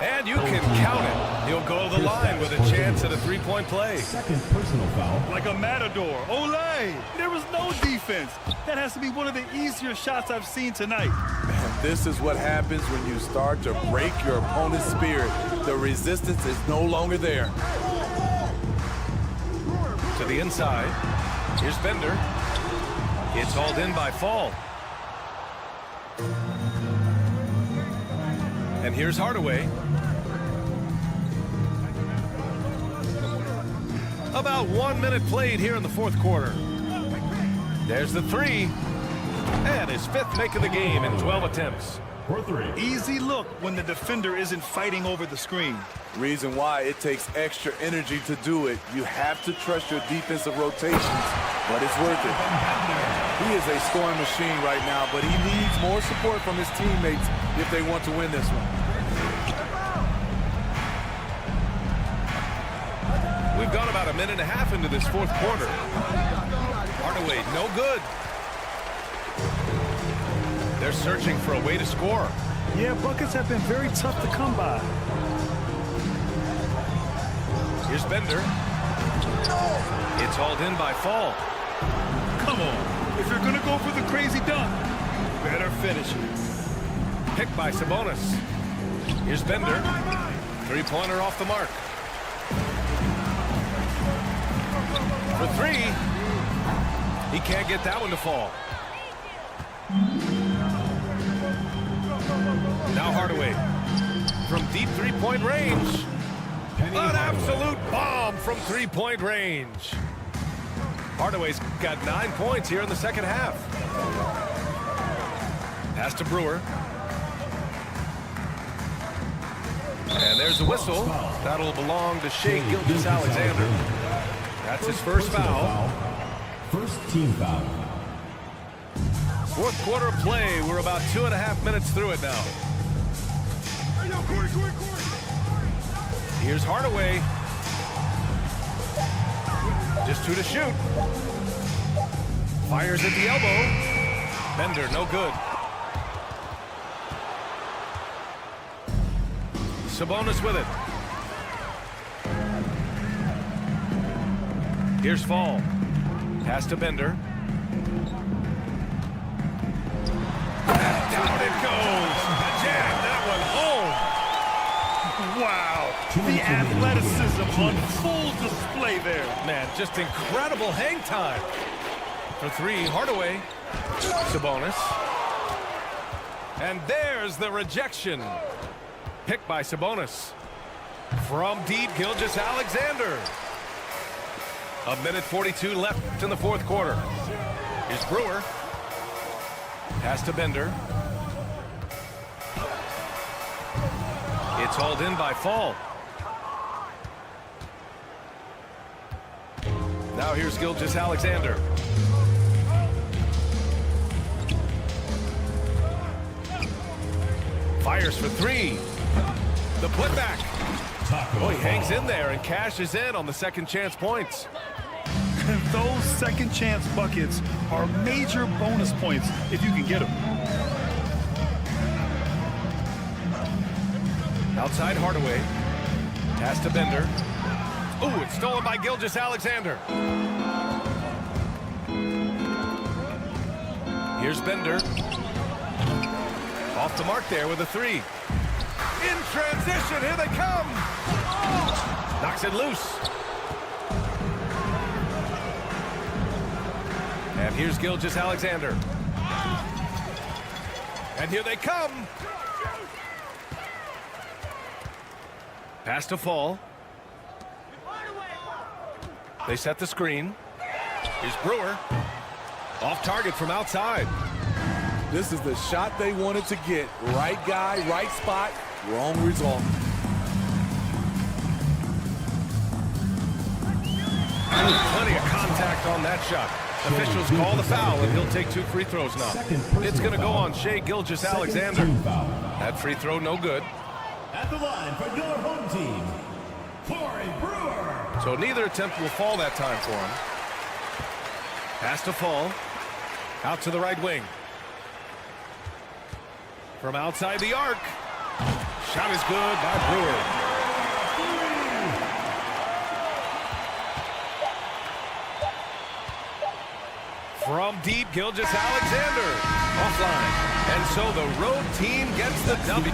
[SPEAKER 8] And you can count it. He'll go to the line with a chance at a three-point play.
[SPEAKER 4] Second personal foul.
[SPEAKER 10] Like a matador. Olay! There was no defense. That has to be one of the easier shots I've seen tonight.
[SPEAKER 12] And this is what happens when you start to break your opponent's spirit. The resistance is no longer there.
[SPEAKER 8] To the inside. Here's Bender. It's hauled in by Fall. And here's Hardaway. About 1 minute played here in the fourth quarter. There's the three. And his fifth make of the game in 12 attempts.
[SPEAKER 4] For three.
[SPEAKER 10] Easy look when the defender isn't fighting over the screen.
[SPEAKER 12] Reason why it takes extra energy to do it. You have to trust your defensive rotations, but it's worth it. He is a scoring machine right now, but he needs more support from his teammates if they want to win this one.
[SPEAKER 8] We've gone about a minute and a half into this fourth quarter. Hardaway, no good. They're searching for a way to score.
[SPEAKER 10] Yeah, buckets have been very tough to come by.
[SPEAKER 8] Here's Bender. It's hauled in by Fall.
[SPEAKER 10] Come on. If you're going to go for the crazy dunk, better finish it.
[SPEAKER 8] Picked by Sabonis. Here's Bender. Three-pointer off the mark. For three. He can't get that one to fall. Now Hardaway. From deep three-point range. An absolute bomb from three-point range. Hardaway's got 9 points here in the second half. Pass to Brewer. And there's a whistle. That'll belong to Shea Gilgeous-Alexander. That's his first foul.
[SPEAKER 4] First team foul.
[SPEAKER 8] Fourth quarter of play. We're about 2.5 minutes through it now. Here's Hardaway. Just 2 to shoot. Fires at the elbow. Bender, no good. Sabonis with it. Here's Fall. Pass to Bender. And down it goes. Jam that one home.
[SPEAKER 10] Wow. The athleticism on full display there.
[SPEAKER 8] Man, just incredible hang time. For three, Hardaway. Sabonis. And there's the rejection. Picked by Sabonis. From deep, Gilgeous-Alexander. 1:42 left in the fourth quarter. Here's Brewer. Pass to Bender. It's hauled in by Fall. Now here's Gilgeous-Alexander. Fires for three. The putback. Oh, he hangs in there and cashes in on the second chance points.
[SPEAKER 10] Those second chance buckets are major bonus points if you can get them.
[SPEAKER 8] Outside Hardaway. Pass to Bender. Oh, it's stolen by Gilgeous-Alexander. Here's Bender. Off the mark there with a three. In transition, here they come. Knocks it loose. And here's Gilgeous-Alexander. And here they come. Pass to Fall. They set the screen. Here's Brewer. Off target from outside.
[SPEAKER 11] This is the shot they wanted to get. Right guy, right spot, wrong result.
[SPEAKER 8] Plenty of contact on that shot. Officials call the foul, and he'll take 2 free throws now. It's going to go on Shai Gilgeous-Alexander. That free throw no good.
[SPEAKER 4] At the line for your home team, Corey Brewer.
[SPEAKER 8] So neither attempt will fall that time for him. Pass to Fall. Out to the right wing. From outside the arc. Shot is good by Brewer. From deep, Gilgeous-Alexander. Offline. And so the road team gets the W.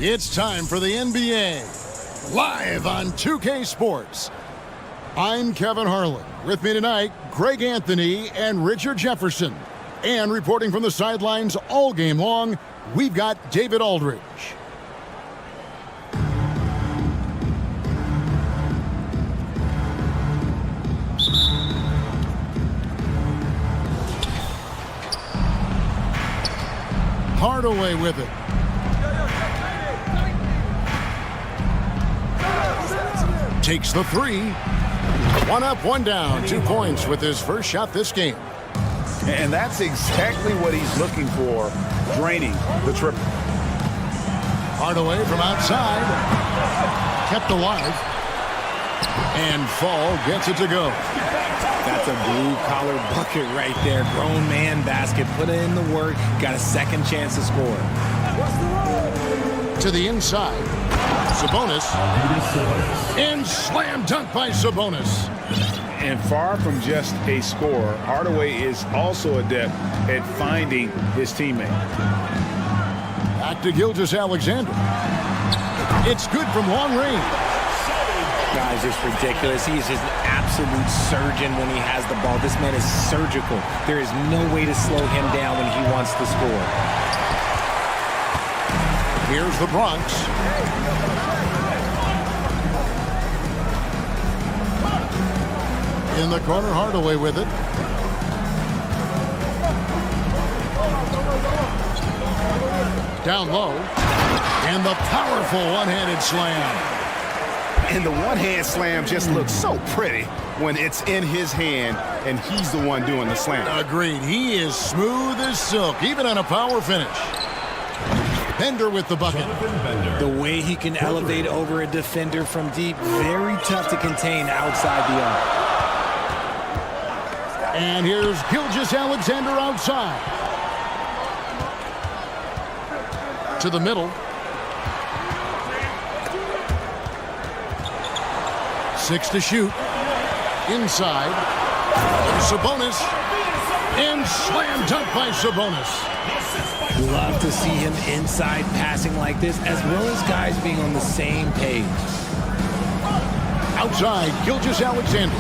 [SPEAKER 1] It's time for the NBA, live on 2K Sports. I'm Kevin Harlan. With me tonight, Greg Anthony and Richard Jefferson. And reporting from the sidelines all game long, we've got David Aldridge. Hardaway with it. Takes the three. One up, one down. 2 points with his first shot this game.
[SPEAKER 2] And that's exactly what he's looking for, draining the triple.
[SPEAKER 1] Hardaway from outside. Kept alive. And Fall gets it to go.
[SPEAKER 3] That's a blue-collar bucket right there. Grown man basket. Put in the work. Got a second chance to score.
[SPEAKER 1] To the inside. Sabonis. And slam dunk by Sabonis.
[SPEAKER 2] And far from just a scorer, Hardaway is also adept at finding his teammate.
[SPEAKER 1] Back to Gilgeous-Alexander. It's good from long range.
[SPEAKER 3] Guys, it's ridiculous. He's just an absolute surgeon when he has the ball. This man is surgical. There is no way to slow him down when he wants to score.
[SPEAKER 1] Here's the Bronx. In the corner, Hardaway with it. Down low. And the powerful one-handed slam.
[SPEAKER 2] And the one-hand slam just looks so pretty when it's in his hand and he's the one doing the slam.
[SPEAKER 1] Agreed. He is smooth as silk, even on a power finish. Bender with the bucket.
[SPEAKER 3] The way he can elevate over a defender from deep, very tough to contain outside the arc.
[SPEAKER 1] And here's Gilgeous-Alexander outside. To the middle. 6 to shoot. Inside. Sabonis. And slam dunk by Sabonis.
[SPEAKER 3] Love to see him inside passing like this, as well as guys being on the same page.
[SPEAKER 1] Outside, Gilgeous-Alexander.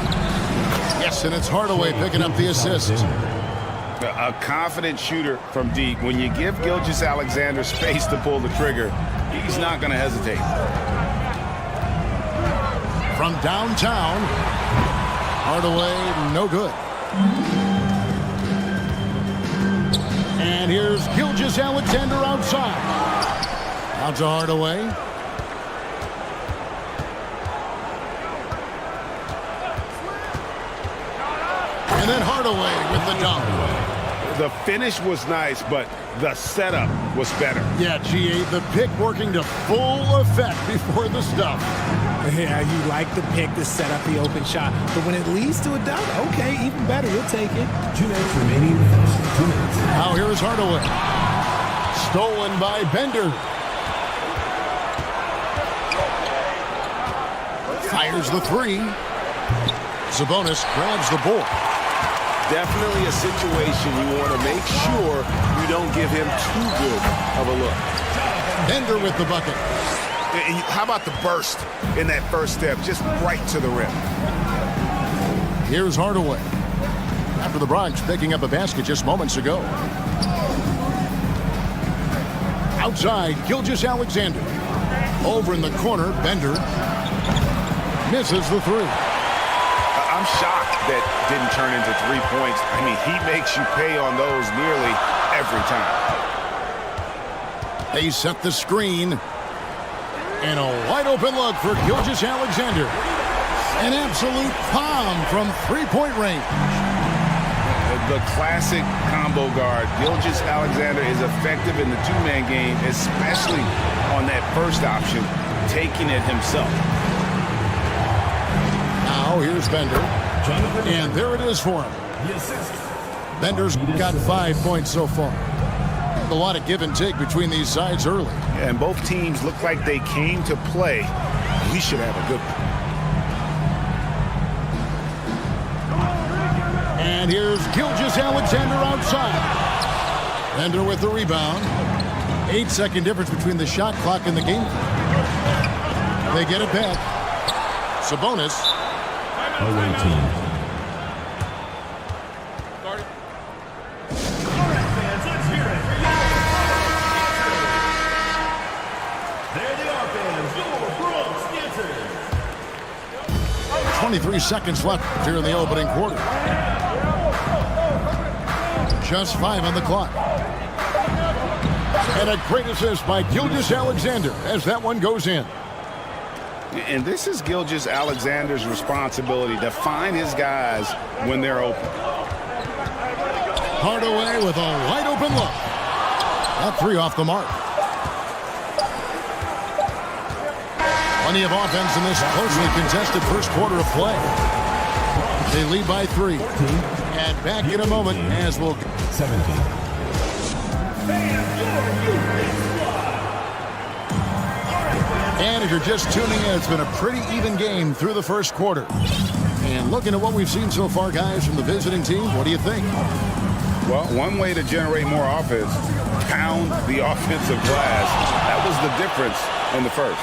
[SPEAKER 1] Yes, and it's Hardaway picking up the assist.
[SPEAKER 2] A confident shooter from deep. When you give Gilgeous-Alexander space to pull the trigger, he's not going to hesitate.
[SPEAKER 1] From downtown, Hardaway, no good. And here's Gilgeous-Alexander outside. Out to Hardaway. And then Hardaway with the dunk.
[SPEAKER 2] The finish was nice, but the setup was better.
[SPEAKER 1] Yeah, GA, the pick working to full effect before the stuff.
[SPEAKER 3] Yeah, you like the pick to set up the open shot, but when it leads to a dunk, okay, even better, we'll take it.
[SPEAKER 4] 2 minutes remaining. 2 minutes.
[SPEAKER 1] Now here is Hardaway. Stolen by Bender. Fires the three. Sabonis grabs the board.
[SPEAKER 2] Definitely a situation you want to make sure you don't give him too good of a look.
[SPEAKER 1] Bender with the bucket.
[SPEAKER 2] How about the burst in that first step, just right to the rim?
[SPEAKER 1] Here's Hardaway. After the Bronx picking up a basket just moments ago. Outside, Gilgeous-Alexander. Over in the corner, Bender misses the three.
[SPEAKER 2] I'm shocked that didn't turn into 3 points. I mean, he makes you pay on those nearly every time.
[SPEAKER 1] They set the screen. And a wide open look for Gilgeous-Alexander. An absolute bomb from three-point range.
[SPEAKER 2] The classic combo guard. Gilgeous-Alexander is effective in the two-man game, especially on that first option, taking it himself.
[SPEAKER 1] Now here's Bender. And there it is for him. Bender's got 5 points so far. A lot of give and take between these sides early.
[SPEAKER 2] Yeah, and both teams look like they came to play. We should have a good one.
[SPEAKER 1] And here's Gilgeous-Alexander outside. Bender with the rebound. 8-second difference between the shot clock and the game clock. They get it back. Sabonis.
[SPEAKER 4] Away team. All right, fans, let's hear it for you. There they are, fans. Your Bronx Dancers.
[SPEAKER 1] 23 seconds left here in the opening quarter. Just 5 on the clock. And a great assist by Gilgeous-Alexander as that one goes in.
[SPEAKER 2] And this is Gilgeous-Alexander's responsibility to find his guys when they're open.
[SPEAKER 1] Hardaway with a wide open look. That 3 off the mark. Plenty of offense in this closely contested first quarter of play. They lead by 3. And back in a moment as we'll...
[SPEAKER 4] 17.
[SPEAKER 1] And if you're just tuning in, it's been a pretty even game through the first quarter. And looking at what we've seen so far, guys, from the visiting team, what do you think?
[SPEAKER 2] Well, one way to generate more offense, pound the offensive glass. That was the difference in the first.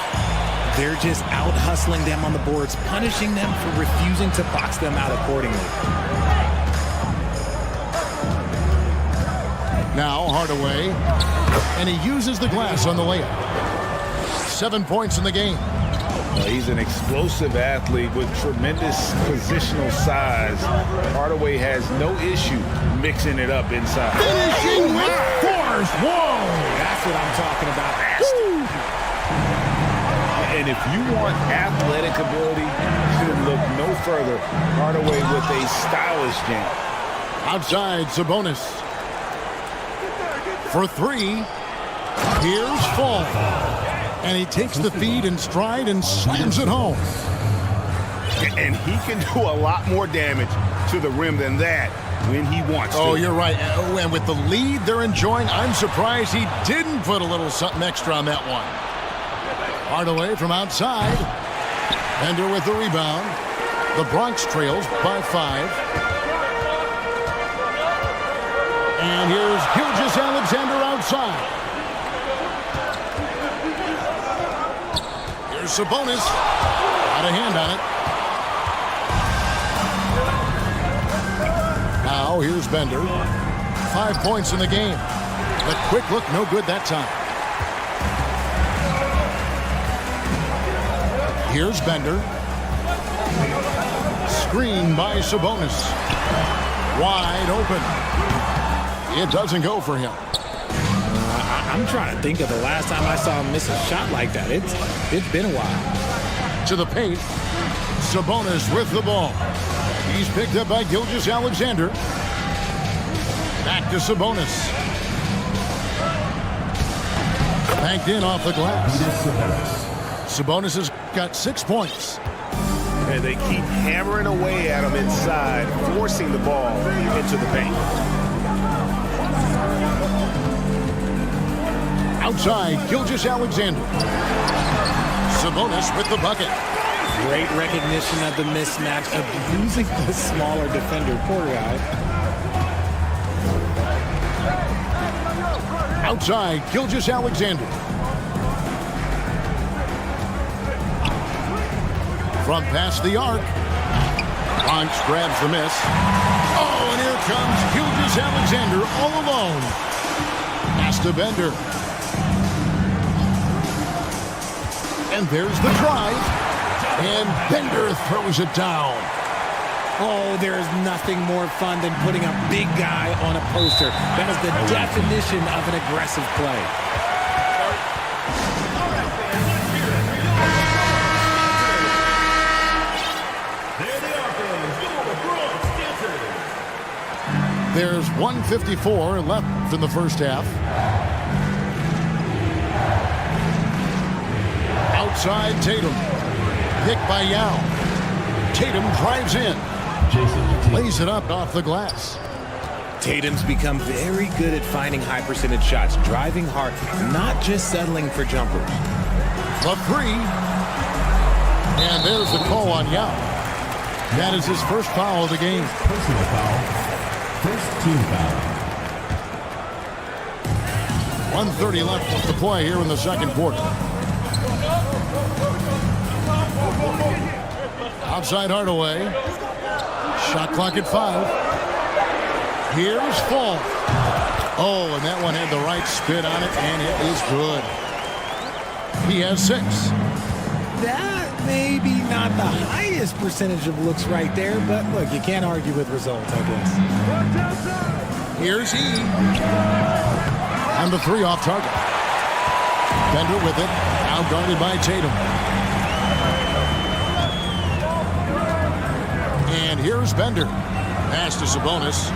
[SPEAKER 3] They're just out-hustling them on the boards, punishing them for refusing to box them out accordingly.
[SPEAKER 1] Now Hardaway, and he uses the glass on the layup. 7 points in the game.
[SPEAKER 2] He's an explosive athlete with tremendous positional size. Hardaway has no issue mixing it up inside.
[SPEAKER 1] Finishing with force. Whoa!
[SPEAKER 3] That's what I'm talking about.
[SPEAKER 2] And if you want athletic ability, then look no further. Hardaway with a stylish jam.
[SPEAKER 1] Outside, Sabonis. For 3. Here's Fall. And he takes the feed in stride and slams it home.
[SPEAKER 2] And he can do a lot more damage to the rim than that when he wants to.
[SPEAKER 1] Oh, you're right. And with the lead they're enjoying, I'm surprised he didn't put a little something extra on that one. Hardaway from outside. Bender with the rebound. The Bronx trails by 5. And here's Gilgeous-Alexander outside. Here's Sabonis. Got a hand on it. Now here's Bender. 5 points in the game. The quick look, no good that time. Here's Bender. Screen by Sabonis. Wide open. It doesn't go for him.
[SPEAKER 3] I'm trying to think of the last time I saw him miss a shot like that. It's been a while.
[SPEAKER 1] To the paint. Sabonis with the ball. He's picked up by Gilgeous-Alexander. Back to Sabonis. Banked in off the glass. Sabonis has got 6 points.
[SPEAKER 2] And they keep hammering away at him inside, forcing the ball into the paint.
[SPEAKER 1] Outside, Gilgeous-Alexander. Sabonis with the bucket.
[SPEAKER 3] Great recognition of the mismatch of using the smaller defender, poor guy.
[SPEAKER 1] Outside, Gilgeous-Alexander. From past the arc. Bronx grabs the miss. Oh, and here comes Gilgeous-Alexander all alone. Pass to Bender. And there's the drive. And Bender throws it down.
[SPEAKER 3] Oh, there's nothing more fun than putting a big guy on a poster. That is the definition of an aggressive play.
[SPEAKER 1] There's 1:54 left in the first half. Outside Tatum. Picked by Yao. Tatum drives in. Lays it up off the glass.
[SPEAKER 3] Tatum's become very good at finding high percentage shots, driving hard, not just settling for jumpers.
[SPEAKER 1] The 3. And there's the call on Yao. That is his first foul of the game.
[SPEAKER 4] Personal foul. First team foul.
[SPEAKER 1] 1:30 left to play here in the second quarter. Outside Hardaway. Shot clock at 5. Here's Fall. Oh, and that one had the right spin on it, and it is good. He has 6.
[SPEAKER 3] That may be not the highest percentage of looks right there, but look, you can't argue with results, I guess.
[SPEAKER 1] Here's E. And the 3 off target. Bender with it. Now guarded by Tatum. And here's Bender. Pass to Sabonis.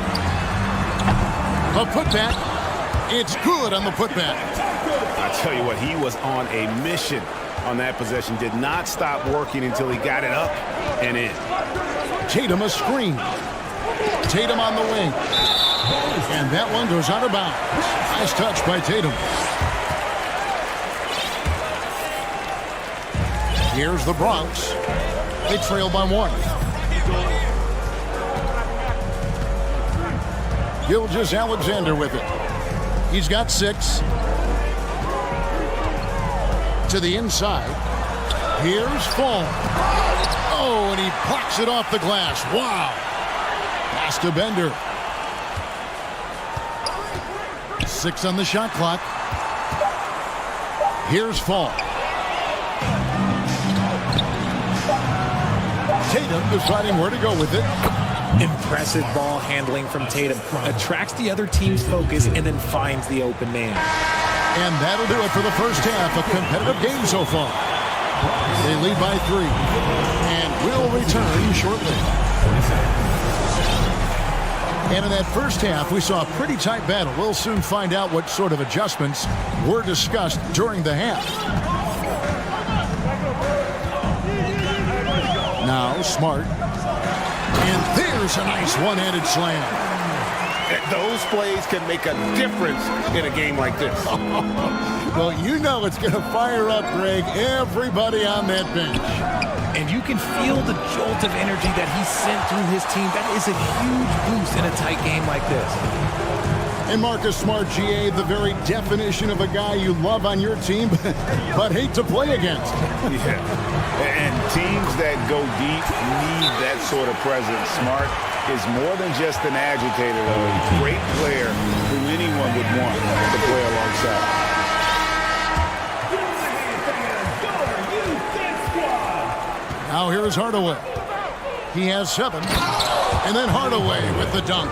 [SPEAKER 1] A putback. It's good on the putback.
[SPEAKER 2] I tell you what, he was on a mission on that possession. Did not stop working until he got it up and in.
[SPEAKER 1] Tatum a screen. Tatum on the wing. And that one goes out of bounds. Nice touch by Tatum. Here's the Bronx. They trail by 1. Gilgeous-Alexander with it. He's got 6. To the inside. Here's Fall. Oh, and he blocks it off the glass. Wow. Pass to Bender. 6 on the shot clock. Here's Fall. Tatum deciding where to go with it.
[SPEAKER 3] Impressive ball handling from Tatum. Attracts the other team's focus and then finds the open man.
[SPEAKER 1] And that'll do it for the first half. A competitive game so far. They lead by 3. And will return shortly. And in that first half, we saw a pretty tight battle. We'll soon find out what sort of adjustments were discussed during the half. Now, Smart. And there's a nice one-handed slam.
[SPEAKER 2] Those plays can make a difference in a game like this.
[SPEAKER 1] Well, you know it's going to fire up, Greg, everybody on that bench.
[SPEAKER 3] And you can feel the jolt of energy that he sent through his team. That is a huge boost in a tight game like this.
[SPEAKER 1] And Marcus Smart, GA, the very definition of a guy you love on your team, but hate to play against.
[SPEAKER 2] Yeah. And teams that go deep need that sort of presence. Smart is more than just an agitator, though. A great player who anyone would want to play alongside.
[SPEAKER 1] Now here is Hardaway. He has 7. And then Hardaway with the dunk.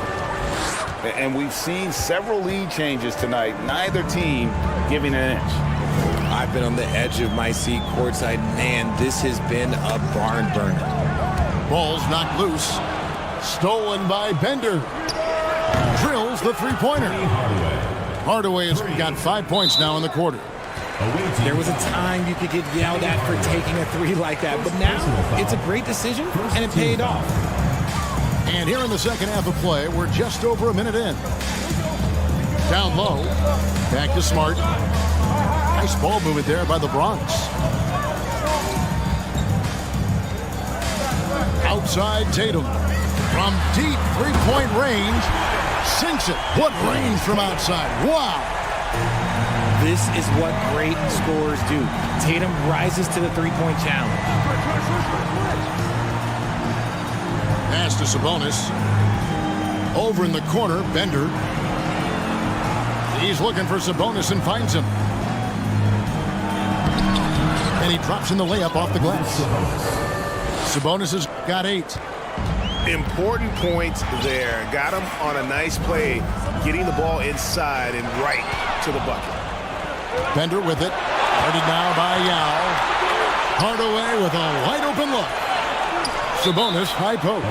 [SPEAKER 2] And we've seen several lead changes tonight. Neither team giving an inch.
[SPEAKER 3] I've been on the edge of my seat courtside. Man, this has been a barn burner.
[SPEAKER 1] Ball's knocked loose. Stolen by Bender. Drills the three-pointer. Hardaway has got 5 points now in the quarter.
[SPEAKER 3] There was a time you could get yelled at for taking a 3 like that, but now it's a great decision, and it paid off.
[SPEAKER 1] And here in the second half of play, we're just over a minute in. Down low. Back to Smart. Nice ball movement there by the Bronx. Outside Tatum. From deep three-point range. Sinks it. What range from outside. Wow.
[SPEAKER 3] This is what great scorers do. Tatum rises to the three-point challenge.
[SPEAKER 1] Pass to Sabonis. Over in the corner, Bender. He's looking for Sabonis and finds him. And he drops in the layup off the glass. Sabonis has got 8.
[SPEAKER 2] Important points there. Got him on a nice play, getting the ball inside and right to the bucket.
[SPEAKER 1] Bender with it. Guarded now by Yao. Hardaway with a wide open look. Sabonis high post.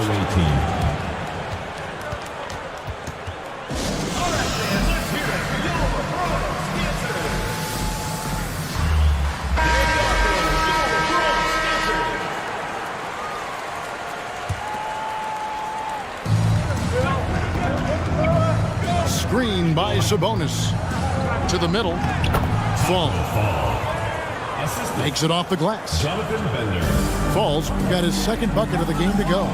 [SPEAKER 1] Screen by Sabonis. To the middle. Fall. Makes it off the glass. Falls got his second bucket of the game to go.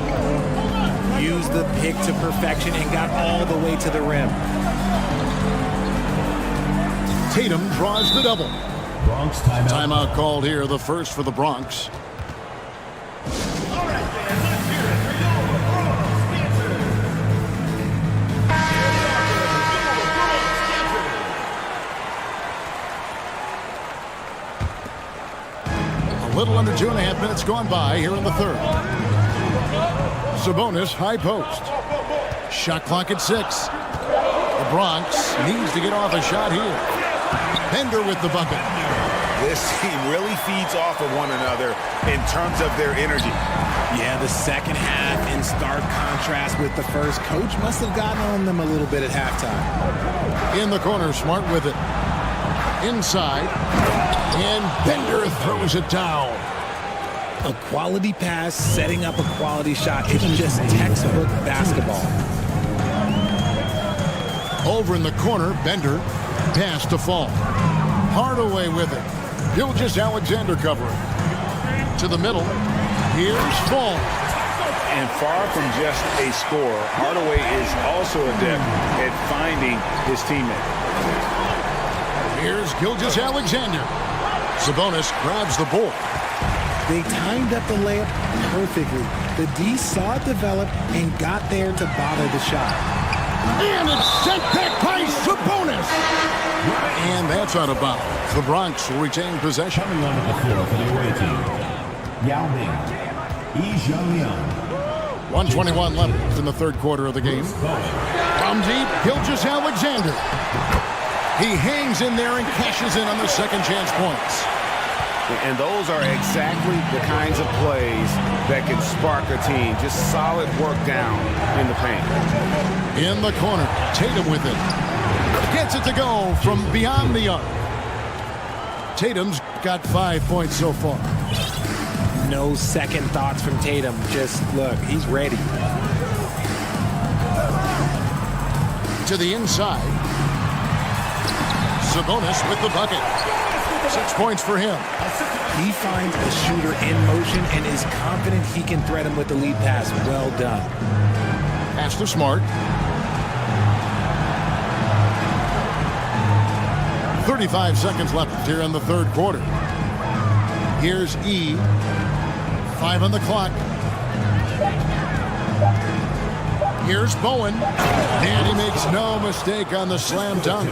[SPEAKER 3] Used the pick to perfection and got all the way to the rim.
[SPEAKER 1] Tatum draws the double.
[SPEAKER 4] Bronx timeout.
[SPEAKER 1] Timeout called here, the first for the Bronx.
[SPEAKER 4] All right, fans, let's hear it for your Bronx
[SPEAKER 1] A little under 2.5 minutes gone by here in the third. Sabonis, high post. Shot clock at 6. The Bronx needs to get off a shot here. Bender with the bucket.
[SPEAKER 2] This team really feeds off of one another in terms of their energy.
[SPEAKER 3] Yeah, the second half in stark contrast with the first. Coach must have gotten on them a little bit at halftime.
[SPEAKER 1] In the corner, Smart with it. Inside. And Bender throws it down.
[SPEAKER 3] A quality pass, setting up a quality shot. It's just textbook basketball.
[SPEAKER 1] Over in the corner, Bender. Pass to Fall. Hardaway with it. Gilgeous-Alexander covering. To the middle. Here's Fall.
[SPEAKER 2] And far from just a scorer, Hardaway is also adept at finding his teammate.
[SPEAKER 1] Here's Gilgeous-Alexander. Sabonis grabs the ball.
[SPEAKER 3] They timed up the layup perfectly. The D saw it develop and got there to bother the shot.
[SPEAKER 1] And it's sent back by Sabonis. And that's out of bounds. The Bronx will retain possession.
[SPEAKER 4] Coming onto the floor for the away team, Yao Ming, Lee-Jung-Young.
[SPEAKER 1] 1:21 left in the third quarter of the game. From deep, Gilgeous-Alexander. He hangs in there and cashes in on the second chance points.
[SPEAKER 2] And those are exactly the kinds of plays that can spark a team. Just solid work down in the paint.
[SPEAKER 1] In the corner, Tatum with it. Gets it to go from beyond the arc. Tatum's got 5 points so far.
[SPEAKER 3] No second thoughts from Tatum. Just look, he's ready.
[SPEAKER 1] To the inside. Sabonis with the bucket. 6 points for him.
[SPEAKER 3] He finds a shooter in motion and is confident he can thread him with the lead pass. Well done.
[SPEAKER 1] Pass to Smart. 35 seconds left here in the third quarter. Here's E. 5 on the clock. Here's Bowen. And he makes no mistake on the slam dunk.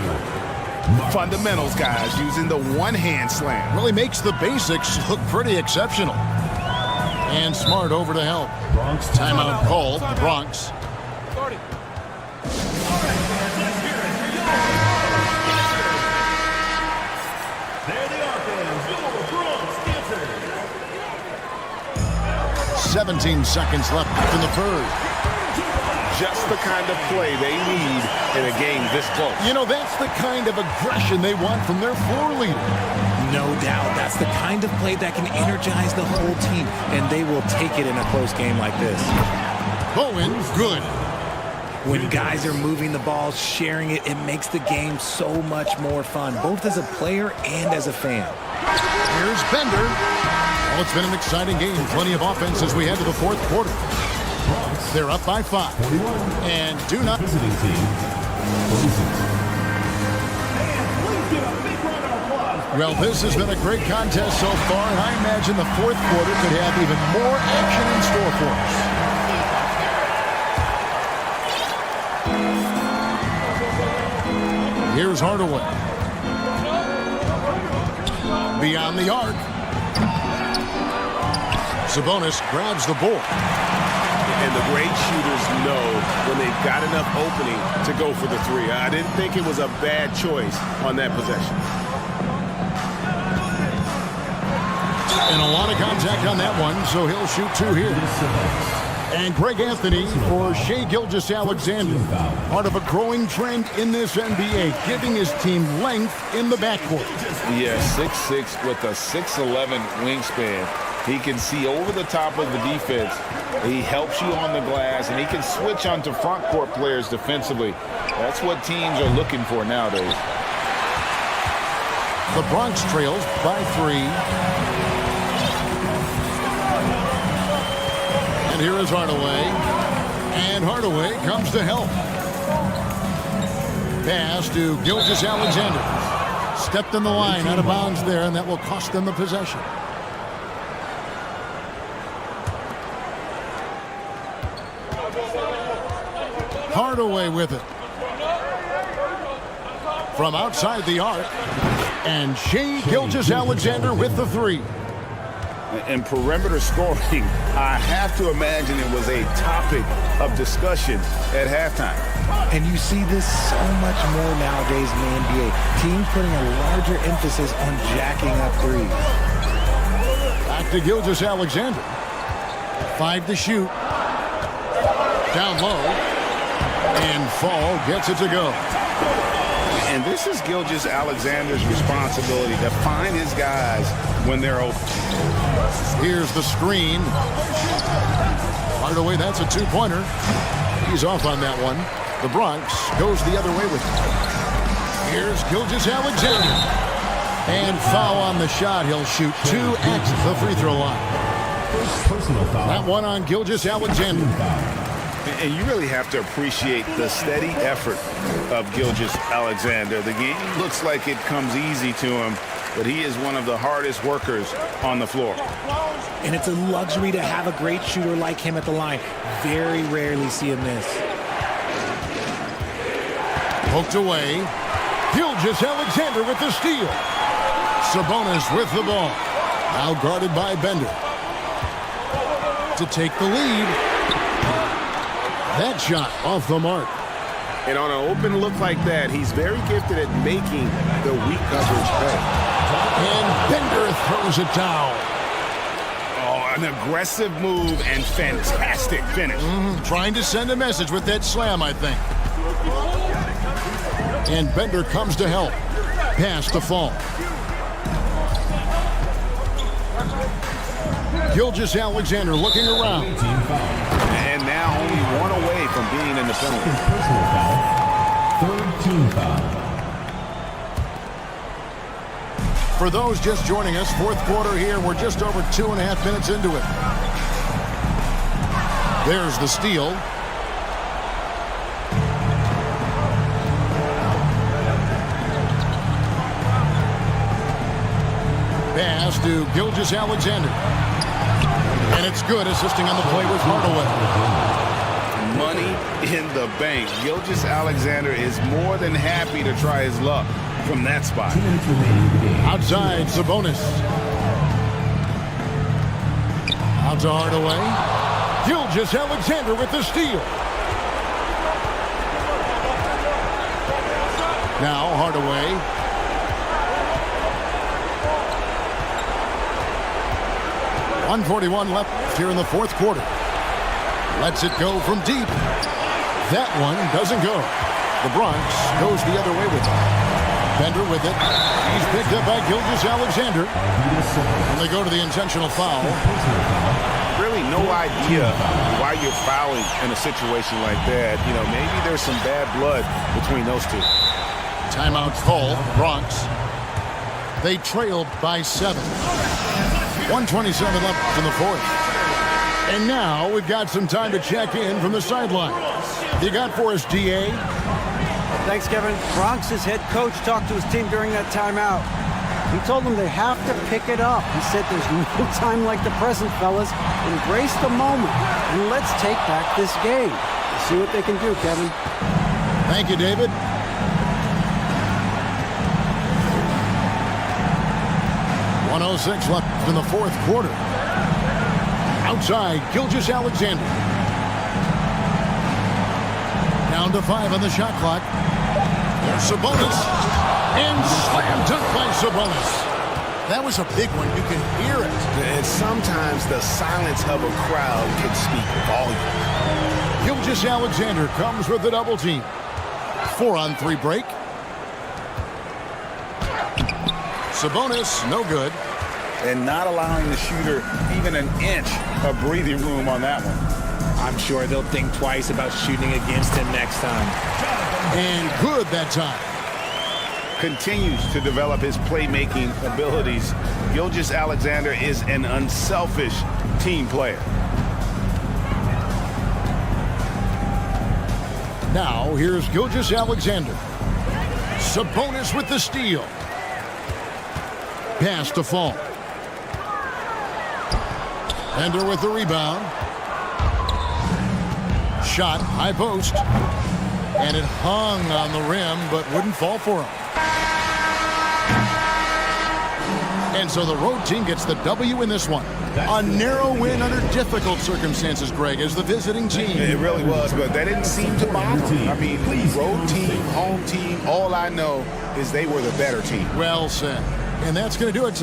[SPEAKER 2] Fundamentals, guys, using the one-hand slam.
[SPEAKER 1] Really makes the basics look pretty exceptional. And Smart over to help.
[SPEAKER 4] Bronx
[SPEAKER 1] timeout called. The Bronx.
[SPEAKER 4] There they are, fans. Your Bronx Dancers.
[SPEAKER 1] 17 seconds left in the third.
[SPEAKER 2] Just the kind of play they need in a game this close.
[SPEAKER 1] You know, that's the kind of aggression they want from their floor leader.
[SPEAKER 3] No doubt. That's the kind of play that can energize the whole team, and they will take it in a close game like this.
[SPEAKER 1] Bowen, good.
[SPEAKER 3] When guys are moving the ball, sharing it, it makes the game so much more fun, both as a player and as a fan.
[SPEAKER 1] Here's Bender. Well, it's been an exciting game. Plenty of offense as we head to the fourth quarter. They're up by 5. And do not...
[SPEAKER 4] Visiting team, 46.
[SPEAKER 1] Well, this has been a great contest so far, and I imagine the fourth quarter could have even more action in store for us. Here's Hardaway. Beyond the arc. Sabonis grabs the ball.
[SPEAKER 2] And the great shooters know when they've got enough opening to go for the three. I didn't think it was a bad choice on that possession.
[SPEAKER 1] And a lot of contact on that one, so he'll shoot 2 here. And Greg Anthony for Shai Gilgeous-Alexander. Part of a growing trend in this NBA, giving his team length in the backcourt.
[SPEAKER 11] Yeah, 6'6" with a 6'11" wingspan. He can see over the top of the defense. He helps you on the glass, and he can switch onto front court players defensively. That's what teams are looking for nowadays.
[SPEAKER 1] The Bronx trails by 3. And here is Hardaway. And Hardaway comes to help. Pass to Gilgeous-Alexander. stepped in the line out of bounds there, and that will cost them the possession. Hardaway with it. From outside the arc. And Shai Gilgeous-Alexander with the three.
[SPEAKER 2] And perimeter scoring, I have to imagine it was a topic of discussion at halftime.
[SPEAKER 3] And you see this so much more nowadays in the NBA. Teams putting a larger emphasis on jacking up threes.
[SPEAKER 1] Back to Gilgeous-Alexander. 5 to shoot. Down low. And Fall gets it to go.
[SPEAKER 2] And this is Gilgeous-Alexander's responsibility to find his guys when they're open.
[SPEAKER 1] Here's the screen. Hardaway, that's a two-pointer. He's off on that one. The Bronx goes the other way with it. Here's Gilgeous-Alexander. And foul on the shot. He'll shoot 2 at the free throw line. That one on Gilgeous-Alexander.
[SPEAKER 2] And you really have to appreciate the steady effort of Gilgeous-Alexander. The game looks like it comes easy to him, but he is one of the hardest workers on the floor.
[SPEAKER 3] And it's a luxury to have a great shooter like him at the line. Very rarely see him miss.
[SPEAKER 1] Poked away. Gilgeous-Alexander with the steal. Sabonis with the ball. Now guarded by Bender. To take the lead. That shot off the mark.
[SPEAKER 2] And on an open look like that, he's very gifted at making the weak coverage pay.
[SPEAKER 1] And Bender throws it down.
[SPEAKER 2] Oh, an aggressive move and fantastic finish.
[SPEAKER 1] Trying to send a message with that slam, I think. And Bender comes to help. Pass to Fall. Gilgeous-Alexander looking around.
[SPEAKER 2] And now only one away from being in the penalty.
[SPEAKER 4] Third team foul.
[SPEAKER 1] For those just joining us, fourth quarter here. We're just over 2.5 minutes into it. There's the steal. Pass to Gilgeous-Alexander. And it's good, assisting on the play with Hardaway.
[SPEAKER 2] Money in the bank. Gilgeous-Alexander is more than happy to try his luck from that spot.
[SPEAKER 1] Outside, Sabonis. Out to Hardaway. Gilgeous-Alexander with the steal. Now Hardaway. .141 left here in the fourth quarter. Lets it go from deep. That one doesn't go. The Bronx goes the other way with it. Bender with it. He's picked up by Gilgeous-Alexander. And they go to the intentional foul.
[SPEAKER 2] Really no idea why you're fouling in a situation like that. You know, maybe there's some bad blood between those two.
[SPEAKER 1] Timeout call, Bronx. They trailed by 7. 1:27 left in the fourth. And now we've got some time to check in from the sideline. You got for us, DA?
[SPEAKER 7] Thanks, Kevin. Bronx's head coach talked to his team during that timeout. He told them they have to pick it up. He said there's no time like the present, fellas. Embrace the moment, and let's take back this game. See what they can do, Kevin.
[SPEAKER 1] Thank you, David. .106 left in the fourth quarter. Outside, Gilgeous-Alexander. Down to 5 on the shot clock. There's Sabonis. And slam dunk by Sabonis. That was a big one. You can hear it.
[SPEAKER 2] And sometimes the silence of a crowd can speak volumes.
[SPEAKER 1] Gilgeous-Alexander comes with the double team. 4-on-3 break. Sabonis, no good.
[SPEAKER 2] And not allowing the shooter even an inch of breathing room on that one.
[SPEAKER 3] I'm sure they'll think twice about shooting against him next time.
[SPEAKER 1] And good that time.
[SPEAKER 2] Continues to develop his playmaking abilities. Gilgeous-Alexander is an unselfish team player.
[SPEAKER 1] Now, here's Gilgeous-Alexander. Sabonis with the steal. Pass to Fall. Ender with the rebound. Shot, high post. And it hung on the rim, but wouldn't fall for him. And so the road team gets the W in this one. A narrow win under difficult circumstances, Greg, as the visiting team.
[SPEAKER 2] It really was, but that didn't seem to bother them. I mean, road team, home team, all I know is they were the better team.
[SPEAKER 1] Well said. And that's going to do it.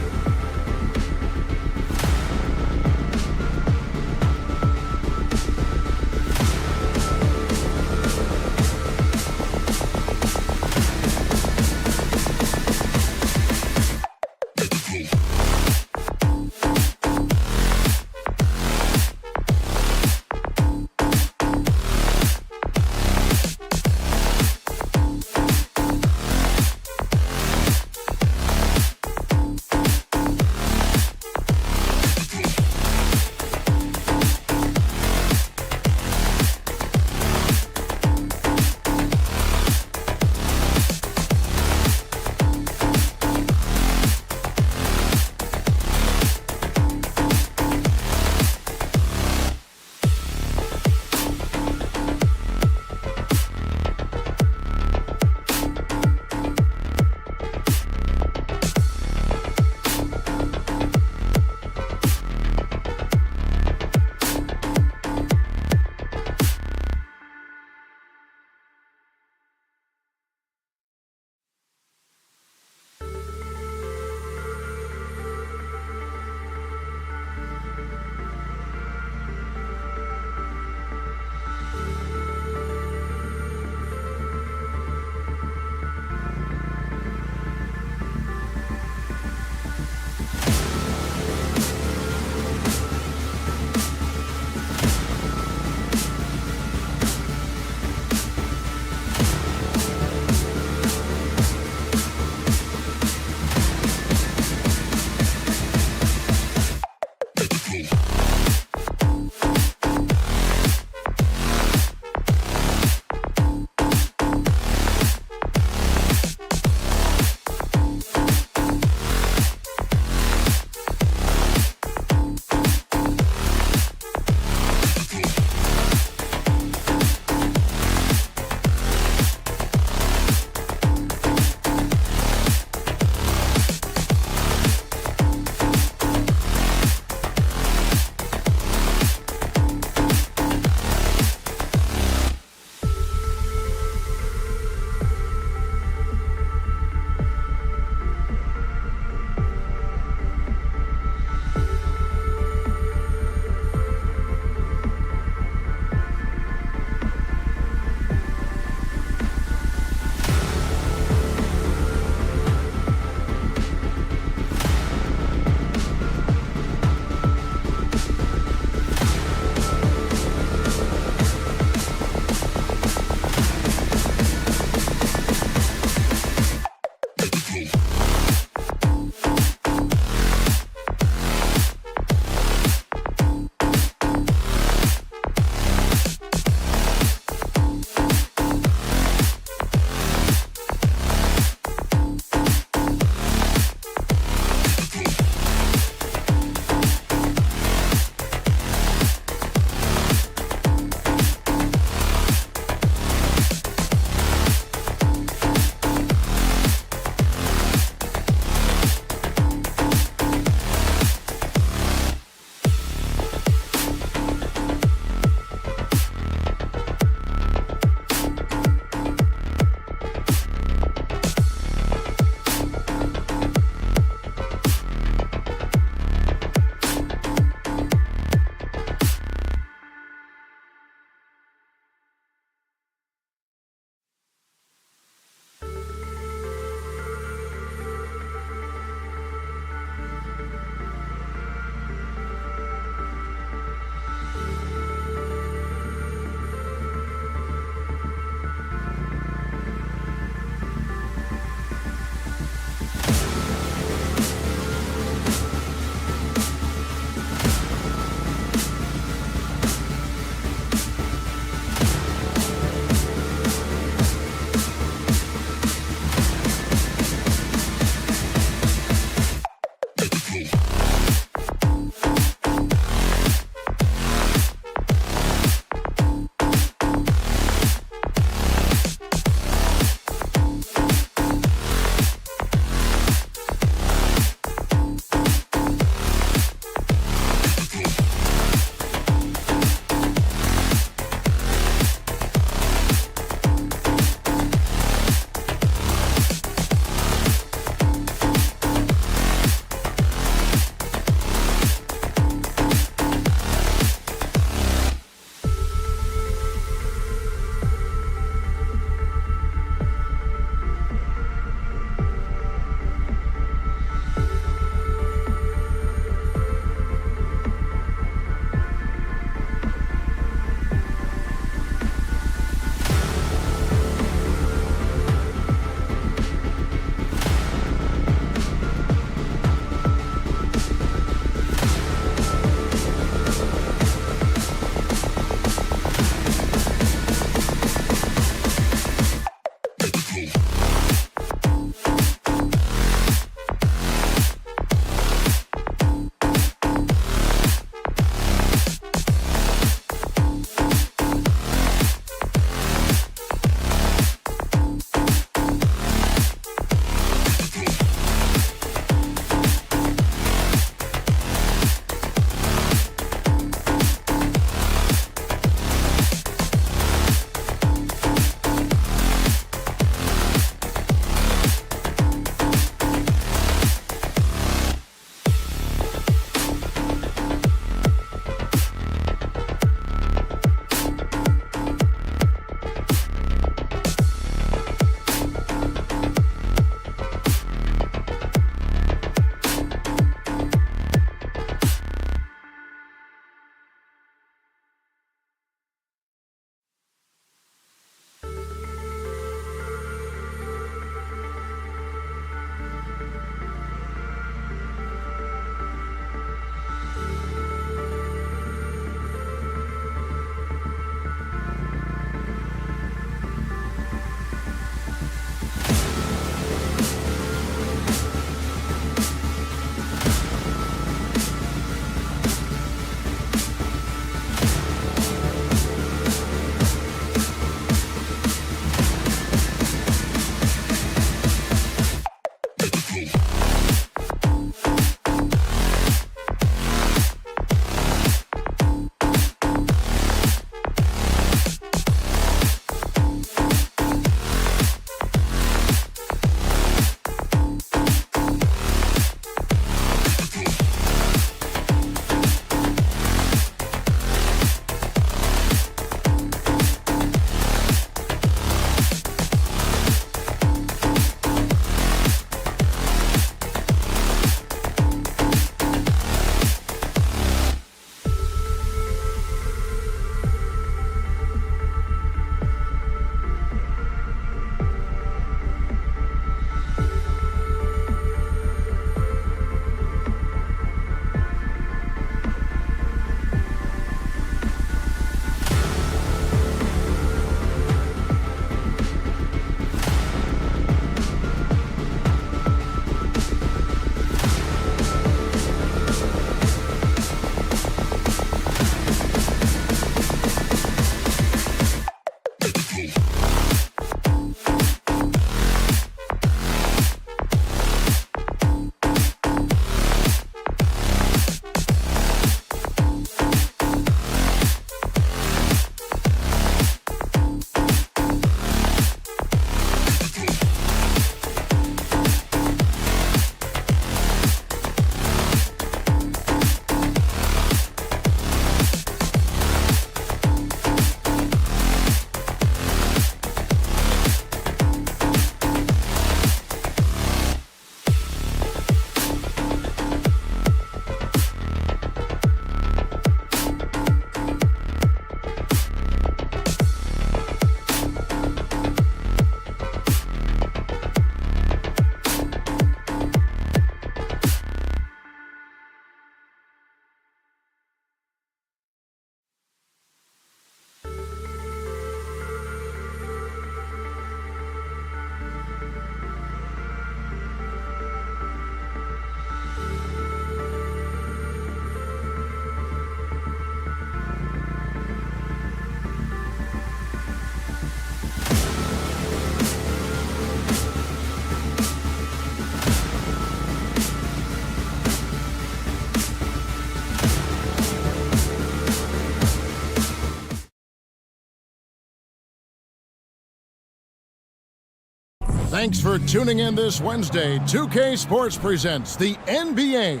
[SPEAKER 1] Thanks for tuning in this Wednesday. 2K Sports presents the NBA.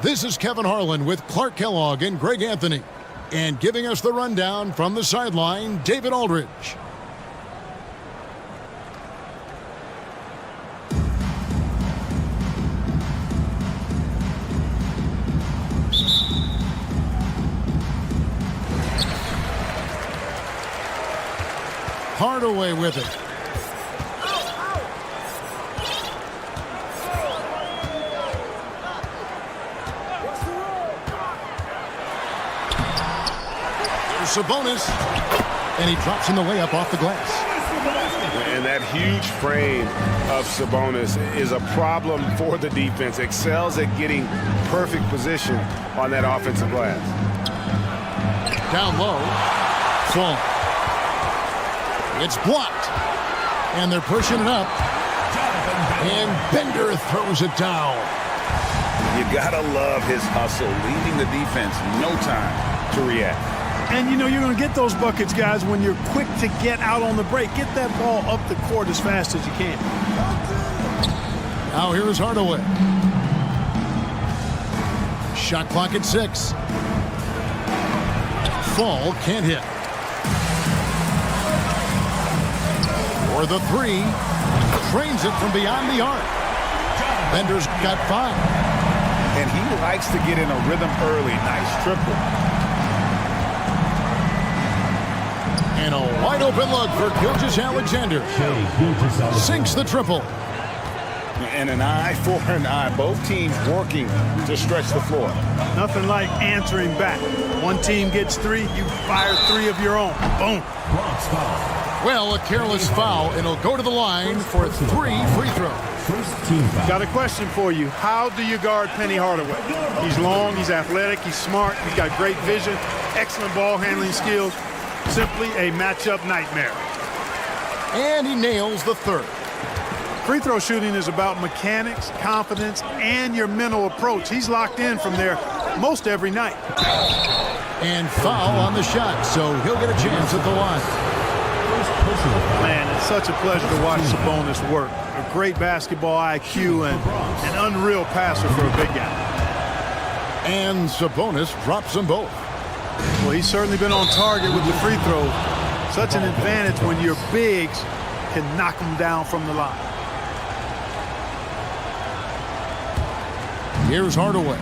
[SPEAKER 1] This is Kevin Harlan with Clark Kellogg and Greg Anthony. And giving us the rundown from the sideline, David Aldridge. Hardaway with it. Sabonis, and he drops in the layup off the glass.
[SPEAKER 2] And that huge frame of Sabonis is a problem for the defense. Excels at getting perfect position on that offensive glass.
[SPEAKER 1] Down low, Fall. It's blocked, and they're pushing it up. And Bender throws it down.
[SPEAKER 11] You gotta love his hustle, leaving the defense no time to react.
[SPEAKER 10] And, you know, you're going to get those buckets, guys, when you're quick to get out on the break. Get that ball up the court as fast as you can.
[SPEAKER 1] Now here's Hardaway. Shot clock at 6. Fall can't hit. For the 3. Trains it from beyond the arc. Bender's got 5.
[SPEAKER 11] And he likes to get in a rhythm early. Nice triple.
[SPEAKER 1] And a wide open look for Gilgeous-Alexander. Sinks the triple.
[SPEAKER 2] And an eye for an eye. Both teams working to stretch the floor.
[SPEAKER 10] Nothing like answering back. One team gets 3, you fire 3 of your own. Boom.
[SPEAKER 1] Well, a careless foul, and he'll go to the line for 3 free throws.
[SPEAKER 10] Got a question for you. How do you guard Penny Hardaway? He's long, he's athletic, he's smart, he's got great vision, excellent ball handling skills. Simply a matchup nightmare.
[SPEAKER 1] And he nails the 3rd.
[SPEAKER 10] Free throw shooting is about mechanics, confidence, and your mental approach. He's locked in from there most every night.
[SPEAKER 1] And foul on the shot, so he'll get a chance at the line.
[SPEAKER 10] Man, it's such a pleasure to watch Sabonis work. A great basketball IQ and an unreal passer for a big guy.
[SPEAKER 1] And Sabonis drops them both.
[SPEAKER 10] Well, he's certainly been on target with the free throws. Such an advantage when your bigs can knock them down from the line.
[SPEAKER 1] Here's Hardaway.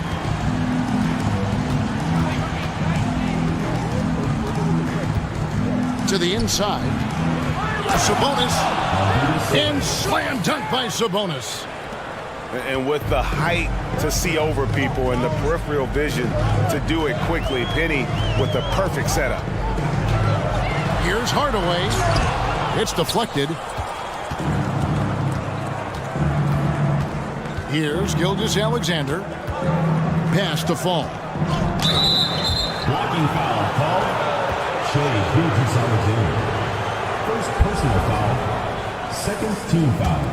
[SPEAKER 1] To the inside. Sabonis. And slam dunk by Sabonis.
[SPEAKER 2] And with the height to see over people and the peripheral vision to do it quickly, Penny with the perfect setup.
[SPEAKER 1] Here's Hardaway. It's deflected. Here's Gilgeous-Alexander. Pass to Fall.
[SPEAKER 4] Blocking foul called. Gilgeous-Alexander. First personal foul. Second team foul.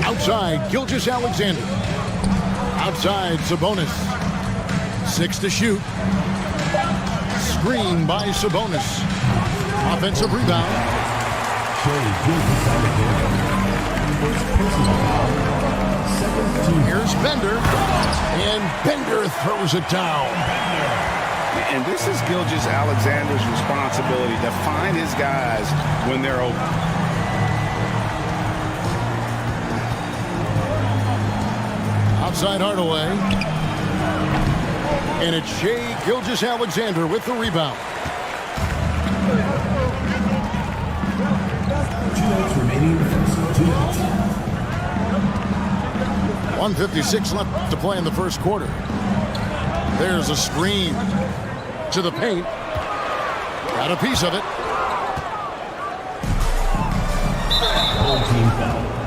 [SPEAKER 1] Outside, Gilgeous-Alexander. Outside, Sabonis. 6 to shoot. Screen by Sabonis. Offensive rebound. Here's Bender. And Bender throws it down.
[SPEAKER 11] And this is Gilgeous-Alexander's responsibility to find his guys when they're open.
[SPEAKER 1] Outside Hardaway. And it's Shai Gilgeous-Alexander with the rebound.
[SPEAKER 4] 2 minutes remaining in the first. 2 minutes.
[SPEAKER 1] 1:56 left to play in the first quarter. There's a screen to the paint. Got a piece of it.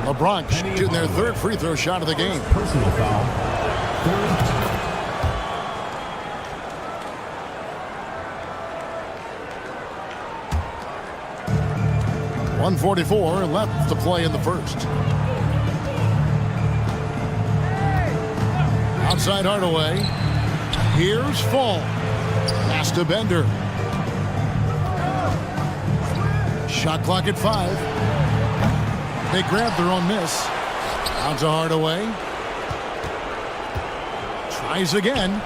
[SPEAKER 1] LeBron shooting their 3rd free throw shot of the game.
[SPEAKER 4] Personal foul.
[SPEAKER 1] 1:44 left to play in the first. Outside Hardaway. Here's Fall. Pass to Bender. Shot clock at 5. They grab their own miss. Out to Hardaway. Tries again.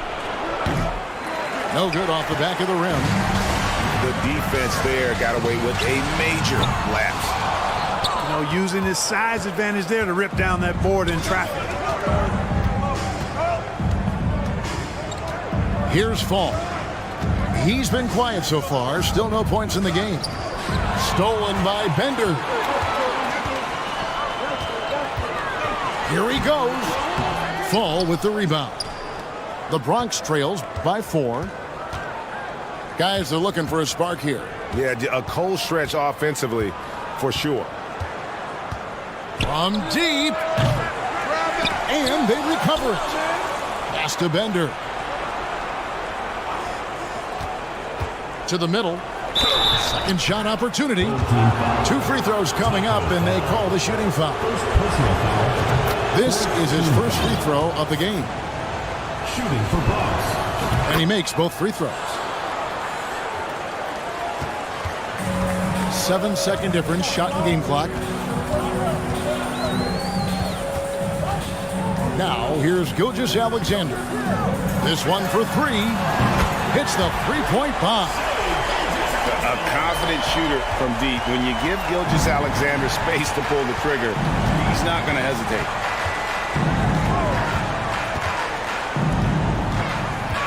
[SPEAKER 1] No good off the back of the rim.
[SPEAKER 2] The defense there got away with a major lapse.
[SPEAKER 9] You know, using his size advantage there to rip down that board in traffic.
[SPEAKER 1] Here's Fall. He's been quiet so far. Still no points in the game. Stolen by Bender. Here he goes. Fall with the rebound. The Bronx trails by 4. Guys are looking for a spark here.
[SPEAKER 2] Yeah, a cold stretch offensively for sure.
[SPEAKER 1] From deep. And they recover it. Pass to Bender. To the middle. Second shot opportunity. 2 free throws coming up, and they call the shooting foul. This is his first free throw of the game.
[SPEAKER 4] Shooting for Bronx.
[SPEAKER 1] And he makes both free throws. 7-second difference, shot and game clock. Now, here's Gilgeous-Alexander. This one for 3. Hits the three-point bomb.
[SPEAKER 2] A confident shooter from deep. When you give Gilgeous-Alexander space to pull the trigger, he's not going to hesitate.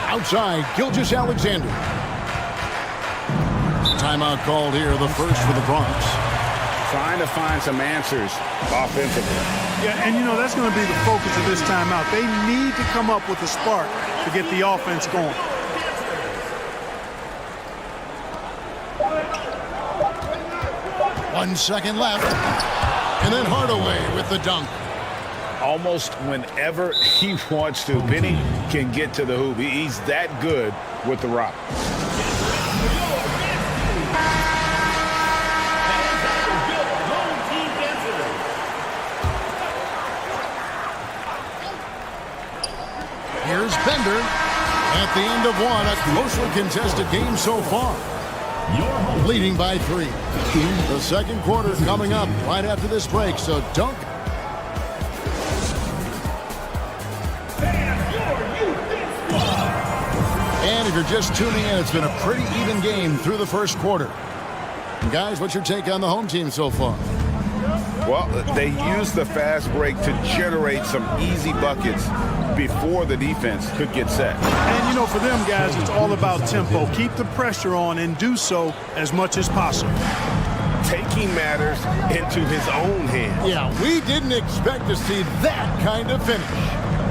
[SPEAKER 1] Outside, Gilgeous-Alexander. Timeout called here, the first for the Bronx.
[SPEAKER 2] Trying to find some answers offensively.
[SPEAKER 9] Yeah, and you know, that's going to be the focus of this timeout. They need to come up with a spark to get the offense going.
[SPEAKER 1] One second left. And then Hardaway with the dunk.
[SPEAKER 2] Almost whenever he wants to, Benny can get to the hoop. He's that good with the rock.
[SPEAKER 1] Here's Bender. At the end of one, a closely contested game so far. Leading by 3. The second quarter coming up right after this break, so don't. And if you're just tuning in, it's been a pretty even game through the first quarter. And guys, what's your take on the home team so far?
[SPEAKER 2] Well, they used the fast break to generate some easy buckets before the defense could get set.
[SPEAKER 9] And, you know, for them guys, it's all about tempo. Keep the pressure on and do so as much as possible.
[SPEAKER 2] Taking matters into his own hands.
[SPEAKER 1] Yeah, we didn't expect to see that kind of finish.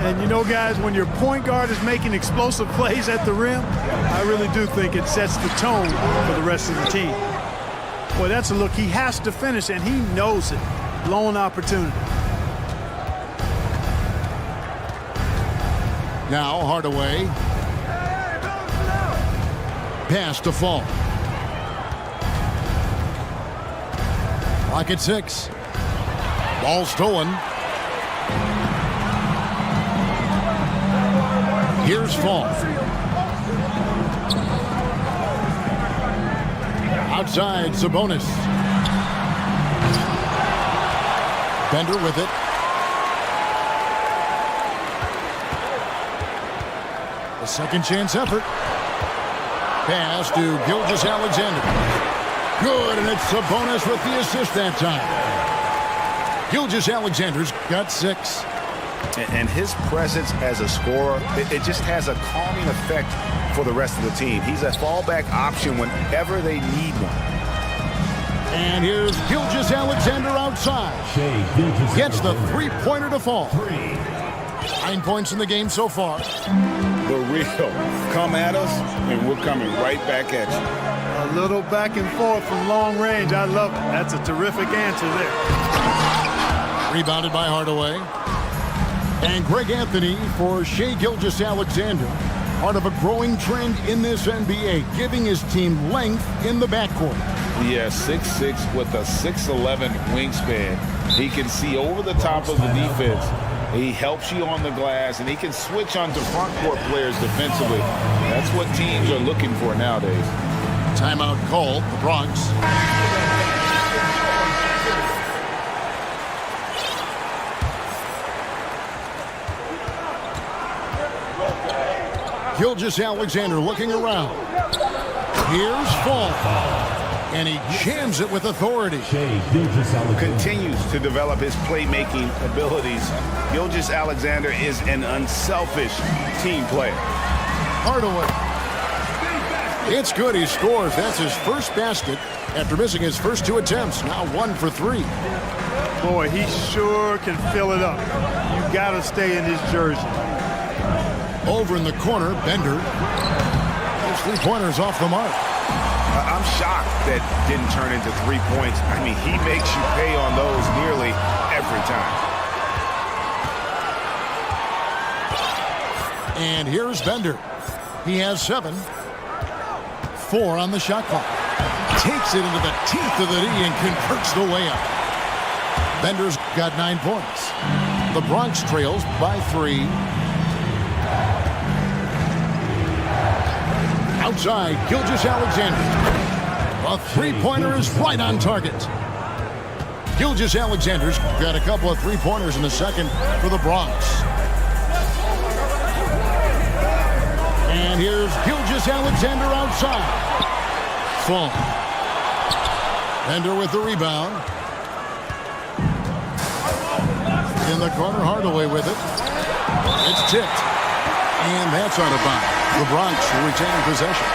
[SPEAKER 9] And, you know, guys, when your point guard is making explosive plays at the rim, I really do think it sets the tone for the rest of the team. Boy, that's a look. He has to finish, and he knows it. Blown opportunity.
[SPEAKER 1] Now Hardaway. Pass to Fall. Clock at 6. Ball stolen. Here's Fall. Outside, Sabonis. Bender with it. A second chance effort. Pass to Gilgeous-Alexander. Good, and it's Sabonis with the assist that time. Gilgeous-Alexander's got 6.
[SPEAKER 2] And his presence as a scorer, it just has a calming effect for the rest of the team. He's a fallback option whenever they need one.
[SPEAKER 1] And here's Gilgeous-Alexander outside. Gets the three-pointer to Fall. 9 points in the game so far.
[SPEAKER 2] The real come at us, and we're coming right back at you.
[SPEAKER 9] A little back and forth from long range. I love it. That's a terrific answer there.
[SPEAKER 1] Rebounded by Hardaway. And Greg Anthony for Shai Gilgeous-Alexander. Part of a growing trend in this NBA, giving his team length in the backcourt.
[SPEAKER 11] Yeah, 6'6" with a 6'11" wingspan. He can see over the top of the defense. He helps you on the glass, and he can switch onto front court players defensively. That's what teams are looking for nowadays.
[SPEAKER 1] Timeout called, the Bronx. Gilgeous-Alexander looking around. Here's Fall. And he jams it with authority.
[SPEAKER 2] Continues to develop his playmaking abilities. Gilgeous-Alexander is an unselfish team player.
[SPEAKER 1] Hardaway. It's good. He scores. That's his first basket after missing his first 2 attempts. Now 1 for 3.
[SPEAKER 9] Boy, he sure can fill it up. You got to stay in his jersey.
[SPEAKER 1] Over in the corner, Bender. His 3-pointers off the mark.
[SPEAKER 2] I'm shocked that didn't turn into 3 points. I mean, he makes you pay on those nearly every time.
[SPEAKER 1] And here's Bender. He has 7. 4 on the shot clock. Takes it into the teeth of the knee and converts the layup. Bender's got 9 points. The Bronx trails by 3. Outside, Gilgeous-Alexander. A 3-pointer is right on target. Gilgeous-Alexander's got a couple of 3-pointers in the second for the Bronx. And here's Gilgeous-Alexander outside. Fall. Bender with the rebound. In the corner, Hardaway with it. It's tipped. And that's out of bounds. The Bronx will retain possession.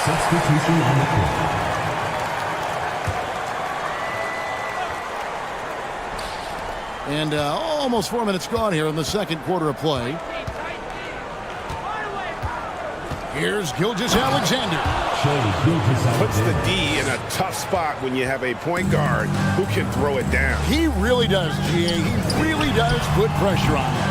[SPEAKER 4] Substitution on the court.
[SPEAKER 1] And almost 4 minutes gone here in the second quarter of play. Here's Gilgeous-Alexander.
[SPEAKER 2] Puts the D in a tough spot when you have a point guard who can throw it down.
[SPEAKER 1] He really does, GA. He really does put pressure on him.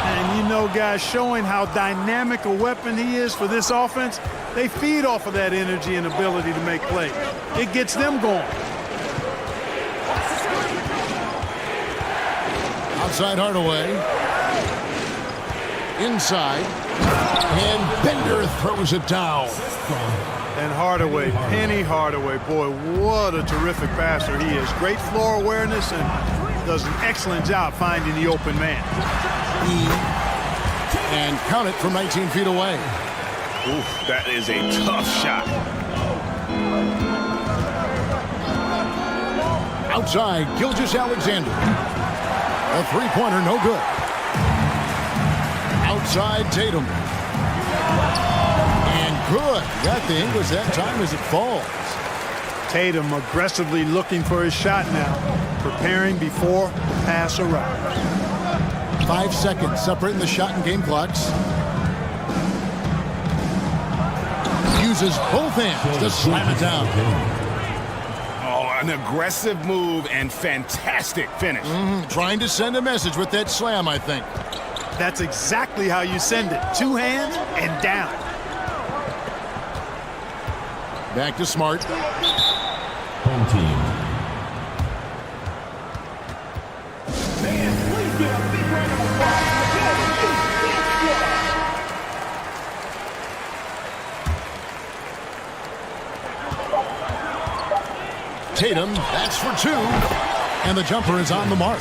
[SPEAKER 9] And you know, guys, showing how dynamic a weapon he is for this offense, they feed off of that energy and ability to make plays. It gets them going.
[SPEAKER 1] Outside Hardaway. Inside. And Bender throws it down.
[SPEAKER 9] And Hardaway, Penny Hardaway, boy, what a terrific passer he is. Great floor awareness and does an excellent job finding the open man.
[SPEAKER 1] And count it from 19 feet away.
[SPEAKER 2] Ooh, that is a tough shot.
[SPEAKER 1] Outside, Gilgeous-Alexander. A 3-pointer, no good. Outside, Tatum. And good. Got the English that time as it falls.
[SPEAKER 9] Tatum aggressively looking for his shot now, preparing before the pass arrives.
[SPEAKER 1] 5 seconds separating the shot and game clocks. Uses both hands to slam it down.
[SPEAKER 2] Oh, an aggressive move and fantastic finish.
[SPEAKER 1] Trying to send a message with that slam, I think.
[SPEAKER 9] That's exactly how you send it. 2 hands and down.
[SPEAKER 1] Back to Smart.
[SPEAKER 4] Home team.
[SPEAKER 1] Tatum, that's for 2. And the jumper is on the mark.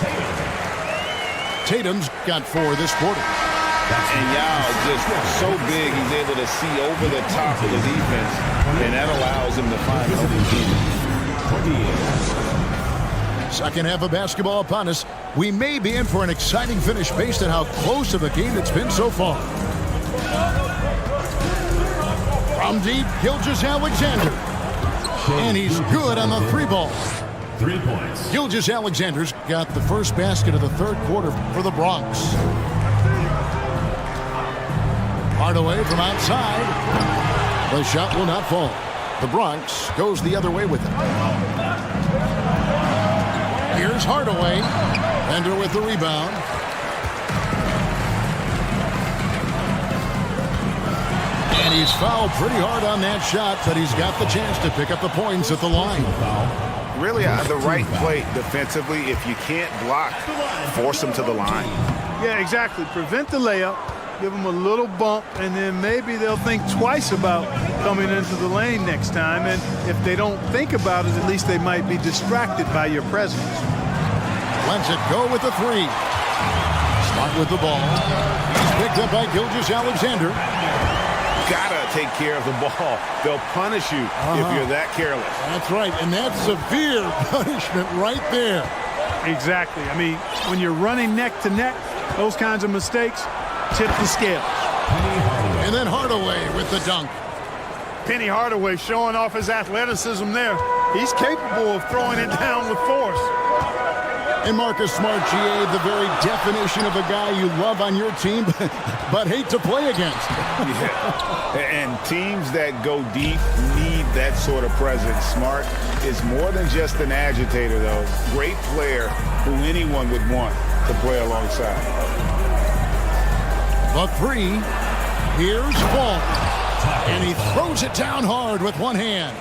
[SPEAKER 1] Tatum's got 4 this quarter.
[SPEAKER 11] And Yao just so big, he's able to see over the top of the defense, and that allows him to find open.
[SPEAKER 1] Second half of basketball upon us. We may be in for an exciting finish based on how close of a game it's been so far. From deep, Gilgeous-Alexander. And he's good on the 3-ball.
[SPEAKER 4] 3 points.
[SPEAKER 1] Gilgeous-Alexander's got the first basket of the third quarter for the Bronx. Hardaway from outside. The shot will not fall. The Bronx goes the other way with it. Here's Hardaway. Bender with the rebound. And he's fouled pretty hard on that shot, but he's got the chance to pick up the points at the line.
[SPEAKER 2] Really the right play defensively. If you can't block, force him to the line.
[SPEAKER 9] Yeah, exactly. Prevent the layup. Give them a little bump, and then maybe they'll think twice about coming into the lane next time. And if they don't think about it, at least they might be distracted by your presence.
[SPEAKER 1] Lets it go with the 3. Smart with the ball. He's picked picked up by Gilgeous-Alexander.
[SPEAKER 2] Gotta take care of the ball. They'll punish you if you're that careless.
[SPEAKER 1] That's right, and that's severe punishment right there.
[SPEAKER 10] Exactly. I mean, when you're running neck to neck, those kinds of mistakes tip the scales.
[SPEAKER 1] And then Hardaway with the dunk.
[SPEAKER 10] Penny Hardaway showing off his athleticism there. He's capable of throwing it down with force.
[SPEAKER 1] And Marcus Smart, GA, the very definition of a guy you love on your team, but hate to play against.
[SPEAKER 2] Yeah. And teams that go deep need that sort of presence. Smart is more than just an agitator, though. Great player who anyone would want to play alongside.
[SPEAKER 1] The three. Here's Paul. And he throws it down hard with one hand.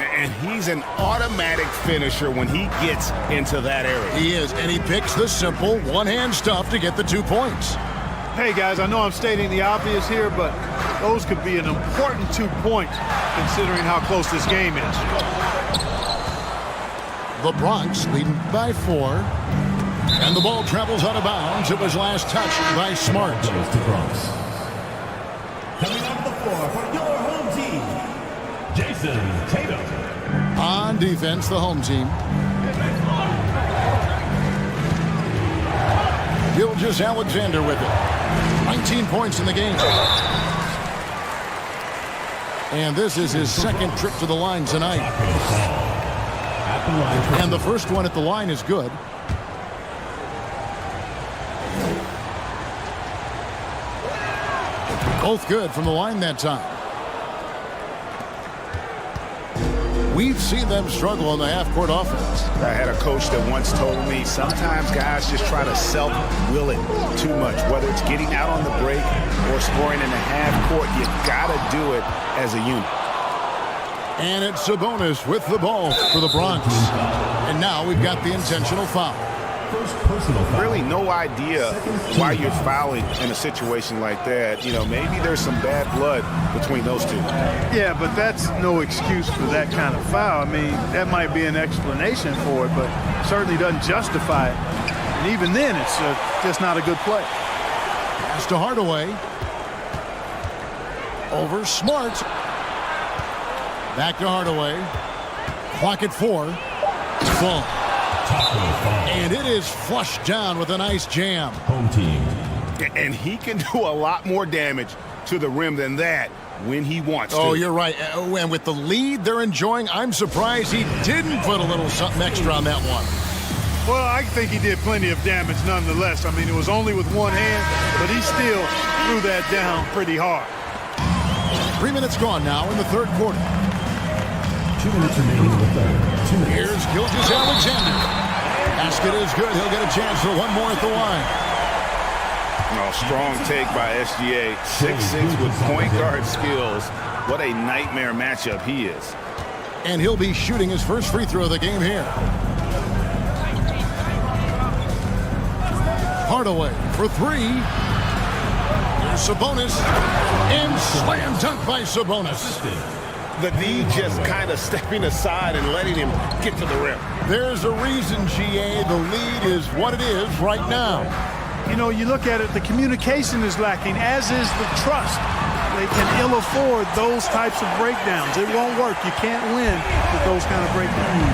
[SPEAKER 2] And he's an automatic finisher when he gets into that area.
[SPEAKER 1] He is, and he picks the simple one-hand stuff to get the 2 points.
[SPEAKER 10] Hey, guys, I know I'm stating the obvious here, but those could be an important 2 points considering how close this game is.
[SPEAKER 1] The Bronx leading by 4. And the ball travels out of bounds. It was last touched by Smart.
[SPEAKER 4] Coming onto the floor for your home team, Jason Tatum.
[SPEAKER 1] On defense, the home team. Gilgeous-Alexander with it. 19 points in the game. And this is his second trip to the line tonight. And the first one at the line is good. Both good from the line that time. We've seen them struggle in the half-court offense.
[SPEAKER 2] I had a coach that once told me sometimes guys just try to self-will it too much, whether it's getting out on the break or scoring in the half-court. You got to do it as a unit.
[SPEAKER 1] And it's Sabonis with the ball for the Bronx. And now we've got the intentional foul.
[SPEAKER 2] Really no idea why you're fouling in a situation like that. You know, maybe there's some bad blood between those two.
[SPEAKER 10] Yeah, but that's no excuse for that kind of foul. I mean, that might be an explanation for it, but certainly doesn't justify it. And even then, it's just not a good play.
[SPEAKER 1] Pass to Hardaway. Over Smart. Back to Hardaway. Clock at 4. It's full. And it is flushed down with a nice jam.
[SPEAKER 4] Home team.
[SPEAKER 2] And he can do a lot more damage to the rim than that when he wants to.
[SPEAKER 1] Oh, you're right. And with the lead they're enjoying, I'm surprised he didn't put a little something extra on that one.
[SPEAKER 10] Well, I think he did plenty of damage nonetheless. I mean, it was only with one hand, but he still threw that down pretty hard.
[SPEAKER 1] 3 minutes gone now in the third quarter.
[SPEAKER 4] 2 minutes remaining in the third. 2 minutes.
[SPEAKER 1] Here's Gilgeous-Alexander. Basket is good. He'll get a chance for one more at the line.
[SPEAKER 2] Oh, strong take by SGA. 6'6" with point guard skills. What a nightmare matchup he is.
[SPEAKER 1] And he'll be shooting his first free throw of the game here. Hardaway for 3. Here's Sabonis. And slam dunk by Sabonis.
[SPEAKER 2] The D just kind of stepping aside and letting him get to the rim.
[SPEAKER 1] There's a reason, GA. The lead is what it is right now.
[SPEAKER 10] You know, you look at it, the communication is lacking, as is the trust. They can ill afford those types of breakdowns. It won't work. You can't win with those kind of breakdowns.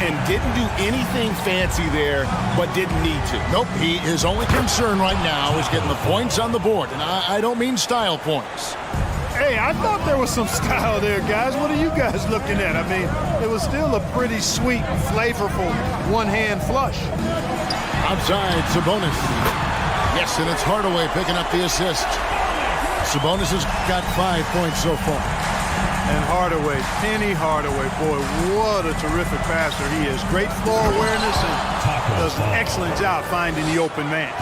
[SPEAKER 2] And didn't do anything fancy there, but didn't need to.
[SPEAKER 1] Nope. His only concern right now is getting the points on the board. And I don't mean style points.
[SPEAKER 10] Hey, I thought there was some style there, guys. What are you guys looking at? I mean, it was still a pretty sweet, flavorful one-hand flush.
[SPEAKER 1] Outside, Sabonis. Yes, and it's Hardaway picking up the assist. Sabonis has got 5 points so far.
[SPEAKER 10] And Hardaway, Penny Hardaway, boy, what a terrific passer he is. Great floor awareness and does an excellent job finding the open man.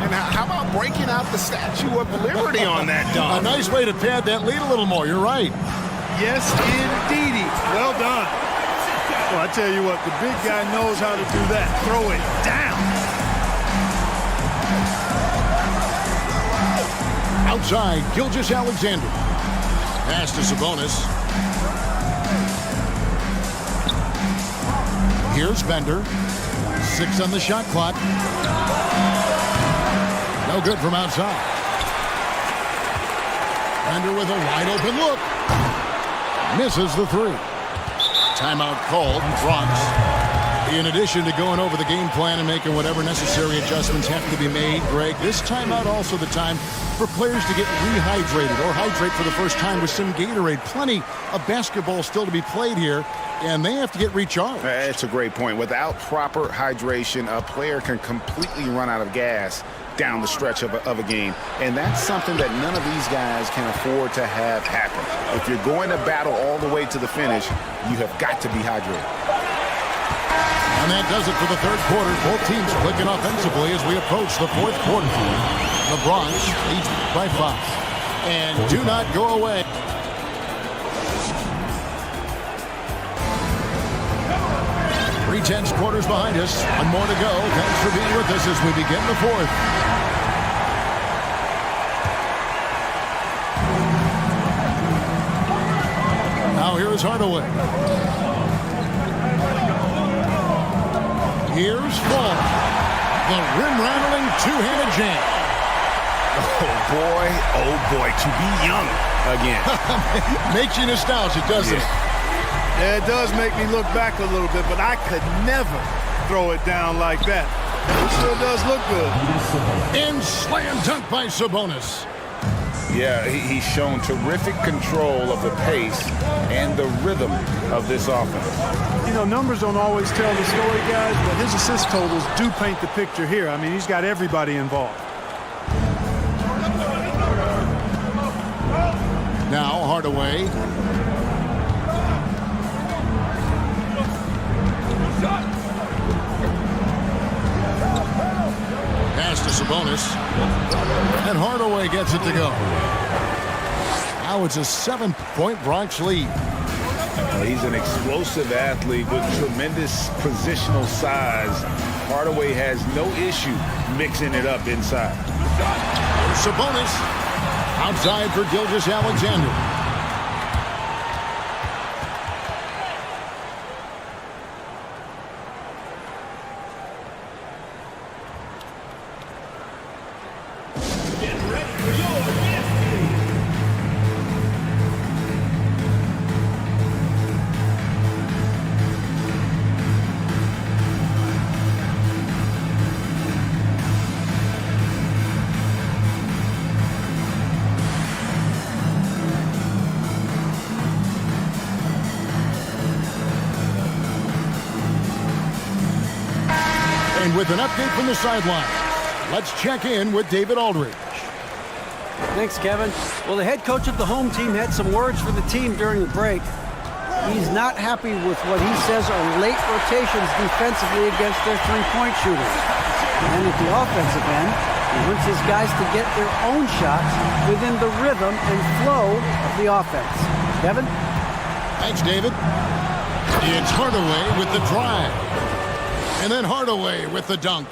[SPEAKER 2] And how about breaking out the Statue of Liberty on that dunk?
[SPEAKER 1] A nice way to pad that lead a little more. You're right.
[SPEAKER 10] Yes, indeedy. Well done. Well, I tell you what, the big guy knows how to do that. Throw it down.
[SPEAKER 1] Outside, Gilgeous-Alexander. Pass to Sabonis. Here's Bender. 6 on the shot clock. No No good from outside. Bender with a wide open look. Misses the three. Timeout called. Bronx. In addition to going over the game plan and making whatever necessary adjustments have to be made, Greg, this timeout also the time for players to get rehydrated or hydrate for the first time with some Gatorade. Plenty of basketball still to be played here, and they have to get recharged.
[SPEAKER 2] That's a great point. Without proper hydration, a player can completely run out of gas down the stretch of a game. And that's something that none of these guys can afford to have happen. If you're going to battle all the way to the finish, you have got to be hydrated.
[SPEAKER 1] And that does it for the third quarter. Both teams clicking offensively as we approach the fourth quarter. The Bronx leads by 5. And do not go away. Three-tenths quarters behind us. One more to go. Thanks for being with us as we begin the fourth. Now here is Hardaway. Here's Fall. The rim-rattling two-handed jam.
[SPEAKER 2] Oh boy, to be young again.
[SPEAKER 1] Makes you nostalgic, doesn't it?
[SPEAKER 9] Yeah, it does make me look back a little bit, but I could never throw it down like that. It sure does look good.
[SPEAKER 1] And slam dunk by Sabonis.
[SPEAKER 11] Yeah, he's shown terrific control of the pace and the rhythm of this offense.
[SPEAKER 9] You know, numbers don't always tell the story, guys, but his assist totals do paint the picture here. I mean, he's got everybody involved.
[SPEAKER 1] Now Hardaway. Pass to Sabonis. And Hardaway gets it to go. Now it's a 7-point Bronx lead.
[SPEAKER 11] He's an explosive athlete with tremendous positional size. Hardaway has no issue mixing it up inside.
[SPEAKER 1] Sabonis outside for Gilgeous-Alexander. And with an update from the sideline, let's check in with David Aldridge.
[SPEAKER 7] Thanks, Kevin. Well, the head coach of the home team had some words for the team during the break. He's not happy with what he says are late rotations defensively against their three-point shooters. And at the offensive end, he wants his guys to get their own shots within the rhythm and flow of the offense. Kevin?
[SPEAKER 1] Thanks, David. It's Hardaway with the drive. And then Hardaway with the dunk.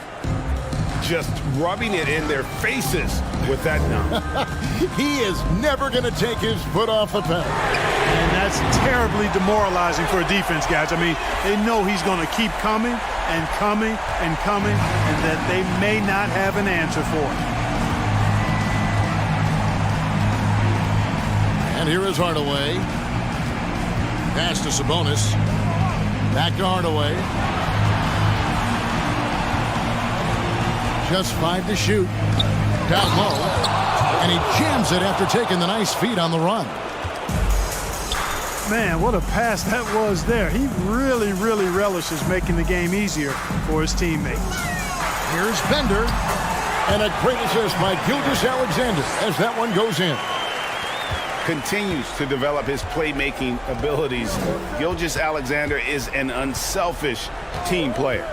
[SPEAKER 2] Just rubbing it in their faces with that dunk.
[SPEAKER 1] He is never going to take his foot off the pedal.
[SPEAKER 9] And that's terribly demoralizing for a defense, guys. I mean, they know he's going to keep coming and coming and coming, and that they may not have an answer for it.
[SPEAKER 1] And here is Hardaway. Pass to Sabonis. Back to Hardaway. Just 5 to shoot. Down low. And he jams it after taking the nice feed on the run.
[SPEAKER 9] Man, what a pass that was there. He really, really relishes making the game easier for his teammates.
[SPEAKER 1] Here's Bender. And a great assist by Gilgeous-Alexander as that one goes in.
[SPEAKER 2] Continues to develop his playmaking abilities. Gilgeous-Alexander is an unselfish team player.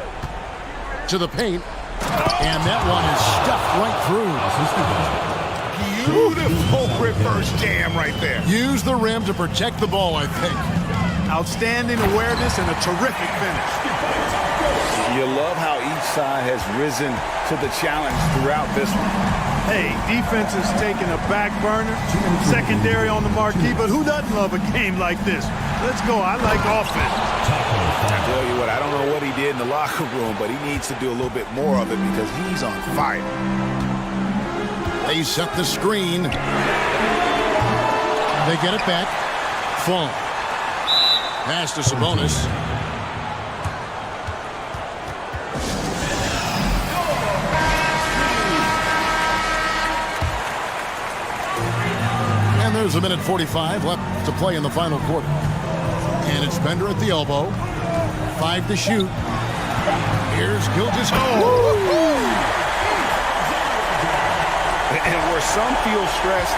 [SPEAKER 1] To the paint. And that one is stuffed right through.
[SPEAKER 2] Beautiful reverse jam right there.
[SPEAKER 1] Use the rim to protect the ball, I think.
[SPEAKER 9] Outstanding awareness and a terrific finish.
[SPEAKER 2] You love how each side has risen to the challenge throughout this one.
[SPEAKER 9] Hey, defense is taking a back burner, secondary on the marquee, but who doesn't love a game like this? Let's go. I like offense.
[SPEAKER 2] I tell you what, I don't know what he did in the locker room, but he needs to do a little bit more of it because he's on fire.
[SPEAKER 1] They set the screen. They get it back. Fall. Pass to Sabonis. And there's a minute 45 left to play in the final quarter. And it's Bender at the elbow. 5 to shoot. Here's Gilgeous.
[SPEAKER 2] And where some feel stressed,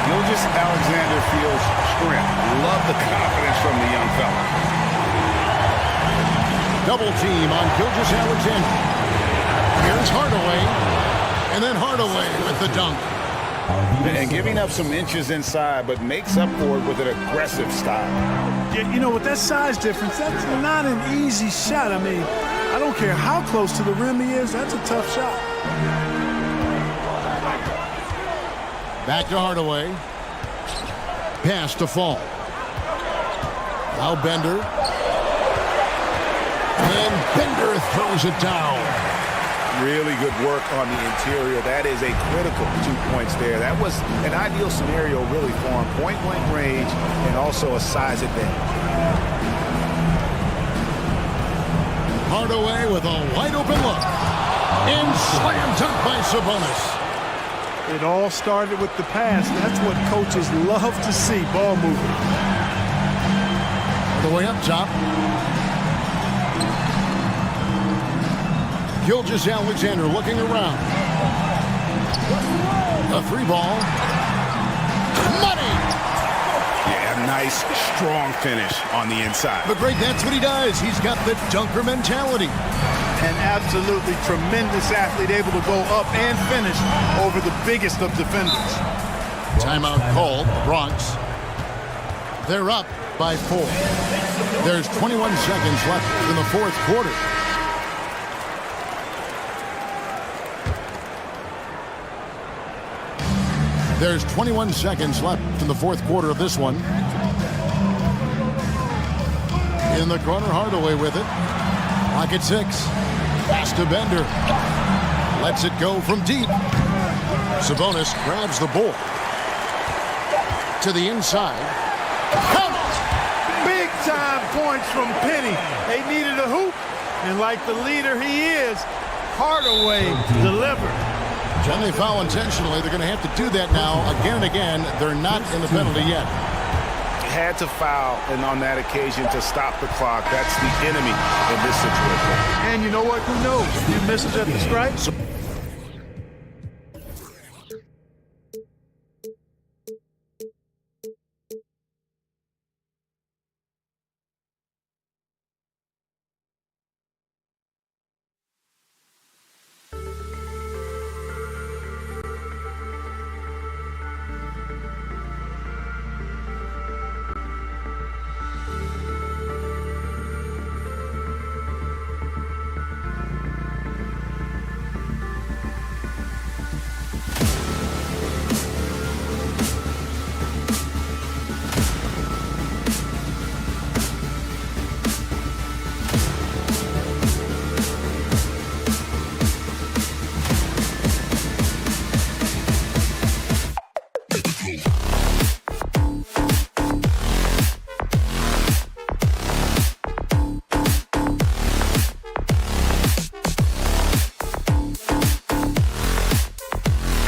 [SPEAKER 2] Gilgeous Alexander feels strength. Love the confidence from the young fella.
[SPEAKER 1] Double team on Gilgeous Alexander. Here's Hardaway. And then Hardaway with the dunk.
[SPEAKER 2] And giving up some inches inside, but makes up for it with an aggressive style.
[SPEAKER 9] Yeah, you know, with that size difference, that's not an easy shot. I mean, I don't care how close to the rim he is, that's a tough shot.
[SPEAKER 1] Back to Hardaway. Pass to Fall. Now Bender. And Bender throws it down.
[SPEAKER 2] Really good work on the interior. That is a critical 2 points there. That was an ideal scenario really for him. Point-blank range and also a size advantage.
[SPEAKER 1] Hardaway with a wide-open look. And slam dunk by Sabonis.
[SPEAKER 9] It all started with the pass. That's what coaches love to see, ball movement.
[SPEAKER 1] The way up top. Gilgeous Alexander looking around. A 3-ball. Money!
[SPEAKER 2] Yeah, nice, strong finish on the inside.
[SPEAKER 1] But Greg, that's what he does. He's got the dunker mentality.
[SPEAKER 9] An absolutely tremendous athlete, able to go up and finish over the biggest of defenders.
[SPEAKER 1] Timeout called, Bronx. They're up by 4. There's 21 seconds left in the fourth quarter. There's 21 seconds left in the fourth quarter of this one. In the corner, Hardaway with it. Clock at 6. Pass to Bender. Lets it go from deep. Sabonis grabs the ball. To the inside. Count it!
[SPEAKER 9] Big time points from Penny. They needed a hoop, and like the leader he is, Hardaway delivered.
[SPEAKER 1] And they foul intentionally. They're going to have to do that now again and again. They're not in the penalty yet.
[SPEAKER 2] Had to foul, and on that occasion to stop the clock. That's the enemy in this situation.
[SPEAKER 9] And you know what? Who knows? A few misses at the stripe.